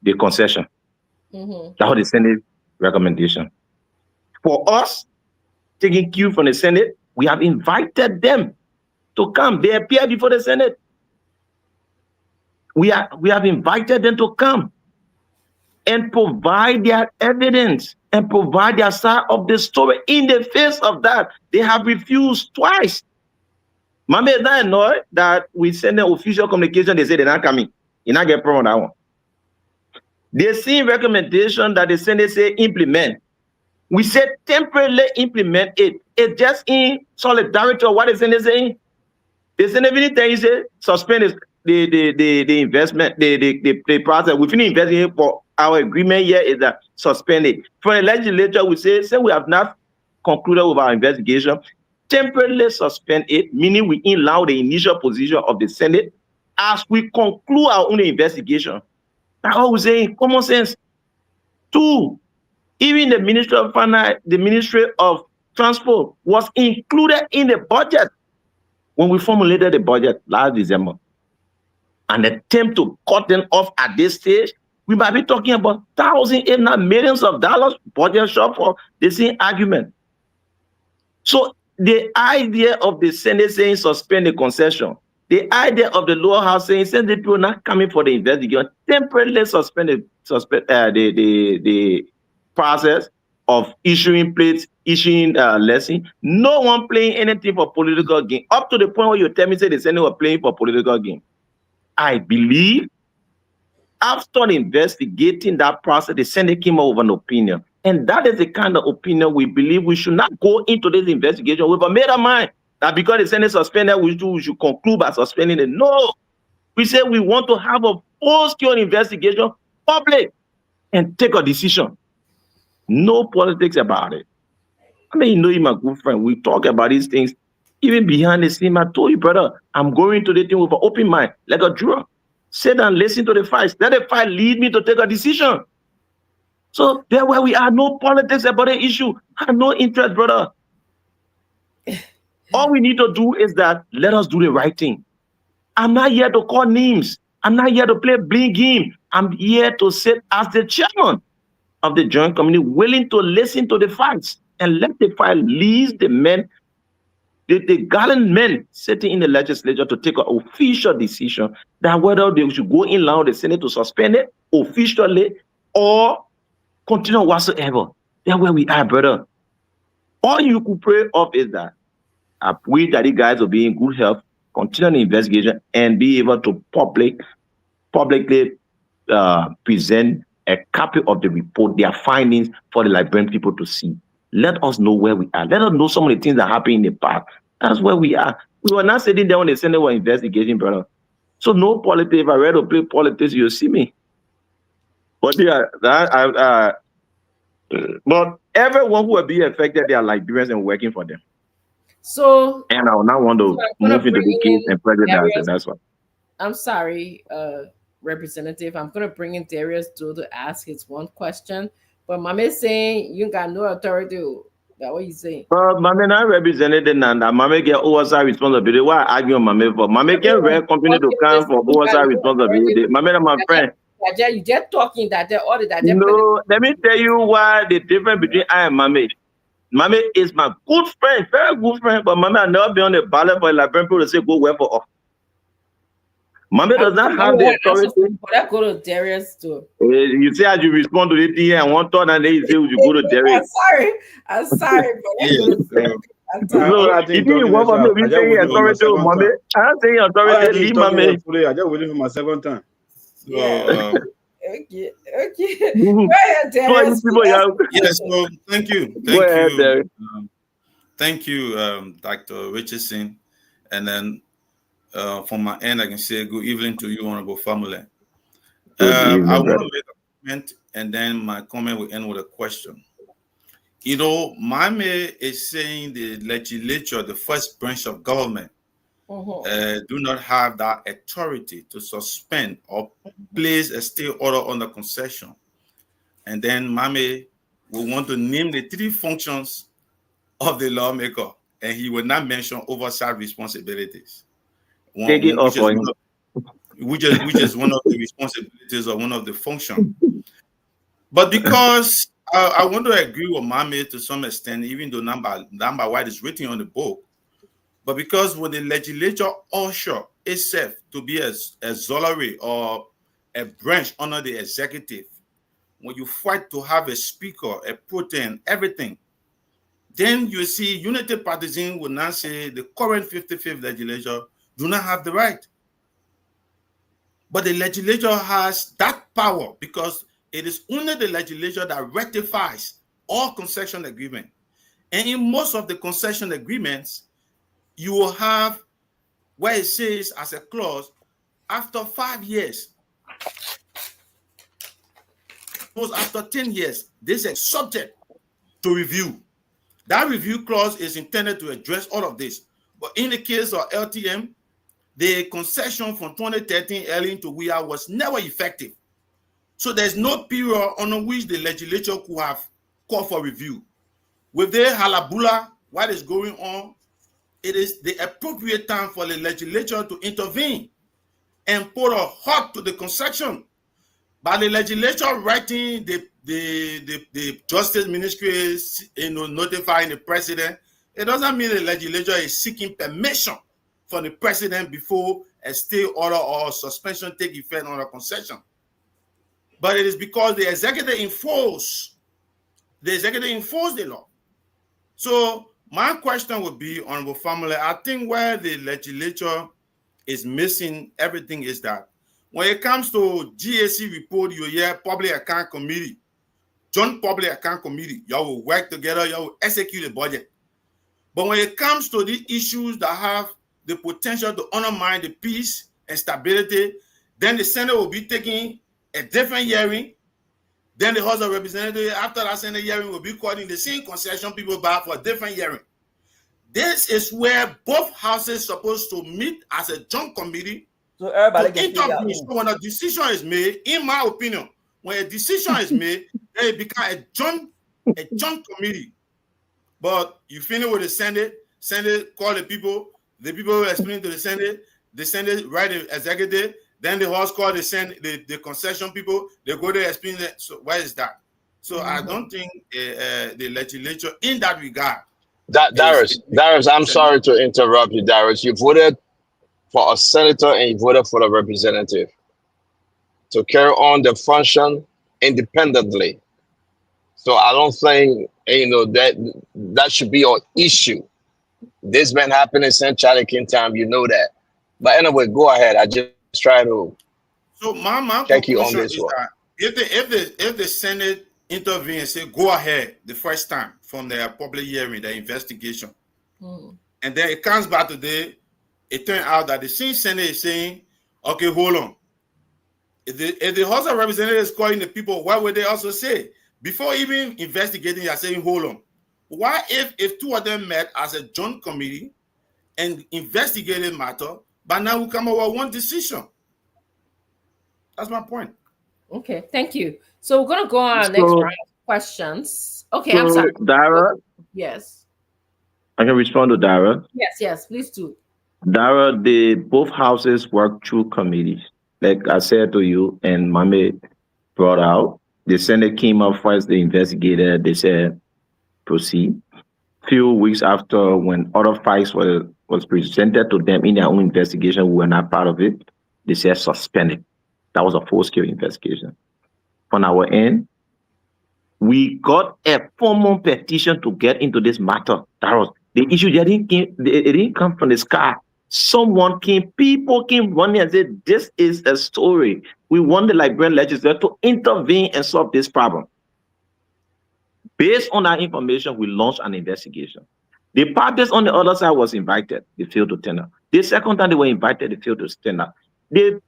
the concession. That was the Senate recommendation. For us, taking cue from the Senate, we have invited them to come. They appear before the Senate. We have invited them to come and provide their evidence and provide their side of the story. In the face of that, they have refused twice. Mama is not annoyed that we send an official communication. They say they're not coming. You're not getting problem on that one. They see recommendation that the Senate say implement. We said temporarily implement it. It's just in solidarity of what the Senate saying. The Senate really say suspend the investment, the process. We finish investing for our agreement here is that suspended. For the legislature, we say we have not concluded with our investigation, temporarily suspend it, meaning we allow the initial position of the Senate as we conclude our own investigation. That's all we're saying, common sense. Two, even the Ministry of Finance, the Ministry of Transport was included in the budget when we formulated the budget last December. An attempt to cut them off at this stage, we might be talking about thousands, if not millions of dollars budget short for the same argument. So the idea of the Senate saying suspend the concession, the idea of the lower house saying since the people not coming for the investigation, temporarily suspend the process of issuing plates, issuing lesson. No one playing anything for political gain. Up to the point where you tell me say the Senate were playing for political gain. I believe after investigating that process, the Senate came up with an opinion. And that is the kind of opinion we believe we should not go into this investigation with a made up mind that because the Senate suspended, we should conclude by suspending it. No. We say we want to have a full-scale investigation, public, and take a decision. No politics about it. I mean, you know, you're my good friend. We talk about these things even behind the scene. I told you, brother, I'm going to the thing with an open mind, like a juror. Sit and listen to the facts. Let the fact lead me to take a decision. So there where we are, no politics about the issue. I have no interest, brother. All we need to do is that let us do the right thing. I'm not here to call names. I'm not here to play bling game. I'm here to sit as the chairman of the joint committee, willing to listen to the facts and let the fact lead the men, the gallant men sitting in the legislature to take an official decision that whether they should go in line with the Senate to suspend it officially or continue whatsoever. That's where we are, brother. All you could pray of is that I pray that the guys will be in good health, continue the investigation, and be able to publicly present a copy of the report, their findings for the Liberian people to see. Let us know where we are. Let us know some of the things that happened in the past. That's where we are. We were not sitting there when the Senate were investigating, brother. So no politics. If I read to play politics, you'll see me. But yeah, but everyone who will be affected, they are Liberians and working for them. So, and I will not want to move into the case and prejudice. That's why. I'm sorry, Representative. I'm going to bring in Darius to ask his one question. But Mame saying you got no authority. That's what he's saying. But Mame not represented and Mame get oversight responsibility. Why argue Mame for? Mame can rent company to come for oversight responsibility. Mame my friend. You just talking that they ordered that. No, let me tell you why the difference between I and Mame. Mame is my good friend, very good friend, but Mame I never been on the ballot for Liberian people to say go work for us. Mame does not have the authority. That go to Darius too. You say as you respond to the thing and one thought and then you say you go to Darius. I'm sorry, but So if you want for me, we say authority, Mame. I'm saying authority, leave Mame. I just waiting for my second time. So, Yeah. Okay. Go ahead, Darius. Yes, so thank you. Thank you, Dr. Richardson. And then from my end, I can say good evening to you, honorable family. I want to make a comment, and then my comment will end with a question. You know, Mame is saying the legislature, the first branch of government, do not have that authority to suspend or place a stay order on the concession. And then Mame will want to name the three functions of the lawmaker, and he will not mention oversight responsibilities. Which is one of the responsibilities or one of the functions. But because I want to agree with Mame to some extent, even though number white is written on the book, but because when the legislature usher itself to be a auxiliary or a branch under the executive, when you fight to have a speaker, a protein, everything, then you see unity partisan will now say the current 55th legislature do not have the right. But the legislature has that power because it is only the legislature that rectifies all concession agreements. And in most of the concession agreements, you will have where it says as a clause, after 5 years, after 10 years, this is subject to review. That review clause is intended to address all of this. But in the case of LTM, the concession from 2013 early into we are was never effective. So there's no period on which the legislature could have called for review. With the halabula, what is going on, it is the appropriate time for the legislature to intervene and put a halt to the concession. By the legislature writing the Justice Ministry, notifying the president, it doesn't mean the legislature is seeking permission from the president before a stay order or suspension take effect on a concession. But it is because the executive enforce the law. So my question would be, honorable family, I think where the legislature is missing everything is that when it comes to GAC report, you hear public account committee, joint public account committee, y'all will work together, y'all will execute the budget. But when it comes to the issues that have the potential to undermine the peace and stability, then the Senate will be taking a different hearing. Then the House of Representatives, after that Senate hearing, will be calling the same concession people back for a different hearing. This is where both houses are supposed to meet as a joint committee. So everybody to interview. So when a decision is made, in my opinion, when a decision is made, then it becomes a joint committee. But you finish with the Senate call the people will explain to the Senate write the executive, then the House call the concession people, they go there explain that. So why is that? So I don't think the legislature in that regard. Darius, I'm sorry to interrupt you, Darius. You voted for a senator and you voted for the representative to carry on the function independently. So I don't think that should be an issue. This been happening since Charlie King time, you know that. But anyway, go ahead. I just try to check you on this one. If the Senate intervene and say go ahead the first time from the public hearing, the investigation, and then it comes back today, it turns out that the same Senate is saying, okay, hold on. If the House of Representatives is calling the people, what would they also say? Before even investigating, you're saying, hold on. Why if two of them met as a joint committee and investigated matter, but now we come up with one decision? That's my point. Okay, thank you. So we're gonna go on our next round of questions. Okay, I'm sorry. Dara? Yes. I can respond to Dara. Yes, please do. Dara, both houses work through committees. Like I said to you, and Mame brought out, the Senate came up first, they investigated, they said, proceed. few weeks after, when other files was presented to them in their own investigation, we were not part of it. They said suspended. That was a full-scale investigation. On our end, we got a formal petition to get into this matter. That was the issue. It didn't come from the sky. People came running and said, this is a story. We want the Liberian legislature to intervene and solve this problem. Based on that information, we launched an investigation. The parties on the other side was invited. They failed to tender. The second time they were invited, they failed to tender. The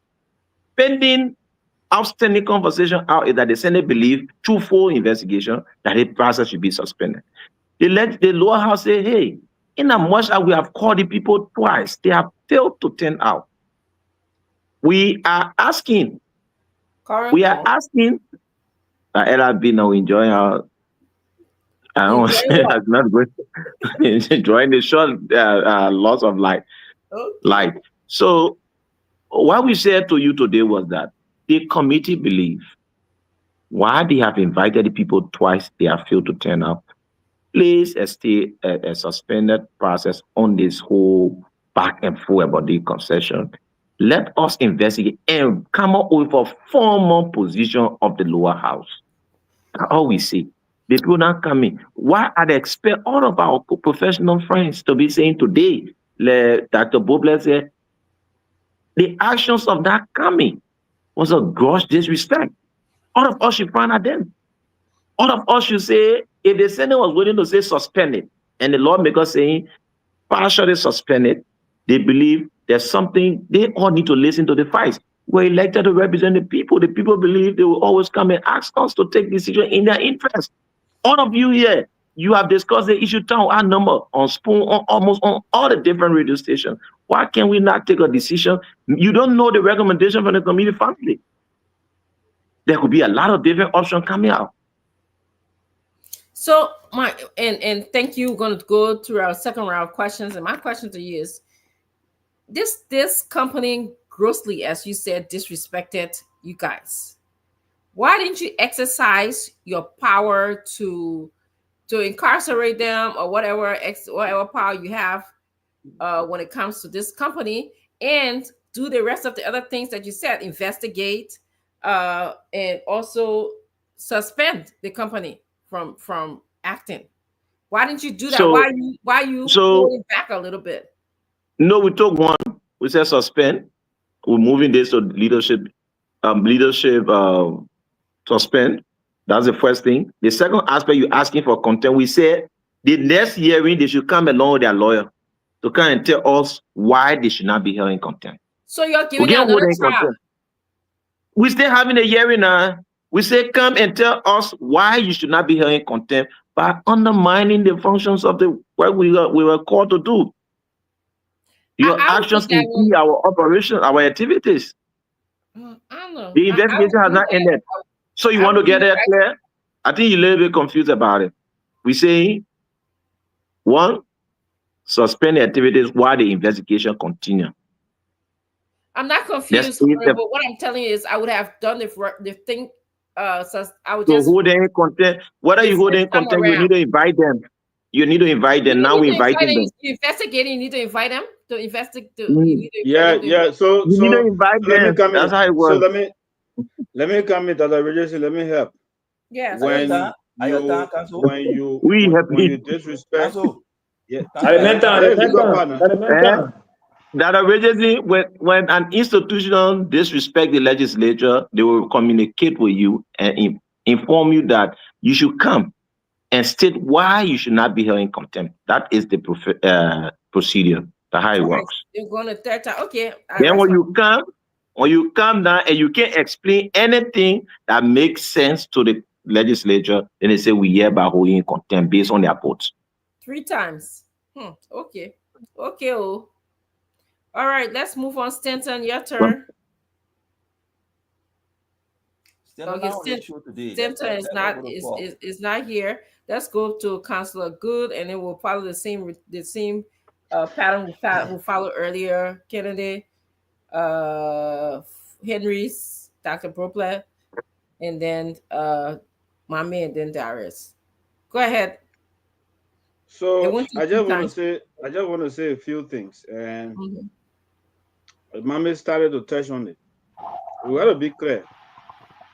pending outstanding conversation out is that the Senate believe through full investigation that the process should be suspended. They let the lower house say, hey, in as much as we have called the people twice, they have failed to turn out. We are asking, LRB now enjoying our, I don't say that's not good. Enjoying the short loss of life. Life. So what we said to you today was that the committee believe why they have invited the people twice, they have failed to turn out. Place a suspended process on this whole back and forth about the concession. Let us investigate and come up with a formal position of the lower house. That's all we see. They will not come in. Why are they expect all of our professional friends to be saying today, Dr. Boble said, the actions of that coming was a gross disrespect. All of us should find at them. All of us should say, if the Senate was willing to say suspended, and the lawmaker saying partially suspended, they believe there's something, they all need to listen to the facts. We're elected to represent the people. The people believe they will always come and ask us to take decisions in their interest. All of you here, you have discussed the issue town our number on Spoon, on almost on all the different radio stations. Why can we not take a decision? You don't know the recommendation from the committee family. There could be a lot of different options coming out. So and thank you. We're going to go through our second round of questions. And my question to you is, this company grossly, as you said, disrespected you guys. Why didn't you exercise your power to incarcerate them or whatever power you have when it comes to this company, and do the rest of the other things that you said, investigate and also suspend the company from acting? Why didn't you do that? Why you pulling back a little bit? No, we took one. We said suspend. We're moving this to leadership suspend. That's the first thing. The second aspect, you're asking for contempt. We said the next hearing, they should come along with their lawyer to come and tell us why they should not be held in contempt. So you're giving another trial. We're still having a hearing now. We say come and tell us why you should not be held in contempt by undermining the functions of the work we were called to do. Your actions impede our operations, our activities. I don't know. The investigation has not ended. So you want to get that clear? I think you're a little bit confused about it. We say, one, suspend the activities while the investigation continues. I'm not confused, but what I'm telling you is I would have done the thing. So I would just hold in content. Whether you hold in content, you need to invite them. You need to invite them. Now we're inviting them. Investigating, you need to invite them to investigate. So you need to invite them. That's how it works. So let me come in, Dr. Regency. Let me help. Yes. When you disrespect, that originally, when an institution disrespect the legislature, they will communicate with you and inform you that you should come and state why you should not be held in contempt. That is the procedure. That's how it works. You're going to third time. Okay. Then when you come down and you can't explain anything that makes sense to the legislature, then they say we hereby hold you in contempt based on their votes. 3 times. Okay. Okay. Oh. All right. Let's move on. Stanton, your turn. Stanton is not here. Let's go to Councillor Good, and then we'll follow the same pattern we followed earlier. Kennedy, Henry's, Dr. Brople, and then Mami, and then Darius. Go ahead. So went to I two just want to times. say a few things, and Mhm. Mami started to touch on it. We got to be clear.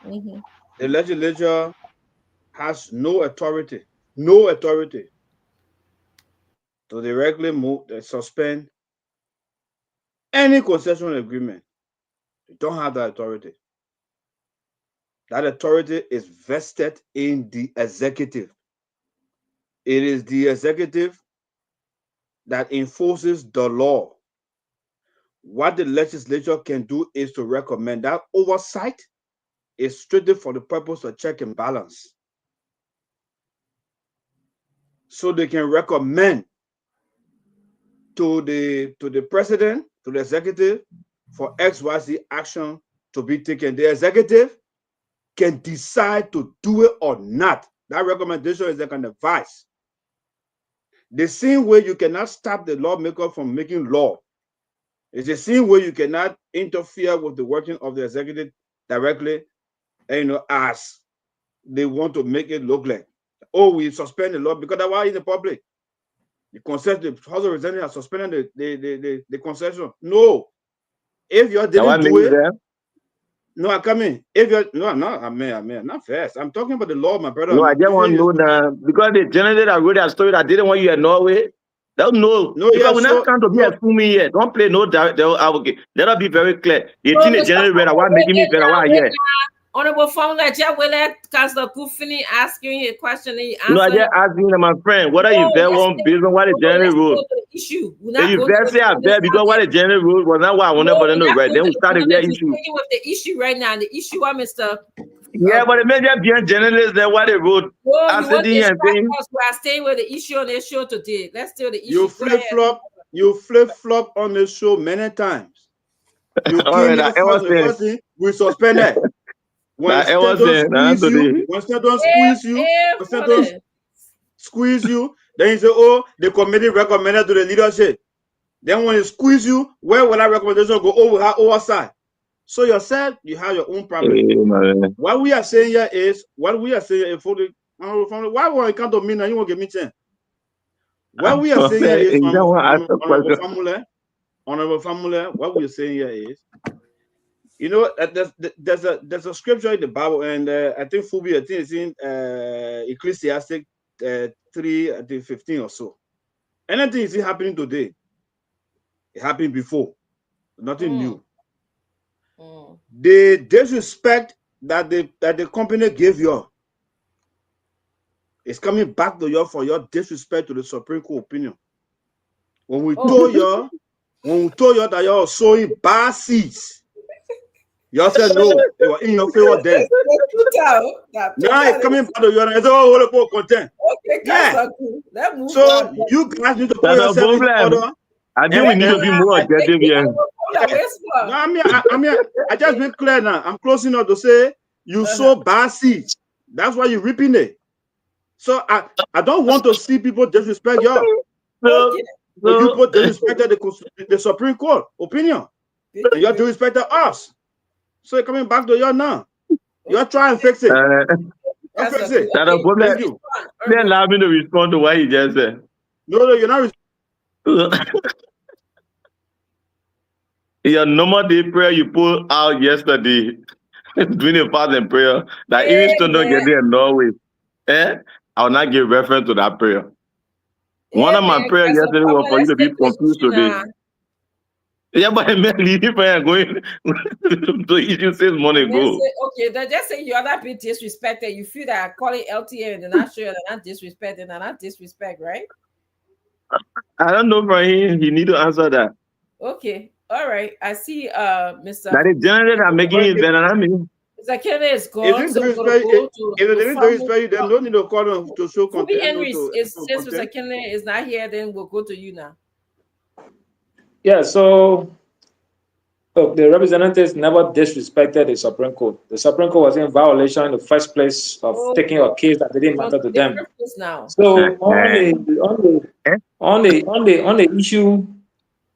Mhm. The legislature has no authority to directly move, suspend any concession agreement. They don't have that authority. That authority is vested in the executive. It is the executive that enforces the law. What the legislature can do is to recommend. That oversight is strictly for the purpose of check and balance. So they can recommend to the president, to the executive, for XYZ action to be taken. The executive can decide to do it or not. That recommendation is like an advice. The same way you cannot stop the lawmaker from making law. It's the same way you cannot interfere with the working of the executive directly, as they want to make it look like, oh, we suspend the law because that's why in the public. The concession, the House of Representatives are suspending the concession. No. If you didn't do it, no, I come in. If you're no, not fast. I'm talking about the law, my brother. No, I just want to know now because the general that wrote that story that didn't want you in Norway. Don't know. No, because yeah, we're not trying to be assuming here. Don't play no doubt. Okay. Let us be very clear. The thing the general read, why making me better? Why here? Honorable Formula, just will let Councillor Kufini ask you a question and you answer. No, I just asking my friend whether you there one based on what the general rule. Issue. If you better say I bet because what the general rule was not what I wanted to know, right? Then we start a real issue. With the issue right now, the issue, Mr. Yeah, but it may just be a journalist that what they wrote. I said we are staying with the issue on the show today. Let's do the issue. You flip flop on the show many times. You came here first thing, we suspended. When Stanton squeeze you, then you say, oh, the committee recommended to the leadership. Then when it squeeze you, where will that recommendation go? Oh, we have oversight. So yourself, you have your own problem. What we are saying here is, why when it comes to me now, you won't give me chance. What we are saying here is, Honorable Family, what we are saying here is, there's a scripture in the Bible, and I think Fubi, I think it's in Ecclesiastic 3, I think 15 or so. Anything is happening today, it happened before, nothing new. The disrespect that the company gave you is coming back to you for your disrespect to the Supreme Court opinion. When we told you that you're sowing bad seeds, you said no, they were in your favor then. Now it's coming back to you and it's all about content. Okay, yeah. So you guys need to put yourself in order. I think we need to be more objective here. No, I just been clear now. I'm closing up to say you sow bad seeds. That's why you're reaping it. So I don't want to see people disrespect y'all. People disrespected the Supreme Court opinion. And you're disrespecting us. So it's coming back to y'all now. You're trying to fix it. Fix it. Thank you. Then allow me to respond to what he just said. No, you're not. Your normal day prayer you put out yesterday, doing a fast and prayer, that even still don't get there in Norway. I will not give reference to that prayer. One of my prayers yesterday was for you to be confused today. Yeah, but I meant leading prayer going to issue 6 months ago. Okay, just say you are not being disrespected. You feel that calling LTM and they're not sure they're not disrespected, they're not disrespect, right? I don't know for him. He need to answer that. Okay, all right. I see, Mr. That is generally I'm making it better than me. Mr. Kennedy is gone. If they disrespect you, then don't need to call them to show content. Since Mr. Kennedy is not here, then we'll go to you now. Yeah, so look, the representatives never disrespected the Supreme Court. The Supreme Court was in violation in the first place of taking a case that didn't matter to them. So on the issue,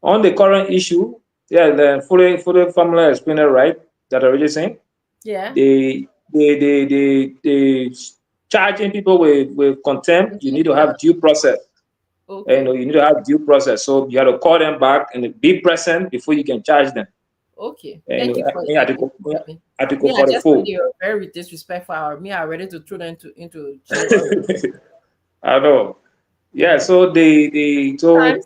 on the current issue, yeah, the fully formula explained it right that I already saying. Yeah. They charging people with contempt. You need to have due process. Okay. You need to have due process. So you have to call them back and be present before you can charge them. Okay. And Thank you for Article me. I just thought 44. you were very disrespectful. Me, I ready to throw them into jail already. I know. Yeah. So Times.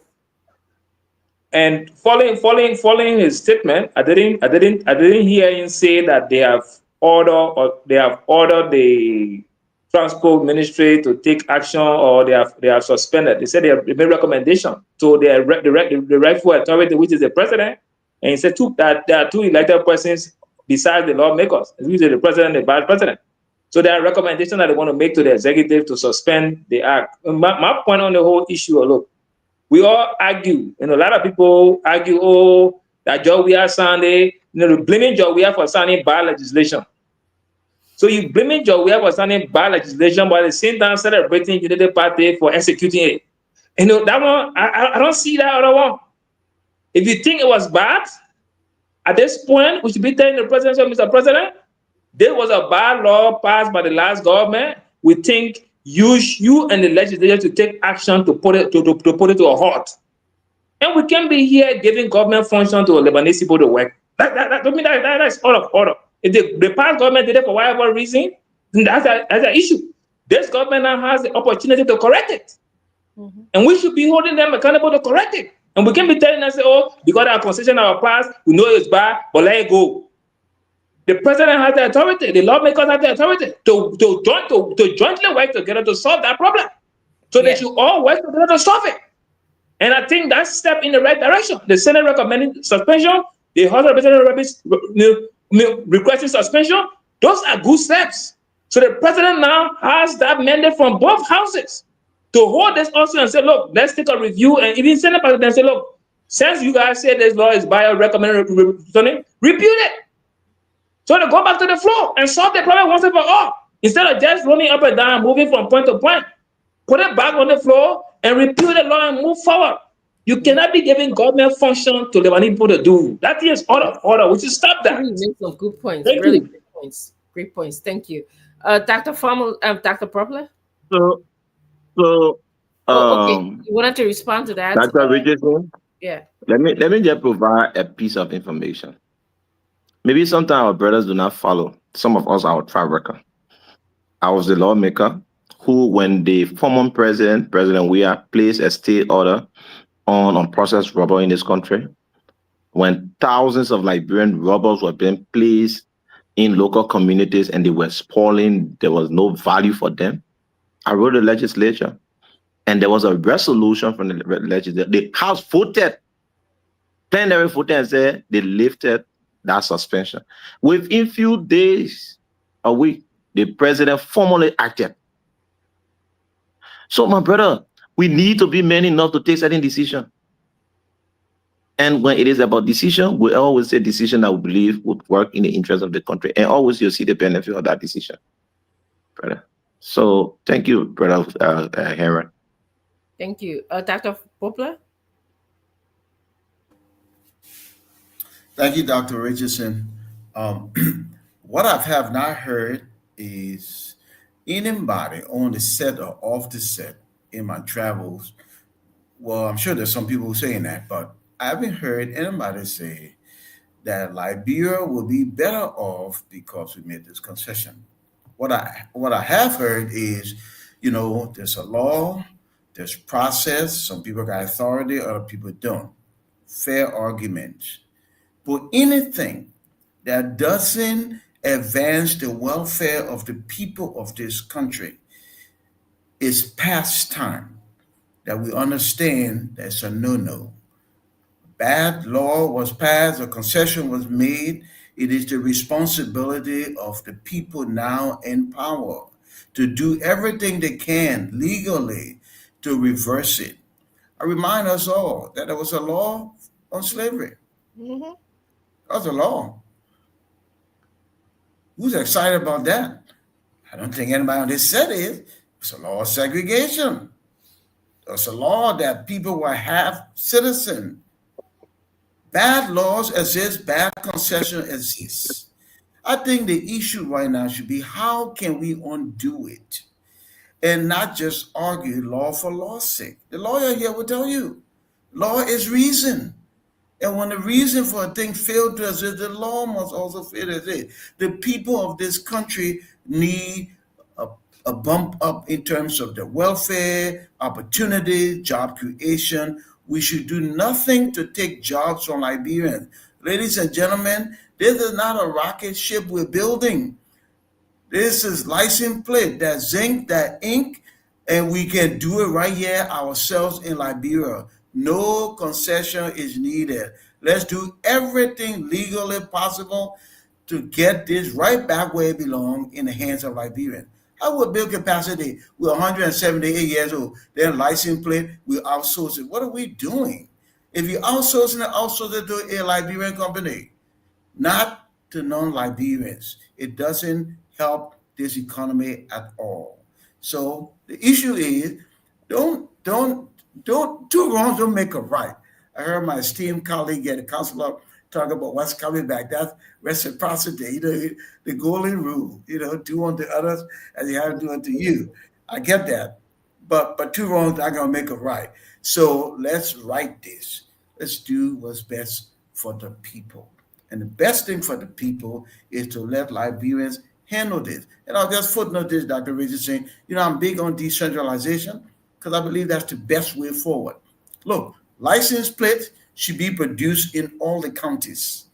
and following his statement, I didn't hear him say that they have ordered the transport ministry to take action, or they have suspended. They said they have made recommendation to the rightful authority, which is the president, and he said that there are two elected persons besides the lawmakers, which is the president and the vice president. So there are recommendations that they want to make to the executive to suspend the act. My point on the whole issue, look, we all argue. A lot of people argue, oh, that Joe we are Sunday, blaming Joe we are for signing bad legislation. So you blaming Joe we are for signing bad legislation, but at the same time celebrating Unity Party for executing it. That one, I don't see that other one. If you think it was bad, at this point, we should be telling the president, so Mr. President, there was a bad law passed by the last government. We think you and the legislature to take action to put it to a halt. And we can be here giving government function to Lebanese people to work. That's out of order. If the past government did it for whatever reason, then that's an issue. This government now has the opportunity to correct it. Mm-hmm. And we should be holding them accountable to correct it. And we can be telling them, oh, because our concession our past, we know it's bad, but let it go. The president has the authority, the lawmakers have the authority to jointly work together to solve that problem. So they should all work together to solve it. And I think that's a step in the right direction. The Senate recommending suspension, the House of Representatives requesting suspension. Those are good steps. So the president now has that mandate from both houses to hold this also and say, look, let's take a review. And even Senate president say, look, since you guys say this law is by recommended, repeal it. So they go back to the floor and solve the problem once and for all. Instead of just running up and down, moving from point to point, put it back on the floor and repeal the law and move forward. You cannot be giving government function to Lebanese people to do. That is out of order. We should stop that. You made some good points. Really great points. Great points. Thank you. Dr. Propler? So okay. You wanted to respond to that? Dr. Richardson? Yeah. Let me just provide a piece of information. Maybe sometimes our brothers do not follow. Some of us are our track record. I was the lawmaker who, when the former President Weah, placed a state order on unprocessed rubber in this country, when thousands of Liberian rubbers were being placed in local communities and they were spoiling, there was no value for them, I wrote the legislature. And there was a resolution from the legislature. The House voted, plenary voted, and said they lifted that suspension. Within few days, a week, the president formally acted. So, my brother, we need to be men enough to take certain decisions. And when it is about decision, we always say decision that we believe would work in the interest of the country. And always you'll see the benefit of that decision, brother. So, thank you, brother Heron. Thank you. Dr. Poplar? Thank you, Dr. Richardson. What I have not heard is anybody on the set or off the set in my travels. Well, I'm sure there's some people saying that, but I haven't heard anybody say that Liberia will be better off because we made this concession. What I have heard is, there's a law, there's process. Some people got authority, other people don't. Fair arguments. But anything that doesn't advance the welfare of the people of this country is past time that we understand that's a no-no. Bad law was passed, a concession was made. It is the responsibility of the people now in power to do everything they can legally to reverse it. I remind us all that there was a law on slavery. Mm-hmm. That was a law. Who's excited about that? I don't think anybody on this set is. It's a law of segregation. It's a law that people were half citizen. Bad laws exist, bad concession exists. I think the issue right now should be how can we undo it? and not just argue law for law's sake. The lawyer here will tell you, law is reason. And when the reason for a thing failed to exist, the law must also fail to exist. The people of this country need a bump up in terms of their welfare, opportunity, job creation. We should do nothing to take jobs from Liberians. Ladies and gentlemen, this is not a rocket ship we're building. This is license plate, that zinc, that ink, and we can do it right here ourselves in Liberia. No concession is needed. Let's do everything legally possible to get this right back where it belongs, in the hands of Liberians. How would build capacity? We're 178 years old. Then license plate, we outsource it. What are we doing? If you outsource it to a Liberian company, not to non-Liberians, it doesn't help this economy at all. So the issue is, two wrongs don't make a right. I heard my esteemed colleague at the council talk about what's coming back. That's reciprocity, the golden rule, do unto others as you have to do unto you. I get that. But two wrongs aren't gonna make a right. So let's right this. Let's do what's best for the people. And the best thing for the people is to let Liberians handle this. And I'll just footnote this, Dr. Richardson. I'm big on decentralization because I believe that's the best way forward. Look, license plates should be produced in all the counties.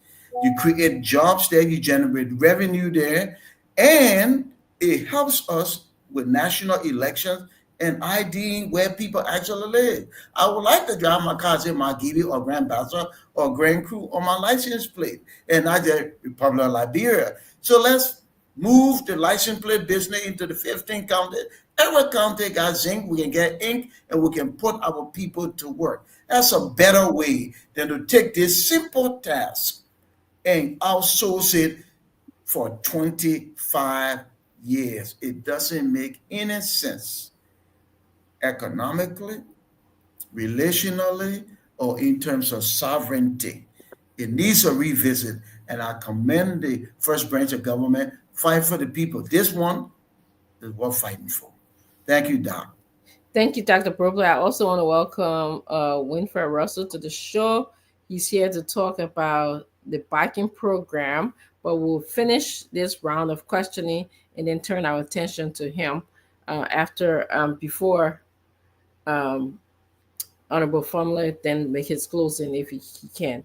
You create jobs there, you generate revenue there, and it helps us with national elections and IDing where people actually live. I would like to drive my car, say Margibi or Grand Bassa or Grand Cru on my license plate, and not the Republic of Liberia. So let's move the license plate business into the 15 county. Every county got zinc, we can get ink, and we can put our people to work. That's a better way than to take this simple task and outsource it for 25 years. It doesn't make any sense economically, relationally, or in terms of sovereignty. It needs a revisit, and I commend the first branch of government. Fight for the people. This one is worth fighting for. Thank you, Doc. Thank you, Dr. Brobler. I also want to welcome Winfred Russell to the show. He's here to talk about the biking program, but we'll finish this round of questioning and then turn our attention to him before Honorable Formula then make his closing if he can.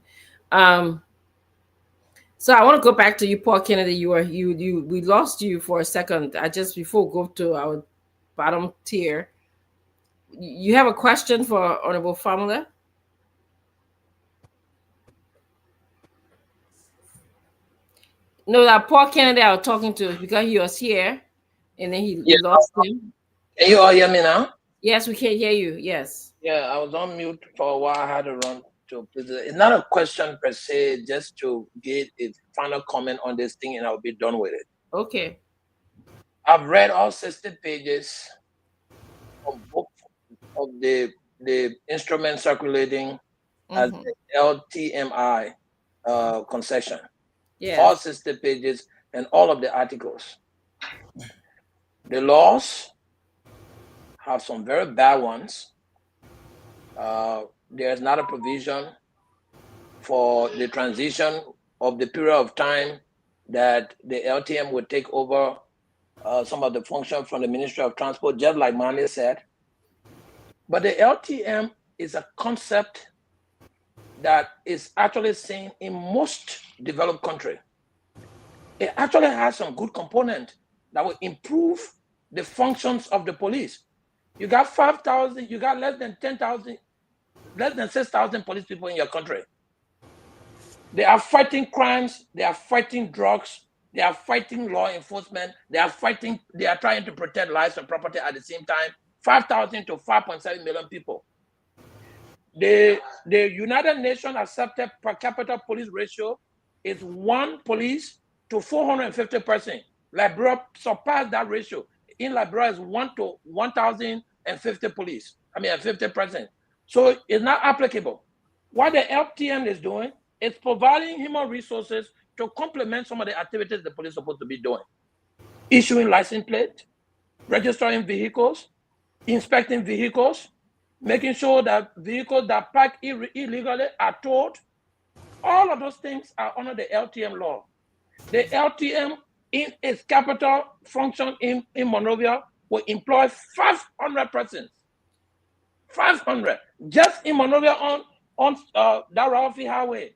So I want to go back to you, Paul Kennedy. We lost you for a second. Before we go to our bottom tier, you have a question for Honorable Formula? No, that Paul Kennedy I was talking to because he was here and then we lost him. Can you all hear me now? Yes, we can hear you. Yes. Yeah, I was on mute for a while. I had to run to. It's not a question per se, just to get a final comment on this thing and I'll be done with it. Okay. I've read all 60 pages of book of the instrument circulating as the LTMI concession. Yeah. All 60 pages and all of the articles. The laws have some very bad ones. There's not a provision for the transition of the period of time that the LTM would take over some of the function from the Ministry of Transport, just like Mani said. But the LTM is a concept that is actually seen in most developed countries. It actually has some good components that will improve the functions of the police. You got 5,000, you got less than 10,000, less than 6,000 police people in your country. They are fighting crimes, they are fighting drugs, they are fighting law enforcement, they are trying to protect lives and property at the same time. 5,000 to 5.7 million people. The United Nations accepted per capita police ratio is 1 police to 450 persons. Liberia surpassed that ratio. In Liberia is 1 to 1,050 police. 50%. So it's not applicable. What the LTM is doing is providing human resources to complement some of the activities the police are supposed to be doing. Issuing license plate, registering vehicles, inspecting vehicles, making sure that vehicles that park illegally are towed. All of those things are under the LTM law. The LTM in its capital function in Monrovia will employ 500 persons. 500 just in Monrovia on that Ralphie Highway.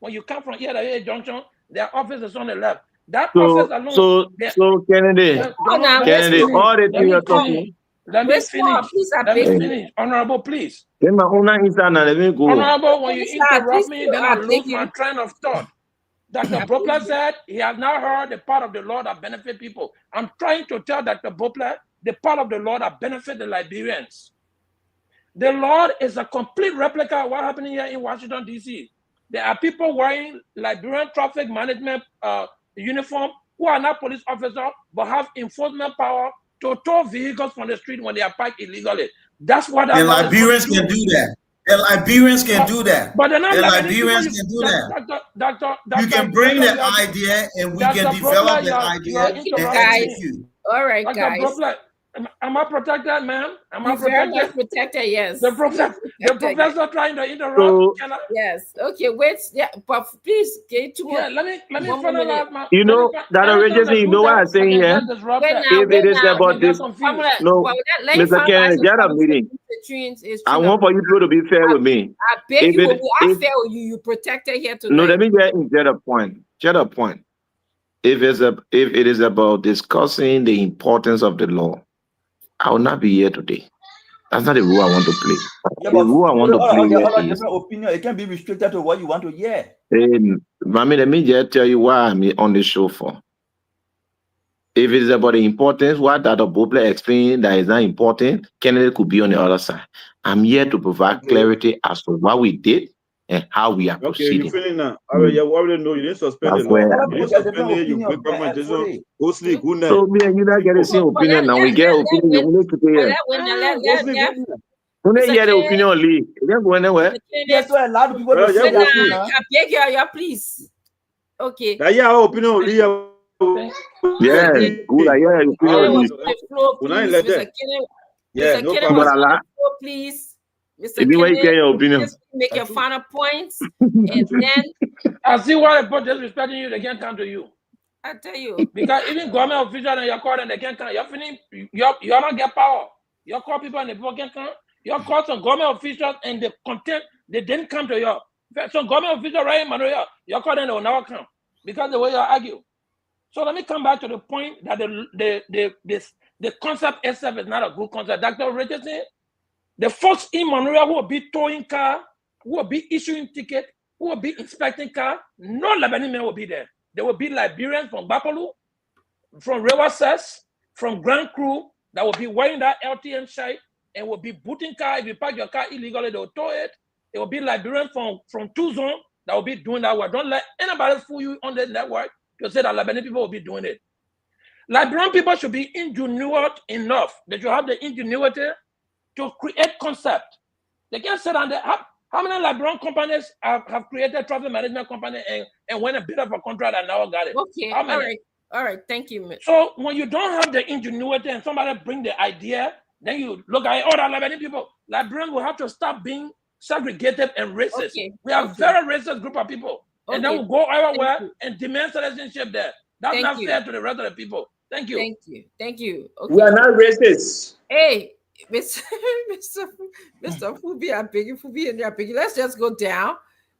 When you come from here to here junction, their office is on the left. That office alone. So Kennedy, Kennedy, all the things you're talking. Let me finish. Let me finish. Honorable, please. Then my own answer now. Let me go. Honorable, when you interrupt me, then I lose my train of thought. Dr. Bopler said he has now heard the part of the law that benefit people. I'm trying to tell Dr. Bopler the part of the law that benefit the Liberians. The law is a complete replica of what happened here in Washington, D.C. There are people wearing Liberian traffic management uniform who are not police officers but have enforcement power to tow vehicles from the street when they are parked illegally. That's what the Liberians can do that. The Liberians can do that. But the Liberians can do that. You can bring that idea and we can develop that idea and execute. All right, guys. Am I protected, ma'am? Am I very protected? much protected, yes. The professor trying to interrupt. Yes. Okay, wait. Yeah, but please get to let me finalize my. You know that originally, you know what I'm saying here. If it is about this, no, Mr. Kennedy, get a meeting. I want for you people to be fair with me. I beg you, I fair with you. You protected here tonight. No, let me get a point. Get a point. If it is about discussing the importance of the law, I will not be here today. That's not the rule I want to play. Yeah, the rule I want to play here is different opinion. It can be restricted to what you want to hear. Mami, let me just tell you why I'm on the show for. If it is about the importance, what Dr. Bopler explained that is not important, Kennedy could be on the other side. I'm here to provide clarity as to what we did and how we are proceeding. Okay, you feeling now? I already know you didn't suspend the law. You didn't suspend it. You break confrontation. Go sleep. Good night. So me and you not get the same opinion now. We get opinion. You need to hear. When they hear the opinion leak, they don't go anywhere. Yes, so a lot of people. I beg you, please. Okay. That yeah, our opinion leak. Yeah, good. I hear your opinion leak. We're not let that. Yeah, no problem. Please. Mr. Kennedy, make your final points, and then I see why the board disrespecting you. They can't come to you. I tell you, because even government officials and your court and they can't come. You're finished. You don't get power. You call people and the people can't come. You call some government officials and they content. They didn't come to you. Some government officials right in Monrovia, you call them, they will never come because the way you argue. So let me come back to the point that the concept itself is not a good concept. Dr. Richardson. The folks in Monrovia who will be towing car, who will be issuing ticket, who will be inspecting car, no Lebanese men will be there. There will be Liberians from Bapalu, from Rewasses, from Grand Crew that will be wearing that LTM shirt and will be booting car. If you park your car illegally, they will tow it. It will be Liberians from Tuzon that will be doing that work. Don't let anybody fool you on the network to say that Lebanese people will be doing it. Liberian people should be ingenuous enough. They should have the ingenuity to create concept. They can't sit on there. How many Liberian companies have created traffic management company and went a bit of a contract and now got it? Okay, all right. Thank you. So when you don't have the ingenuity and somebody bring the idea, then you look at all the Liberian people. Liberians will have to stop being segregated and racist. We are very racist group of people. And then we'll go everywhere and demand citizenship there. That's not fair to the rest of the people. Thank you. Thank you. Okay. We are not racist. Hey. Mr. Fubi, I'm begging Fubi and you're begging. Let's just go down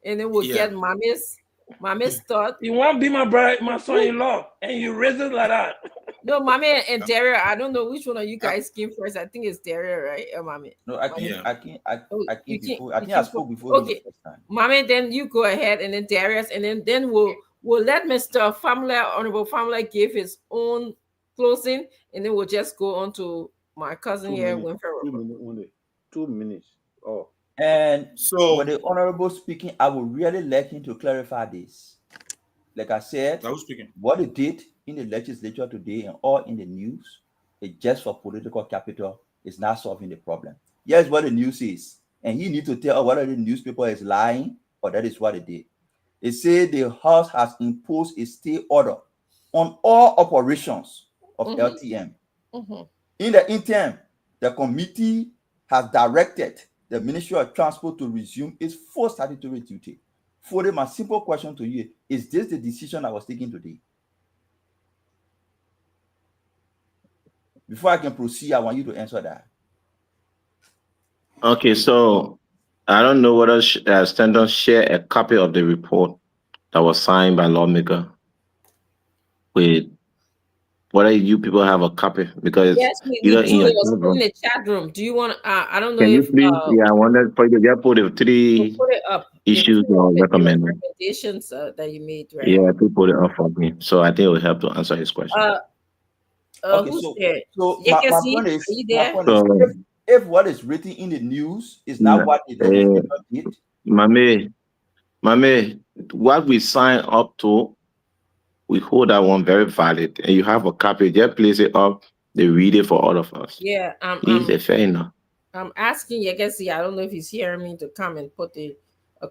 and then we'll get Mommy's thought. You want to be my son-in-law and you raise it like that. No, Mommy and Daria, I don't know which one of you guys came first. I think it's Daria, right? Or Mommy? No, I think I spoke before. Okay, Mommy, then you go ahead and then Darius, and then we'll let Mr. Honorable Family give his own closing, and then we'll just go on to my cousin here, Winfrey. 2 minutes. Oh. And so when the honorable speaking, I would really like him to clarify this. Like I said, what he did in the legislature today and all in the news is just for political capital. It's not solving the problem. Here's what the news is. And he needs to tell whether the newspaper is lying or that is what it did. It said the House has imposed a stay order on all operations of LTM. In the interim, the committee has directed the Ministry of Transport to resume its full statutory duty. For my simple question to you, is this the decision I was taking today? Before I can proceed, I want you to answer that. Okay, so I don't know whether Stanton share a copy of the report that was signed by Lawmaker with whether you people have a copy, because Yes, we either do. in your It was chat put in room. the chat room. Do you want? I don't know Can you if please? Yeah, I wanted for you to get put the three put it up. issues or recommended. Recommendations that you made, right? Yeah, please put it up for me. So I think it will help to answer his question. Okay, who's so there? my Yekesi, point are is, you there? if what is written in the news is not what the legislature did, Mame, what we sign up to, we hold that one very valid, and you have a copy. Just place it up. They read it for all of us. Yeah, It's fair enough. I'm asking Yekesi. I don't know if he's hearing me to come and put a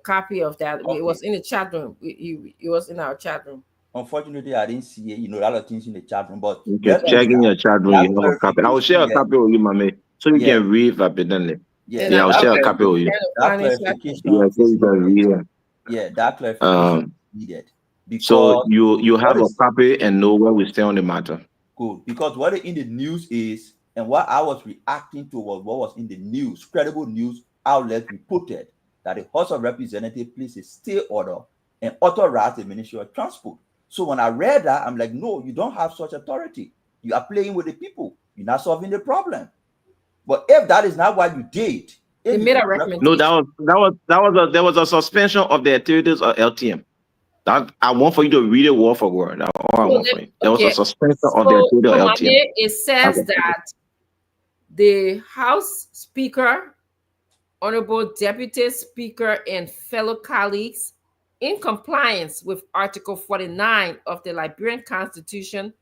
copy of that. Okay. It was in the chat room. It was in our chat room. Unfortunately, I didn't see it. You know, a lot of things in the chat room, but You can check in your chat room. You have a copy. I will share a copy with you, Mame, so you can read verbatim. Yeah, I'll share a copy with you. That clarification. Yeah, so you can read it. Yeah, that clarification is needed. So Because you have a copy and know where we stand on the matter. Good. Because what in the news is, and what I was reacting to was what was in the news, credible news outlets reported that the House of Representatives placed a stay order and authorized the Ministry of Transport. So when I read that, I'm like, no, you don't have such authority. You are playing with the people. You're not solving the problem. But if that is not what you did, they made a recommendation. No, there was a suspension of the activities of LTM. That I want for you to read it word for word. That's all I want for you. There was a suspension of the activities of LTM. It says that the House Speaker, Honorable Deputy Speaker, and fellow colleagues, in compliance with Article 49 of the Liberian Constitution,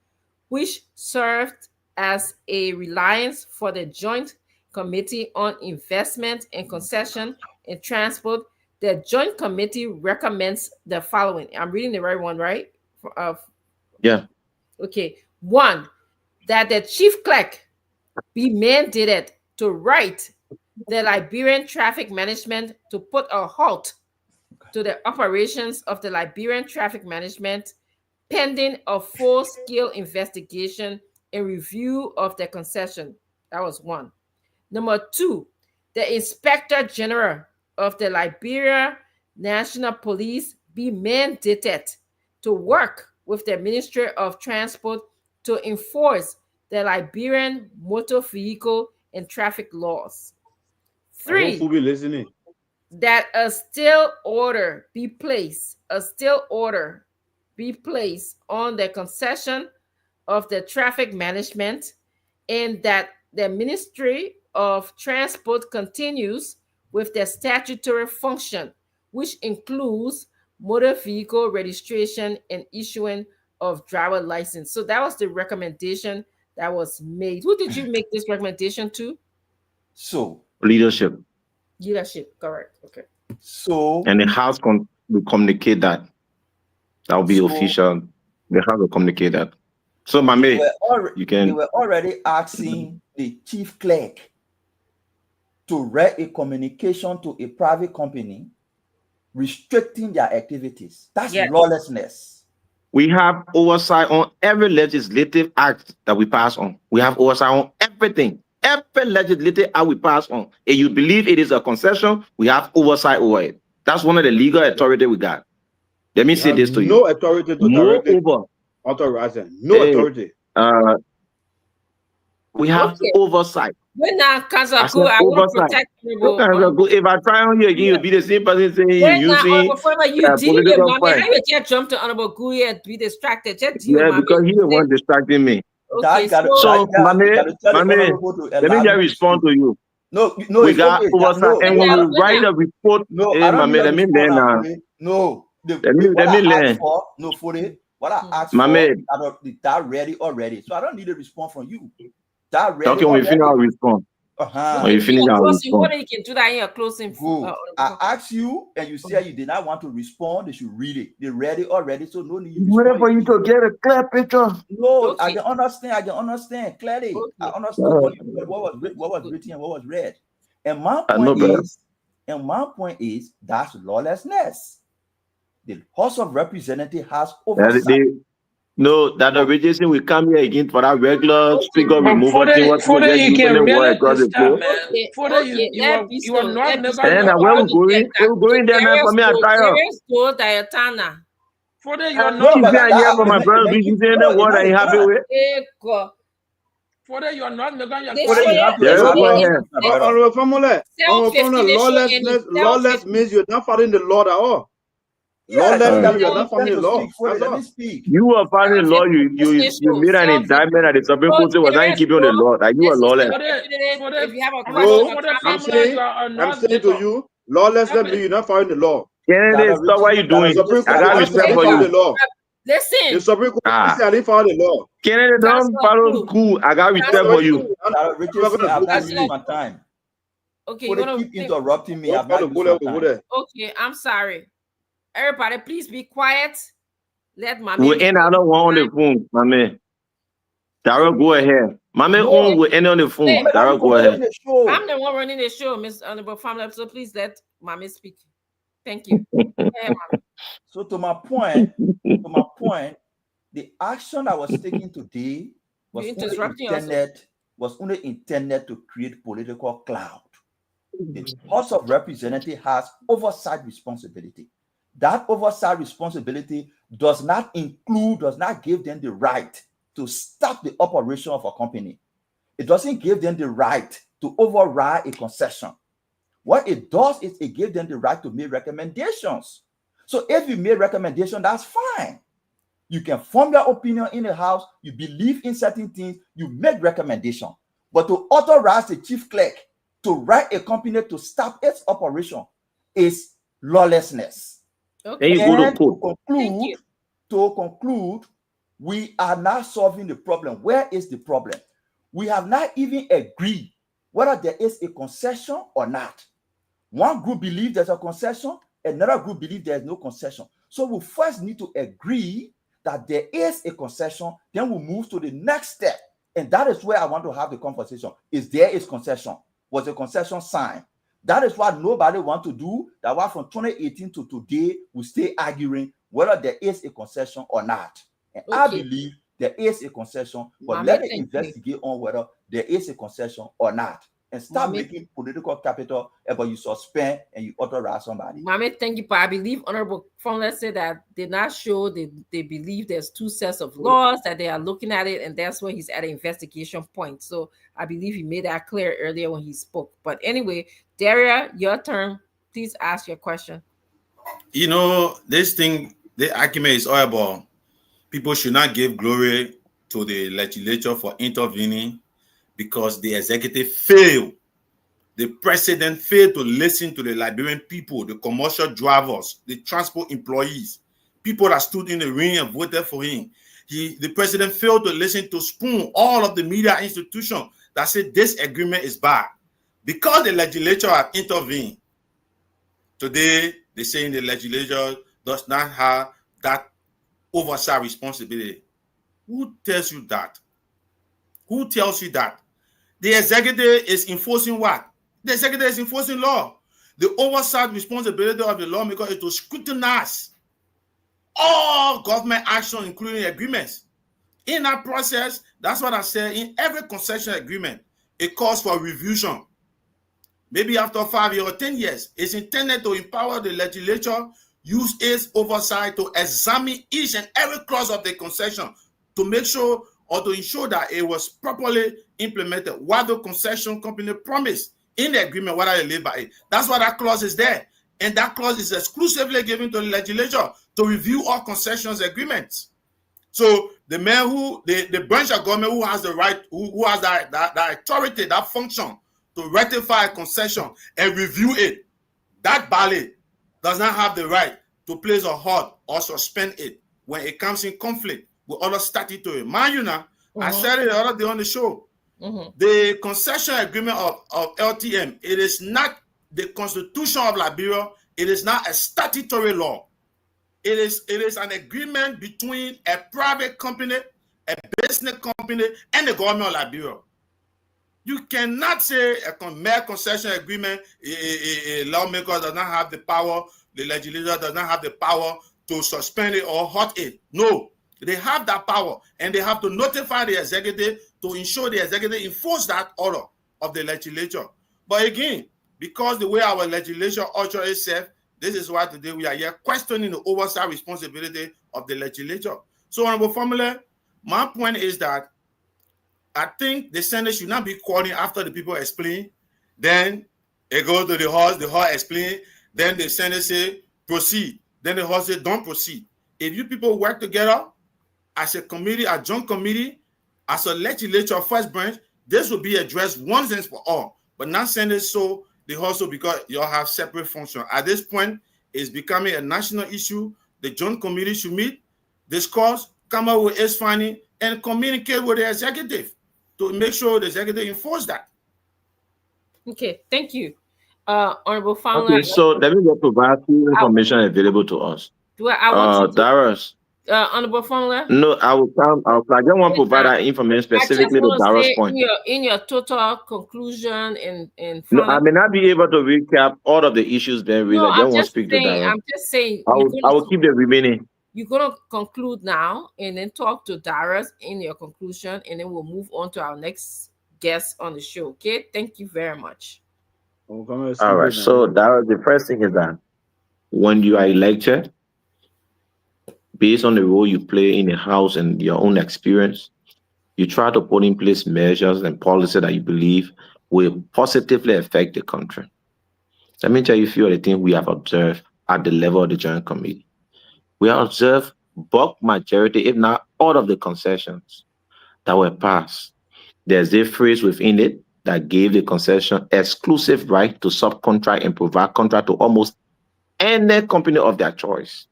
which served as a reliance for the Joint Committee on Investment and Concession and Transport, the Joint Committee recommends the following. I'm reading the right one, right? Yeah. Okay. 1, that the chief clerk be mandated to write the Liberian traffic management to put a halt to the operations of the Liberian traffic management pending a full-scale investigation and review of the concession. That was 1. Number 2, the Inspector General of the Liberia National Police be mandated to work with the Ministry of Transport to enforce the Liberian motor vehicle and traffic laws. 3, listening. That a still order be placed on the concession of the traffic management, and that the Ministry of Transport continues with the statutory function, which includes motor vehicle registration and issuing of driver license. So that was the recommendation that was made. Who did you make this recommendation to? So leadership, correct. Okay. So and the House will communicate that. That will be official. The House will communicate that. So, Mame, you can. They were already asking the chief clerk to write a communication to a private company restricting their activities. That's lawlessness. We have oversight on every legislative act that we pass on. We have oversight on everything. Every legislative act we pass on. If you believe it is a concession, we have oversight over it. That's one of the legal authority we got. Let me say this to you. No authority to directly authorizing. No authority. We have oversight. When now, Kazaku, I want to protect people. If I try on you again, you'll be the same person saying you're using political point. How you just jump to Honorable Gui and be distracted? Just because he the one distracting me. Okay, so Mame, let me just respond to you. No, we got oversight, and when we write a report, let me learn now. Let me learn. No, for it. What I asked for, that ready already. So I don't need a response from you. That ready. Okay, we finish our response. When you finish, I'll closing, what respond. you can do that in your closing. Good. I asked you, and you said you did not want to respond. They should read it. They read it already, so no need. Waiting for you to get a clear picture. No, I can understand. I can understand clearly. I understood what was written and what was read. And my point is that's lawlessness. The House of Representatives has oversight. No, that the rejection will come here again for that regular speaker removal thing. What For that you can really stop, man. For that you are not making. And where we going? We're going there now for me. I try out. For that you are not. not. Here for my brother, we saying the word I ain't happy with. For that you are not making your lawless means you're not following the law at all. Lawless means you're not following the law. Let me speak. You were following the law. You made an indictment at the Supreme Court. Was I keeping on the law? Like you were lawless. No, I'm saying to you, lawlessness means you're not following the law. Kennedy, stop what you doing. I got respect for you. Listen. The Supreme Court I didn't follow the law. Kennedy, don't follow school. I got respect for you. Okay, you want to keep interrupting me. Okay, I'm sorry. Everybody, please be quiet. Let my we'll end another one on the phone, my man. Daryl, go ahead. My man will end on the phone. Daryl, go ahead. I'm the one running the show, Miss Honorable Family. So please let Mommy speak. Thank you. So to my point, the action I was taking today was only intended to create political cloud. The House of Representatives has oversight responsibility. That oversight responsibility does not give them the right to stop the operation of a company. It doesn't give them the right to override a concession. What it does is it gives them the right to make recommendations. So if you make recommendation, that's fine. You can form your opinion in the House. You believe in certain things. You make recommendation. But to authorize the chief clerk to write a company to stop its operation is lawlessness. Okay. And to conclude, we are not solving the problem. Where is the problem? We have not even agreed whether there is a concession or not. One group believes there's a concession, another group believes there's no concession. So we first need to agree that there is a concession, then we'll move to the next step. And that is where I want to have the conversation. Is there is concession? Was a concession signed? That is what nobody wants to do. That was from 2018 to today, we stay arguing whether there is a concession or not. And I believe there is a concession, but let me investigate on whether there is a concession or not. And stop making political capital about you suspend and you authorize somebody. Mommy, thank you. But I believe Honorable Fonler said that did not show they believe there's two sets of laws, that they are looking at it, and that's where he's at an investigation point. So I believe he made that clear earlier when he spoke. But anyway, Daria, your turn. Please ask your question. You know, this thing, the argument is all about people should not give glory to the legislature for intervening because the executive failed. The president failed to listen to the Liberian people, the commercial drivers, the transport employees, people that stood in the ring and voted for him. The president failed to listen to Spoon, all of the media institutions that said this agreement is bad. Because the legislature have intervened, today they're saying the legislature does not have that oversight responsibility. Who tells you that? Who tells you that? The executive is enforcing what? The executive is enforcing law. The oversight responsibility of the lawmaker is to scrutinize all government action, including agreements. In that process, that's what I said, in every concession agreement, it calls for revision. Maybe after 5 years or 10 years, it's intended to empower the legislature, use its oversight to examine each and every clause of the concession to make sure or to ensure that it was properly implemented, what the concession company promised in the agreement, whether they live by it. That's why that clause is there. And that clause is exclusively given to the legislature to review all concessions agreements. So the man the branch of government who has the right, who has that authority, that function to ratify a concession and review it, that body does not have the right to place a halt or suspend it when it comes in conflict with other statutory. Mind you now, I said it the other day on the show. The concession agreement of LTM, it is not the constitution of Liberia. It is not a statutory law. It is an agreement between a private company, a business company, and the government of Liberia. You cannot say a mere concession agreement, a lawmaker does not have the power, the legislature does not have the power to suspend it or halt it. No, they have that power, and they have to notify the executive to ensure the executive enforce that order of the legislature. But again, because the way our legislature usher itself, this is why today we are here questioning the oversight responsibility of the legislature. So, Honorable Formula, my point is that I think the Senate should not be calling after the people explain. Then it goes to the House explain. Then the Senate say, proceed. Then the House say, don't proceed. If you people work together as a committee, a joint committee, as a legislature first branch, this will be addressed once and for all. But not Senate so the House, because you all have separate functions. At this point, it's becoming a national issue. The joint committee should meet, discuss, come up with its finding, and communicate with the executive to make sure the executive enforce that. Okay, thank you. Honorable Fowler. Okay, so let me just provide information available to us. Darius. Honorable Fowler. No, I just want to provide that information specifically to Darius' point. In your total conclusion and no, I may not be able to recap all of the issues being raised. I don't want to speak to Darius. I'm just saying. I will keep the remaining. You're going to conclude now and then talk to Darius in your conclusion, and then we'll move on to our next guest on the show. Okay, thank you very much. All right, so Darius, the first thing is that when you are elected, based on the role you play in the House and your own experience, you try to put in place measures and policy that you believe will positively affect the country. Let me tell you a few of the things we have observed at the level of the Joint Committee. We have observed bulk majority, if not all of the concessions that were passed. There's a phrase within it that gave the concession exclusive right to subcontract and provide contract to almost any company of their choice.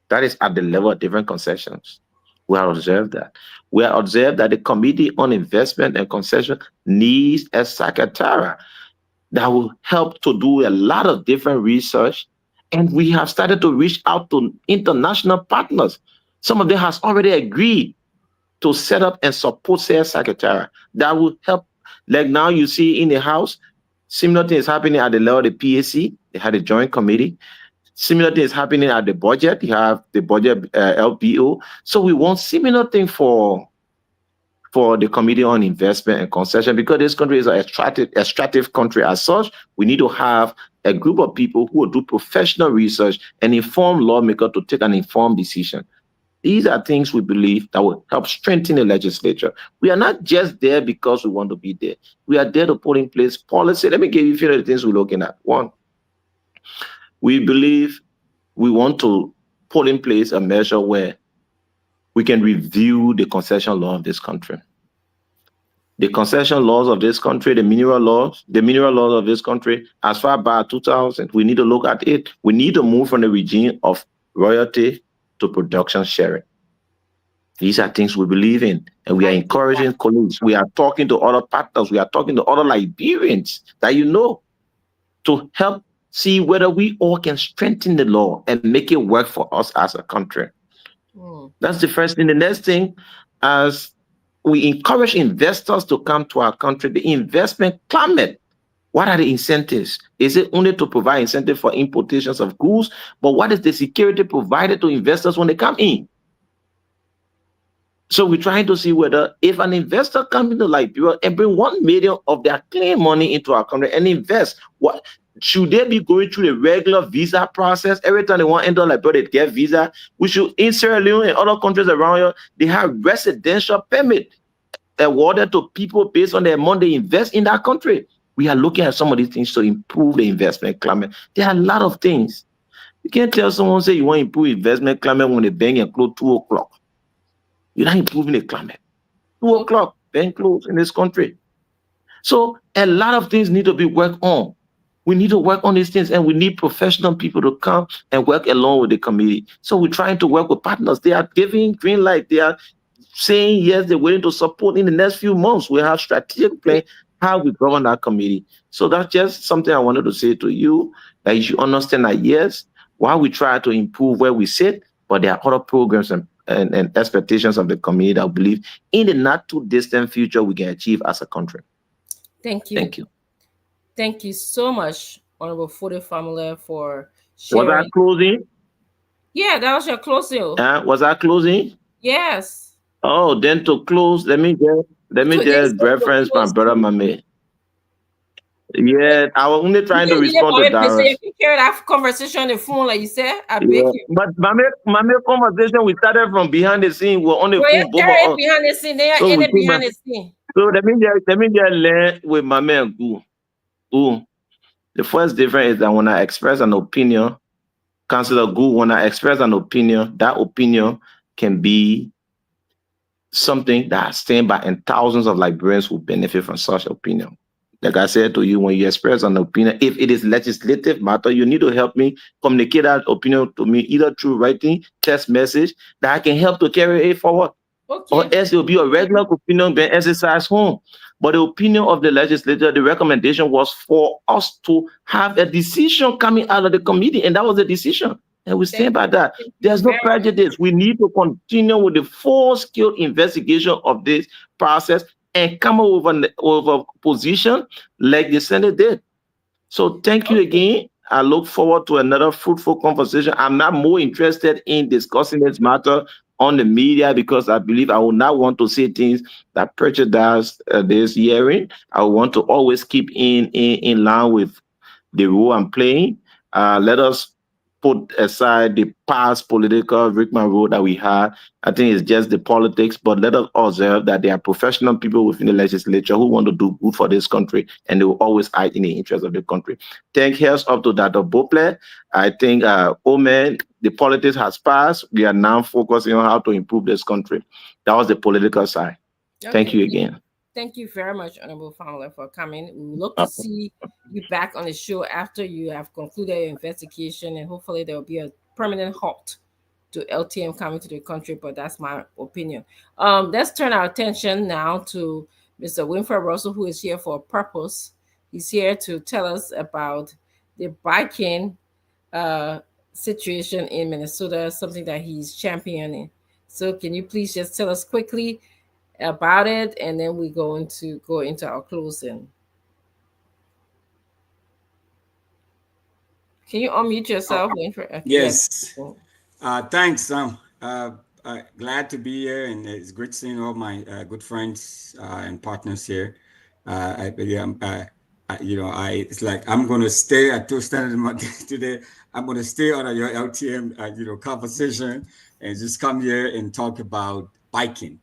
That is at the level of different concessions. We have observed that. We have observed that the Committee on Investment and Concession needs a secretariat that will help to do a lot of different research. And we have started to reach out to international partners. Some of them has already agreed to set up and support sales secretariat that will help. Like now you see in the House, similar thing is happening at the level of the PAC. They had a joint committee. Similar thing is happening at the budget. You have the budget LPO. So we want similar thing for the Committee on Investment and Concession, because this country is an extractive country as such. We need to have a group of people who will do professional research and inform lawmakers to take an informed decision. These are things we believe that will help strengthen the legislature. We are not just there because we want to be there. We are there to put in place policy. Let me give you a few of the things we're looking at. One, we believe we want to put in place a measure where we can review the concession law of this country. The concession laws of this country, the mineral laws of this country, as far back 2000, we need to look at it. We need to move from the regime of royalty to production sharing. These are things we believe in, and we are encouraging colleagues. We are talking to other partners. We are talking to other Liberians that you know to help see whether we all can strengthen the law and make it work for us as a country. That's the first thing. The next thing, as we encourage investors to come to our country, the investment climate, what are the incentives? Is it only to provide incentive for importations of goods? But what is the security provided to investors when they come in? So we're trying to see whether if an investor comes into Liberia and bring 1 million of their clean money into our country and invest, what should they be going through the regular visa process? Every time they want to enter Liberia, they get visa. We should, in Sierra Leone and other countries around here, they have residential permit awarded to people based on the amount they invest in that country. We are looking at some of these things to improve the investment climate. There are a lot of things. You can't tell someone, say you want to improve investment climate when the bank and close 2 o'clock. You're not improving the climate. 2 o'clock, bank close in this country. So a lot of things need to be worked on. We need to work on these things, and we need professional people to come and work along with the committee. So we're trying to work with partners. They are giving green light. They are saying yes, they're willing to support in the next few months. We have strategic plan how we govern our committee. So that's just something I wanted to say to you, that you should understand that yes, while we try to improve where we sit, but there are other programs and expectations of the community that I believe in the not too distant future we can achieve as a country. Thank you. Thank you. Thank you so much, Honorable Fode Family, for Was sharing. I closing? Yeah, that was your closing. Was I closing? Yes. Oh, then to close, let me just reference my brother Mame. Yeah, I was only trying to respond to Darius. You can carry that conversation on the phone, like you said. I beg you. But Mame conversation, we started from behind the scene. We're on the phone. Carry it behind the scene. They are in it behind the scene. So let me just learn with Mame and Gu. The first difference is that when I express an opinion, Councillor Gu, when I express an opinion, that opinion can be something that I stand by, and thousands of Liberians will benefit from such opinion. Like I said to you, when you express an opinion, if it is legislative matter, you need to help me communicate that opinion to me, either through writing, text message, that I can help to carry it forward. Okay. Or else it will be a regular opinion being exercised home. But the opinion of the legislature, the recommendation was for us to have a decision coming out of the committee, and that was the decision. And we stand by that. There's no prejudice. We need to continue with the full-scale investigation of this process and come up with a position like the Senate did. So thank you again. I look forward to another fruitful conversation. I'm not more interested in discussing this matter on the media because I believe I will not want to say things that prejudice this hearing. I want to always keep in line with the role I'm playing. Let us put aside the past political rigmarole that we had. I think it's just the politics, but let us observe that there are professional people within the legislature who want to do good for this country, and they will always act in the interest of the country. Thank you up to Dr. Bople. I think, man, the politics has passed. We are now focusing on how to improve this country. That was the political side. Okay. Thank you again. Thank you very much, Honorable Family, for coming. We look to see you back on the show after you have concluded your investigation, and hopefully there will be a permanent halt to LTM coming to the country, but that's my opinion. Let's turn our attention now to Mr. Winfred Russell, who is here for a purpose. He's here to tell us about the biking situation in Minnesota, something that he's championing. So can you please just tell us quickly about it, and then we go into our closing. Can you unmute yourself? Okay. Yes. Thanks. Glad to be here, and it's great seeing all my good friends and partners here. It's like I'm going to stay at two standards today. I'm going to stay on your LTM, conversation, and just come here and talk about biking.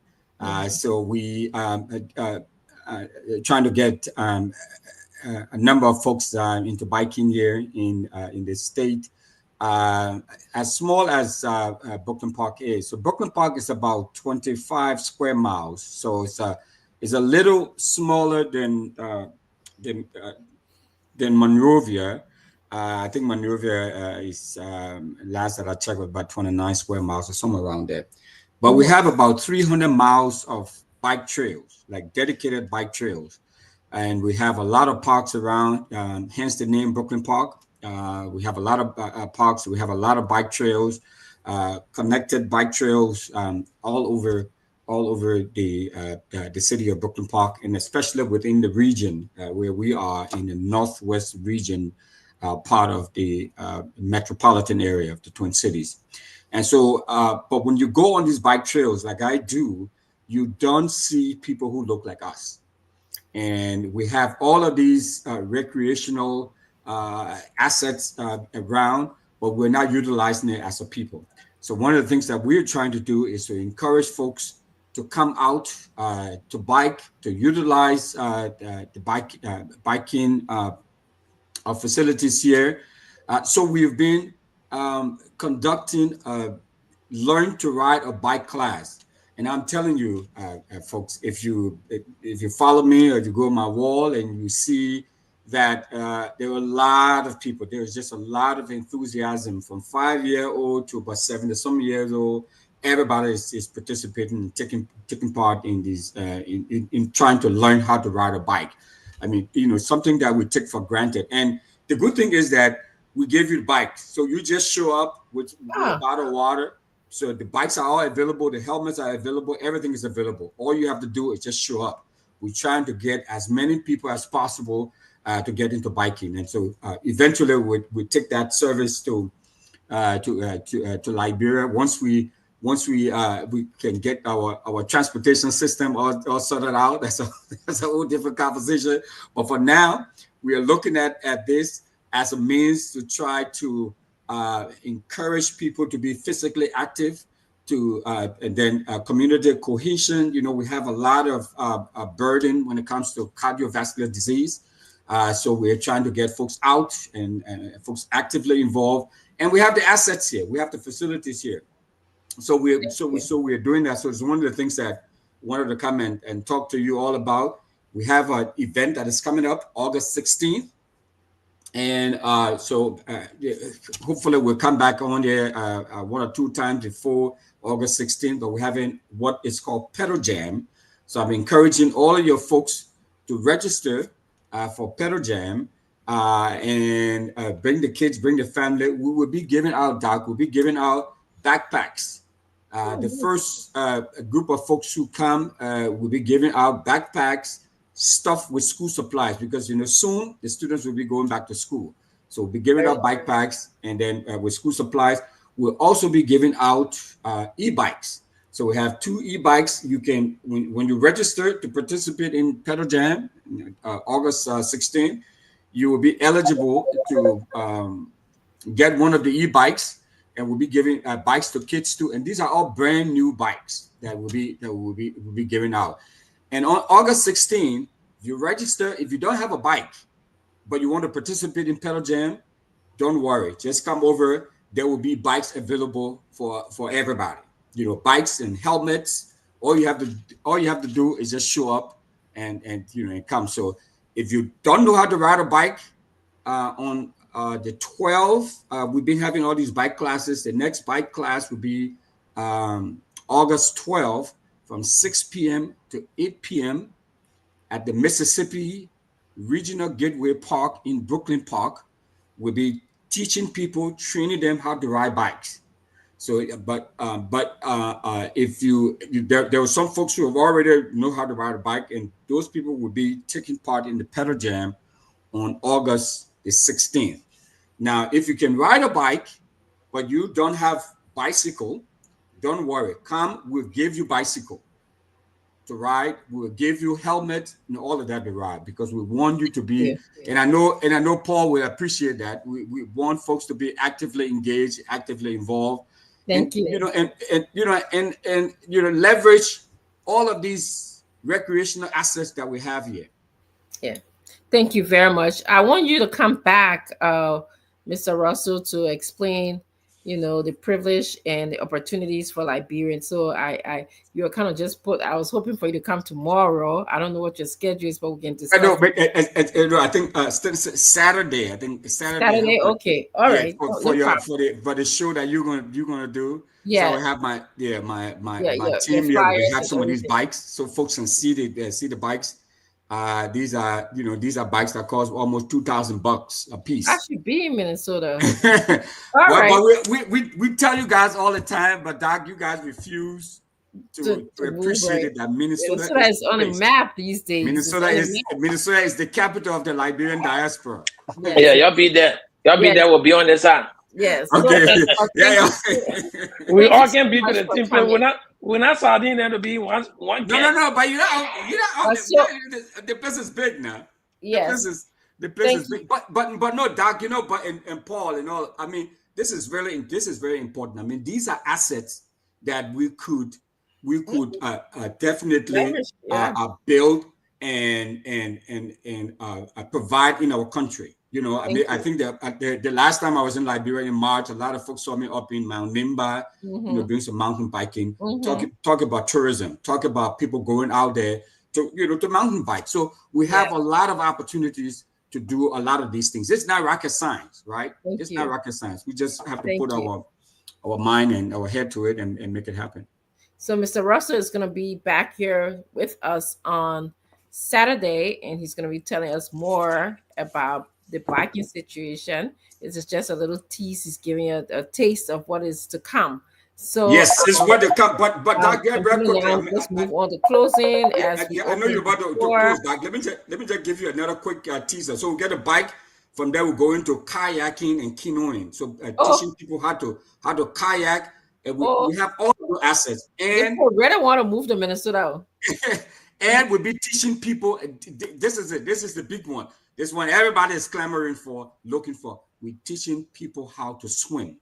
So we trying to get a number of folks into biking here in the state. As small as Brooklyn Park is. So Brooklyn Park is about 25 square miles. So it's a little smaller than Monrovia. I think Monrovia is last that I checked was about 29 square miles or somewhere around there. But we have about 300 miles of bike trails, like dedicated bike trails. And we have a lot of parks around, hence the name Brooklyn Park. We have a lot of parks. We have a lot of bike trails, connected bike trails all over the city of Brooklyn Park, and especially within the region where we are in the Northwest region, part of the metropolitan area of the Twin Cities. And so, but when you go on these bike trails, like I do, you don't see people who look like us. And we have all of these recreational assets around, but we're not utilizing it as a people. So one of the things that we're trying to do is to encourage folks to come out to bike, to utilize the biking facilities here. So we've been conducting a learn to ride a bike class. And I'm telling you, folks, if you follow me or if you go on my wall and you see that there are a lot of people, there's just a lot of enthusiasm from 5-year-old to about 70-some years old, everybody is participating and taking part in these in trying to learn how to ride a bike. I mean, something that we take for granted. And the good thing is that we give you the bike, so you just show up with a bottle of water. So the bikes are all available, the helmets are available, everything is available. All you have to do is just show up. We're trying to get as many people as possible to get into biking, and so eventually we take that service to Liberia once we can get our transportation system all sorted out. That's a whole different conversation. But for now, we are looking at this as a means to try to encourage people to be physically active, and then community cohesion. We have a lot of burden when it comes to cardiovascular disease. So we're trying to get folks out and folks actively involved. And we have the assets here. We have the facilities here. So we're doing that. So it's one of the things that I wanted to come and talk to you all about. We have an event that is coming up August 16th. And hopefully we'll come back on there one or two times before August 16th. But we're having what is called Pedal Jam. So I'm encouraging all of your folks to register for Pedal Jam. And bring the kids, bring the family. We will be giving out, Doc, we'll be giving out backpacks. The first group of folks who come will be giving out backpacks stuffed with school supplies, because soon the students will be going back to school. So we'll be giving out backpacks, and then with school supplies, we'll also be giving out e-bikes. So we have 2 e-bikes. You can, when you register to participate in Pedal Jam, August 16th, you will be eligible to get one of the e-bikes, and we'll be giving bikes to kids too. And these are all brand new bikes that will be given out. And on August 16th, you register. If you don't have a bike, but you want to participate in Pedal Jam, don't worry. Just come over. There will be bikes available for everybody. Bikes and helmets. All you have to do is just show up and come. So if you don't know how to ride a bike, on the 12th, we've been having all these bike classes. The next bike class will be August 12th from 6 p.m. to 8 p.m. at the Mississippi Regional Gateway Park in Brooklyn Park. We'll be teaching people, training them how to ride bikes. So, if there are some folks who have already know how to ride a bike, and those people will be taking part in the Pedal Jam on August the 16th. Now, if you can ride a bike, but you don't have bicycle, don't worry. Come, we'll give you bicycle to ride. We'll give you helmet and all of that to ride, because we want you to be. And I know Paul will appreciate that. We want folks to be actively engaged, actively involved. Thank you. Leverage all of these recreational assets that we have here. Yeah. Thank you very much. I want you to come back, Mr. Russell, to explain, the privilege and the opportunities for Liberians. So you're kind of I was hoping for you to come tomorrow. I don't know what your schedule is, but we can discuss. I know, but I think Saturday. Saturday. Okay. All right. For the show that you're gonna do. Yeah. So I have my team here. We have some of these bikes, so folks can see the bikes. These are bikes that cost almost $2,000 a piece. I should be in Minnesota. Right. But we tell you guys all the time, but Doc, you guys refuse to appreciate it. That Minnesota is on the map these days. Minnesota is the capital of the Liberian diaspora. Yes. Yeah, y'all be there. Y'all be there. We'll be on this side. Yes. Okay. We all can be to the team play. We're not sardine there to be one. No. But the place is big now. Yes. The place is big. But no, Doc. And Paul and all. I mean, this is very important. I mean, these are assets that we could definitely build and provide in our country. I think that the last time I was in Liberia in March, a lot of folks saw me up in Mount Nimba, doing some mountain biking, talk about tourism, talk about people going out there to mountain bike. So we have a lot of opportunities to do a lot of these things. It's not rocket science, right? Not rocket science. We just have to put mind and our head to it and make it happen. So Mr. Russell is going to be back here with us on Saturday, and he's going to be telling us more about the biking situation. This is just a little tease. He's giving you a taste of what is to come. So yes, it's what they come. But that get real quick. Let's move on to closing. I know you're about to close, Doc. Let me just give you another quick teaser. So we get a bike. From there, we go into kayaking and canoeing. So teaching people how to kayak. And we have all the assets. And I really want to move to Minnesota. And we'll be teaching people. This is it. This is the big one. This one everybody is clamoring for, looking for. We're teaching people how to swim.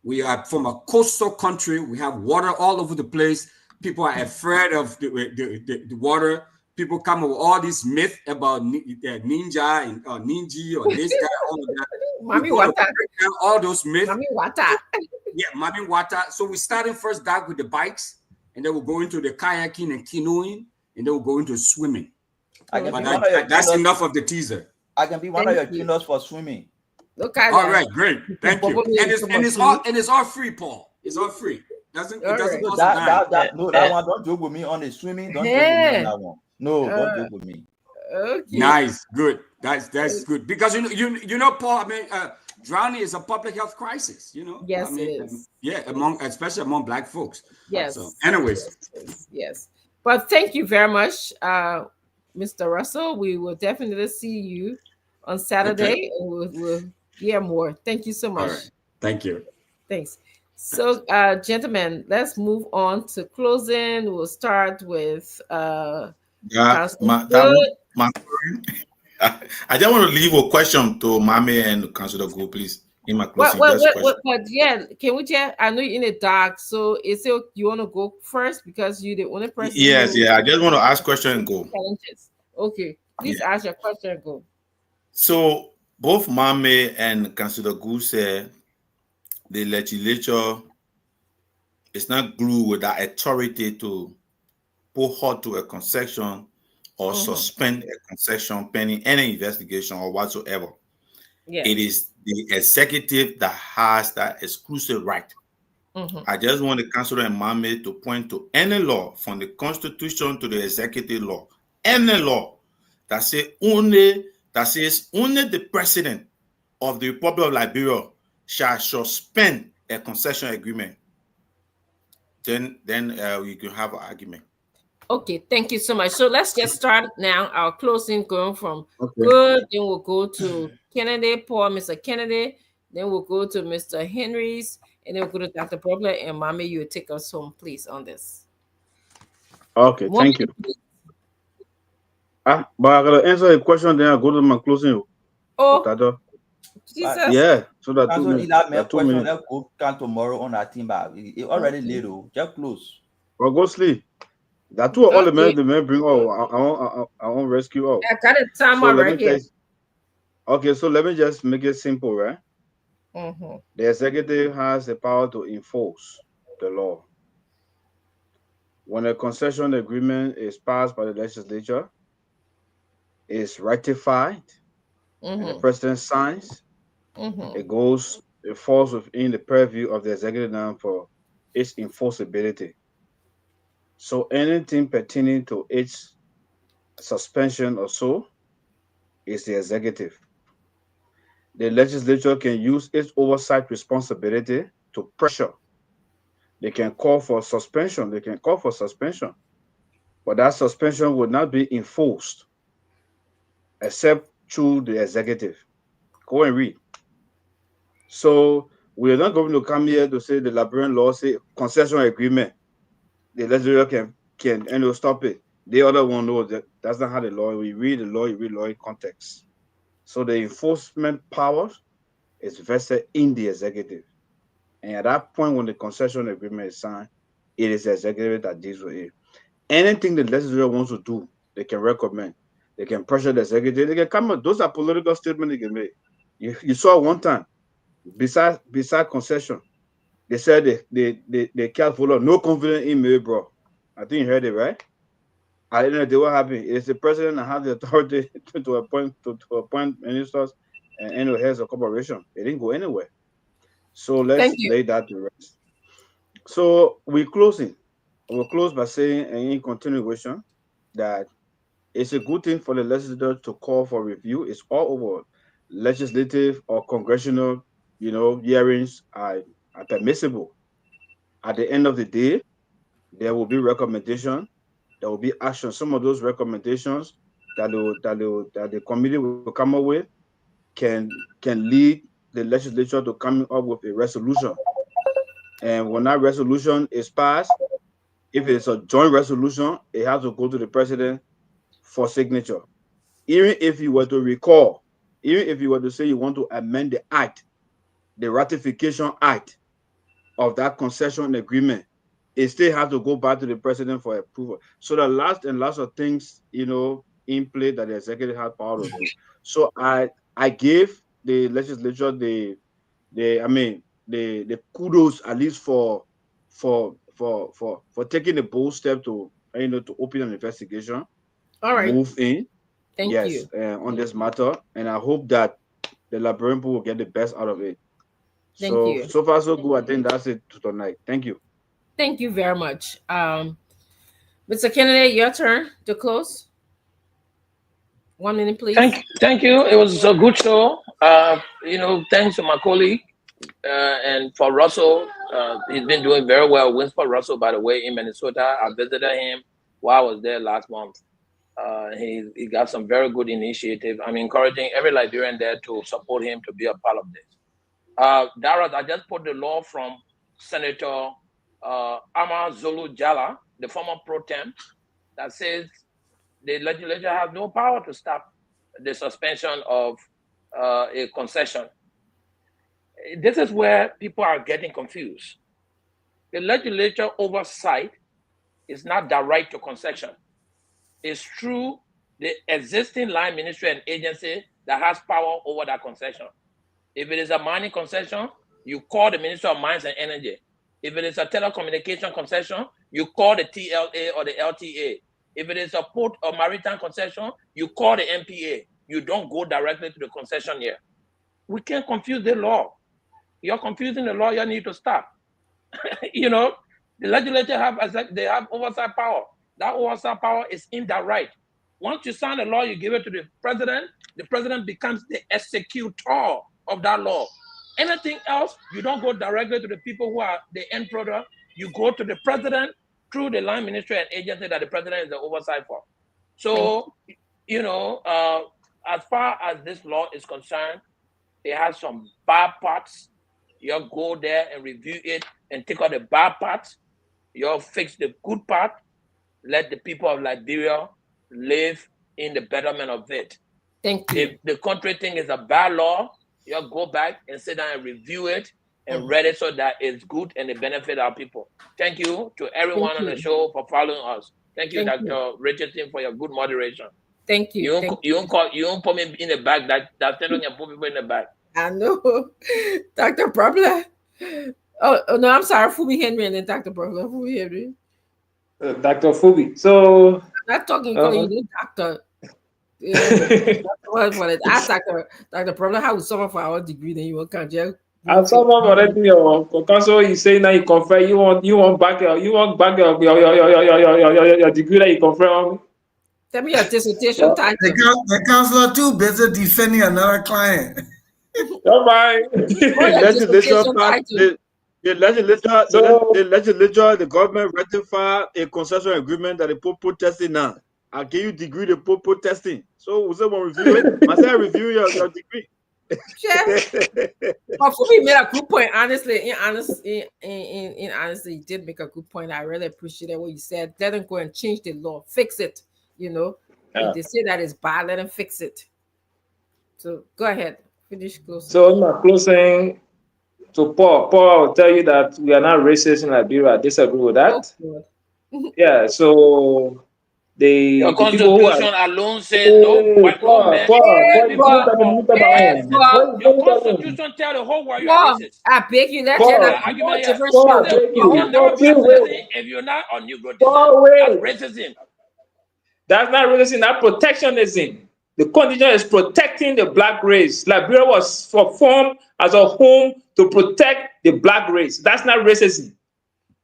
We are from a coastal country. We have water all over the place. People are afraid of the water. People come up with all these myths about ninja and ninja or this guy, all of that. Mami Wata. All those myths. Mami Wata. Yeah, Mami Wata. So we're starting first back with the bikes, and then we'll go into the kayaking and canoeing, and then we'll go into swimming. That's enough of the teaser. I can be one of your cleaners for swimming. Look at all right, great. Thank you. And it's all free, Paul. It's all free. It doesn't cost a dime. That one, don't joke with me on the swimming. Don't joke with me on that one. No, don't joke with me. Okay. Nice, good. That's good because you know, Paul. I mean, drowning is a public health crisis. You know. Yes, I mean, it is. Yeah, especially among Black folks. Yes. So, anyways. Yes, but thank you very much, Mr. Russell. We will definitely see you on Saturday, and we'll hear more. Thank you so much. All right. Thank you. Thanks. So, gentlemen, let's move on to closing. We'll start with I just want to leave a question to Mame and Councilor Go, please. In my closing, yeah, can we just? I know you're in the dark, so is it you want to go first because you're the only person? Yes, I just want to ask question and go. Challenges. Okay, please ask your question and go. So both Mame and Councilor Go said the legislature is not glued with that authority to put halt to a concession or suspend a concession pending any investigation or whatsoever. Yeah. It is the executive that has that exclusive right. I just want the councilor and Mame to point to any law from the Constitution to the executive law, any law that says only the president of the Republic of Liberia shall suspend a concession agreement. Then we can have an argument. Okay, thank you so much. So let's just start now. Our closing going from good, then we'll go to Kennedy, Paul, Mr. Kennedy, then we'll go to Mr. Henry's, and then we'll go to Dr. Brogler, and Mame, you will take us home, please, on this. Okay, thank you. But I gotta answer the question, then I'll go to my closing. Oh, Jesus. Yeah, so that 2 minutes. Let's go tomorrow on our team, but it already late. Just close. Or go sleep. That two all the men bring. I want rescue. I got a timer right here. Okay, so let me just make it simple, right? The executive has the power to enforce the law. When a concession agreement is passed by the legislature, is ratified, and the president signs, it falls within the purview of the executive now for its enforceability. So anything pertaining to its suspension or so is the executive. The legislature can use its oversight responsibility to pressure. They can call for suspension. But that suspension would not be enforced except through the executive. Go and read. So we are not going to come here to say the Liberian law say concession agreement. The legislature can stop it. The other one knows that that's not how the law. We read the law, you read law in context. So the enforcement power is vested in the executive. And at that point, when the concession agreement is signed, it is the executive that deals with it. Anything the legislature wants to do, they can recommend. They can pressure the executive. They can come up. Those are political statements they can make. You saw one time, beside concession, they said they can't follow no confidence in me, bro. I think you heard it, right? I didn't know what happened. It's the president that has the authority to appoint ministers and heads of corporation. They didn't go anywhere. So let's lay that to rest. So we're closing. We'll close by saying, in continuation, that it's a good thing for the legislature to call for review. It's all over. Legislative or congressional, hearings are permissible. At the end of the day, there will be recommendation. There will be action. Some of those recommendations that the committee will come up with can lead the legislature to coming up with a resolution. And when that resolution is passed, if it's a joint resolution, it has to go to the president for signature. Even if you were to recall, even if you were to say you want to amend the act, the ratification act of that concession agreement, it still has to go back to the president for approval. So the last of things, in play that the executive has power to do. So I gave the legislature the kudos, at least for taking a bold step to to open an investigation. All right. Move in. Thank you. On this matter, and I hope that the Liberian people will get the best out of it. Thank you. So far so good. I think that's it tonight. Thank you. Thank you very much. Mr. Kennedy, your turn to close. 1 minute, please. Thank you. It was a good show. Thanks to my colleague and for Russell. He's been doing very well. Winsford Russell, by the way, in Minnesota. I visited him while I was there last month. He got some very good initiative. I'm encouraging every Liberian there to support him to be a part of this. Darrell, I just put the law from Senator Amar Zulu Jala, the former pro tem, that says the legislature has no power to stop the suspension of a concession. This is where people are getting confused. The legislature oversight is not the right to concession. It's through the existing line ministry and agency that has power over that concession. If it is a mining concession, you call the Minister of Mines and Energy. If it is a telecommunication concession, you call the TLA or the LTA. If it is a port or maritime concession, you call the MPA. You don't go directly to the concessionaire. We can't confuse the law. You're confusing the law, you need to stop. The legislature have oversight power. That oversight power is indirect. Once you sign a law, you give it to the president becomes the executor of that law. Anything else, you don't go directly to the people who are the end product. You go to the president through the line ministry and agency that the president is the oversight for. So, as far as this law is concerned, it has some bad parts. You go there and review it and take out the bad parts. You fix the good part. Let the people of Liberia live in the betterment of it. Thank you. If the country thing is a bad law, you go back and sit down and review it and read it so that it's good and it benefit our people. Thank you to everyone on the show for following us. Thank you, Dr. Richardson, for your good moderation. Thank you. You don't put me in the back. That's telling you put people in the back. I know. Dr. Brubler. Oh, no, I'm sorry. Fubi Henry and then Dr. Brubler. Fubi Henry. Dr. Fubi. So I'm not talking calling you doctor. Yeah, ask Dr. Brubler how we suffer for our degree, then you will come jail. I'm sorry already. Your counsel is saying that you confer. You want back your degree that you confer on. Tell me your dissertation title. The counselor too busy defending another client. Bye. The legislature, the government ratified a concession agreement that they put protesting now. I'll give you degree to put protesting. So we someone review it. Must I review your degree? But Fubi made a good point. Honestly, in honesty, you did make a good point. I really appreciate what you said. Let them go and change the law, fix it. If they say that it's bad, let them fix it. So go ahead, finish closing. So in my closing, to Paul will tell you that we are not racist in Liberia. I disagree with that. Yeah. So your constitution alone says no. Your constitution tell the whole world you are racist. I beg you, let's get a different show. You can never be racist if you're not on you go. That's racism. That's not racism. That's protectionism. The constitution is protecting the black race. Liberia was formed as a home to protect the black race. That's not racism.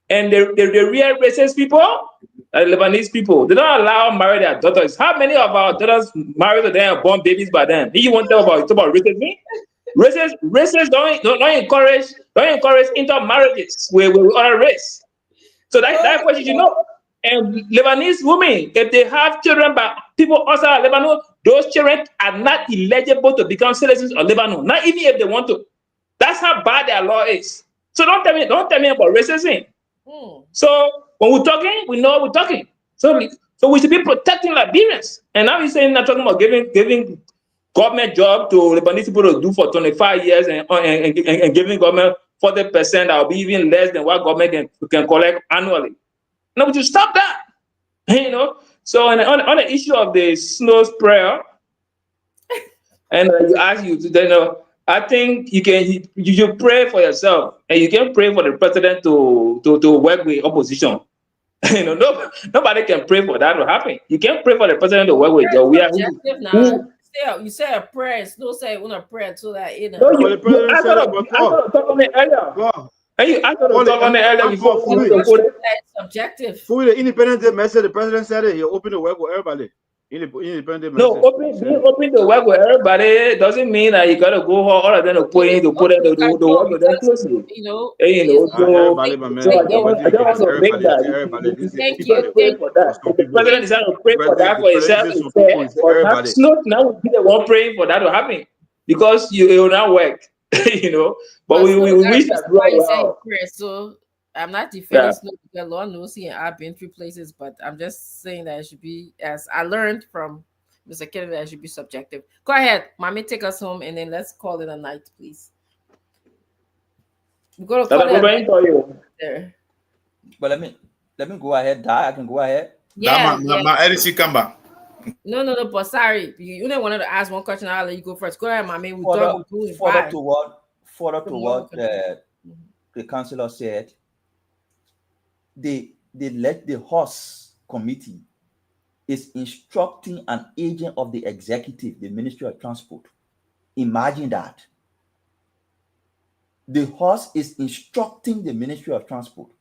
And the real racist people are Lebanese people. They don't allow marry their daughters. How many of our daughters married to them and born babies by them? You want to talk about racism? Racists don't encourage intermarriages with other race. So that question, you know. And Lebanese women, if they have children by people outside Lebanon, those children are not eligible to become citizens of Lebanon. Not even if they want to. That's how bad their law is. So don't tell me about racism. So when we're talking, we know we're talking. So we should be protecting Liberians. And now he's saying not talking about giving government job to Lebanese people to do for 25 years and giving government 40% that will be even less than what government can collect annually. No, we should stop that. You know. So on the issue of the snow sprayer, and you ask you to I think you should pray for yourself, and you can pray for the president to work with opposition. You know, nobody can pray for that to happen. You can't pray for the president to work with you. You say a prayer. It's no say you want to pray so that you know. No, you asked her to talk on it earlier. And you asked her to talk on it earlier before. Subjective. For the independent message, the president said it. He opened the work with everybody. Independent message. No, open the work with everybody doesn't mean that you gotta go all of them to put in the work with them closely. You know, so I everybody, don't want to make that. You can't pray for that. If the president decided to pray for that for himself, it's not now would be the one praying for that to happen because it will not work. You know, but we wish that well. So I'm not defending Snow because Lord knows I've been through places, but I'm just saying that it should be, as I learned from Mr. Kennedy, that it should be subjective. Go ahead, Mommy, take us home, and then let's call it a night, please. We're going to call it a night there. But let me go ahead. I can go ahead. Yeah, my editing come back. No, but sorry, you only wanted to ask one question. I'll let you go first. Go ahead, Mommy. Further to what the councillor said. They let the horse committee is instructing an agent of the executive, the Ministry of Transport. Imagine that. The horse is instructing the Ministry of Transport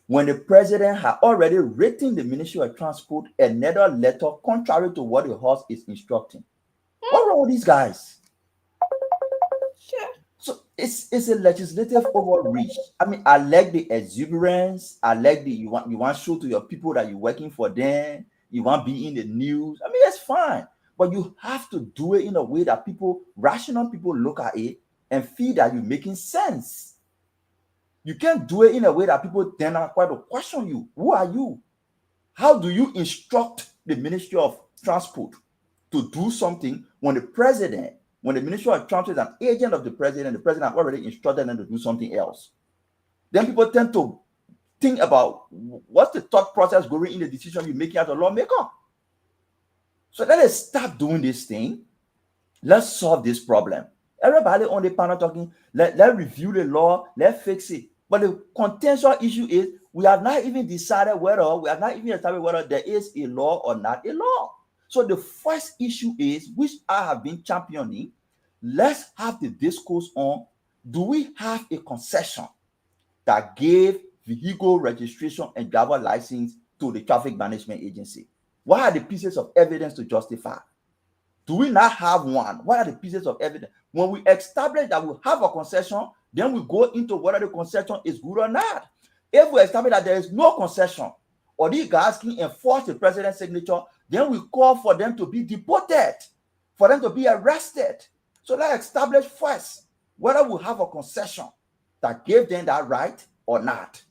when the president had already written the Ministry of Transport another letter contrary to what the horse is instructing. What's wrong with these guys? Sure. So it's a legislative overreach. I mean, I like the exuberance. I like you want to show to your people that you're working for them. You want to be in the news. I mean, that's fine. But you have to do it in a way that rational people look at it and feel that you're making sense. You can't do it in a way that people then are quite to question you. Who are you? How do you instruct the Ministry of Transport to do something when the Ministry of Transport is an agent of the president has already instructed them to do something else? Then people tend to think about what's the thought process going in the decision you're making as a lawmaker. So let us stop doing this thing. Let's solve this problem. Everybody on the panel talking, let's review the law, let's fix it. But the contentious issue is we have not even decided whether there is a law or not a law. So the first issue is, which I have been championing, let's have the discourse on, do we have a concession that gave vehicle registration and driver license to the traffic management agency? What are the pieces of evidence to justify? Do we not have one? What are the pieces of evidence? When we establish that we have a concession, then we go into whether the concession is good or not. If we establish that there is no concession, or these guys can enforce the president's signature, then we call for them to be deported, for them to be arrested. So let's establish first whether we have a concession that gave them that right or not.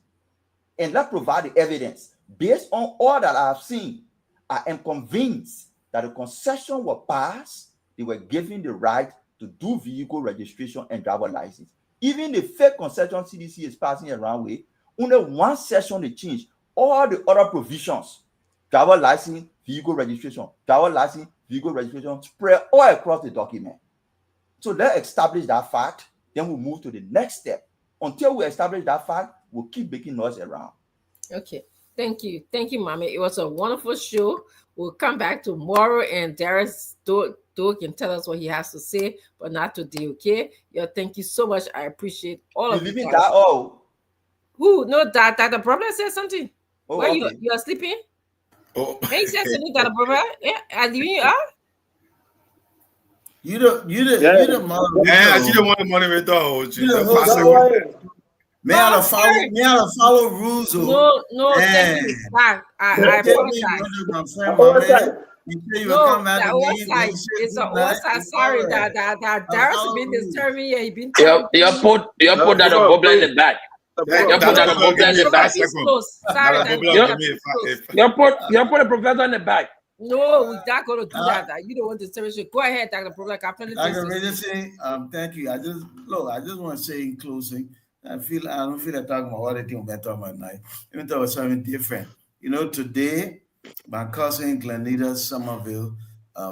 And let's provide the evidence. Based on all that I have seen, I am convinced that the concession was passed. They were given the right to do vehicle registration and driver license. Even the fake concession CDC is passing around with, only one section they change. All the other provisions, driver license, vehicle registration, spread all across the document. So let's establish that fact, then we'll move to the next step. Until we establish that fact, we'll keep making noise around. Okay. Thank you, Mommy. It was a wonderful show. We'll come back tomorrow, and Darius Do can tell us what he has to say, but not today, okay? Yeah, thank you so much. I appreciate all You of you leaving guys. that? Oh, Who? No, that the problem said something. oh, Why okay. you are sleeping? Oh, Hey, he said something that the problem. Yeah, I leaving you out. You the Yeah. moderator. yeah, she don't want the moderator. Oh, You the host. pass Don't away. worry. May I follow rules. No, thank you. That I apologize. My friend, Oversight. you say you will No, come back that to me. oversight. It's an oversight. Sorry, that Darius has been disturbing you. He been telling You put that bubble in the back. You put that bubble in the back. Sorry, You put a professor in the back. No, we're not going to do that. You don't want to tell me. Go ahead, Dr. Problem. Dr. Richardson, thank you. I just want to say in closing, I don't feel like talking about what I think about my night. Even though it's something different. You know, today, my cousin Glenita Somerville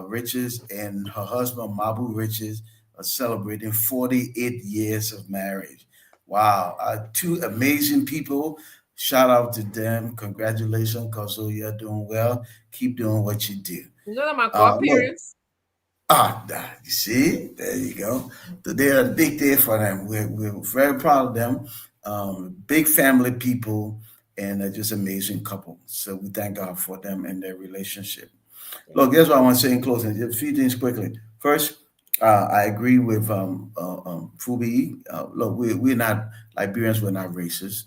Riches and her husband Mabu Riches are celebrating 48 years of marriage. Wow, two amazing people. Shout out to them. Congratulations, Kozo. You're doing well. Keep doing what you do. You know my godparents? You see, there you go. Today is a big day for them. We're very proud of them. Big family people, and they're just amazing couple. So we thank God for them and their relationship. Look, here's what I want to say in closing. Just a few things quickly. First, I agree with Fubi. Look, we're not Liberians. We're not racist.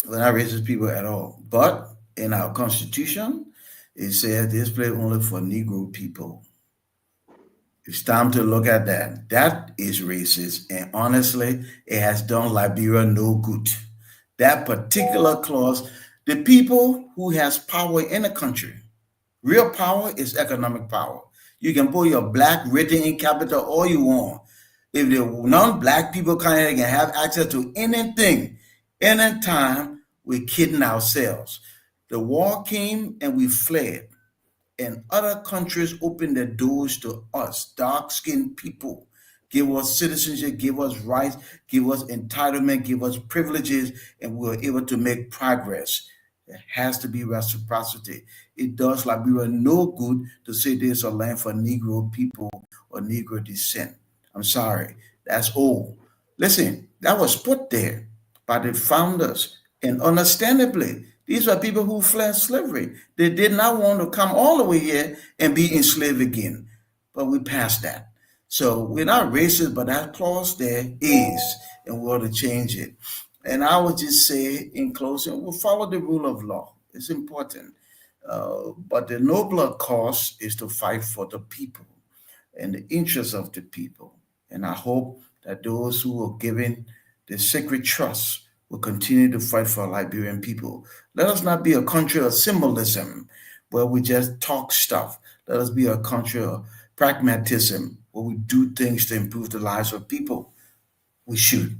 We're not racist people at all. But in our Constitution, it says this place only for Negro people. It's time to look at that. That is racist, and honestly, it has done Liberia no good. That particular clause, the people who has power in the country, real power is economic power. You can put your black written in capital all you want. If the non-black people can have access to anything, anytime, we're kidding ourselves. The war came and we fled. And other countries opened their doors to us, dark-skinned people, give us citizenship, give us rights, give us entitlement, give us privileges, and we were able to make progress. There has to be reciprocity. It does Liberia no good to say there's a land for Negro people or Negro descent. I'm sorry, that's old. Listen, that was put there by the founders, and understandably, these were people who fled slavery. They did not want to come all the way here and be enslaved again. But we passed that. So we're not racist, but that clause there is, and we ought to change it. And I would just say in closing, we'll follow the rule of law. It's important. But the nobler cause is to fight for the people and the interests of the people. And I hope that those who are given the sacred trust will continue to fight for Liberian people. Let us not be a country of symbolism where we just talk stuff. Let us be a country of pragmatism where we do things to improve the lives of people. We should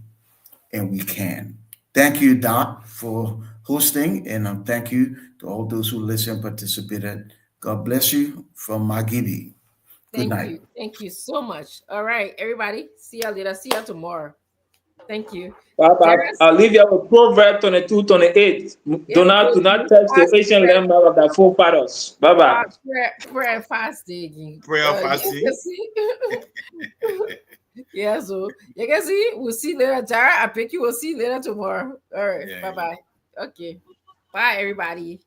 and we can. Thank you, Doc, for hosting, and thank you to all those who listened, participated. God bless you from Magibi. Good night. Thank you so much. All right, everybody. See you later. See you tomorrow. Thank you. I'll leave you with Proverbs 22:28. Do not test the Asian landmark of the forefathers. Bye-bye. Prayer and fasting. Prayer fasting. Yeah, so you can see, we'll see later. Jared, I pick you. We'll see later tomorrow. All right. Yeah, bye-bye. Okay. Bye, everybody.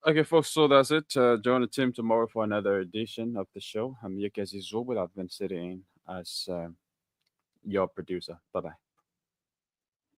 Okay, folks, so that's it. Join the team tomorrow for another edition of the show. I'm Yekezi Zobel. I've been sitting in as your producer. Bye-bye.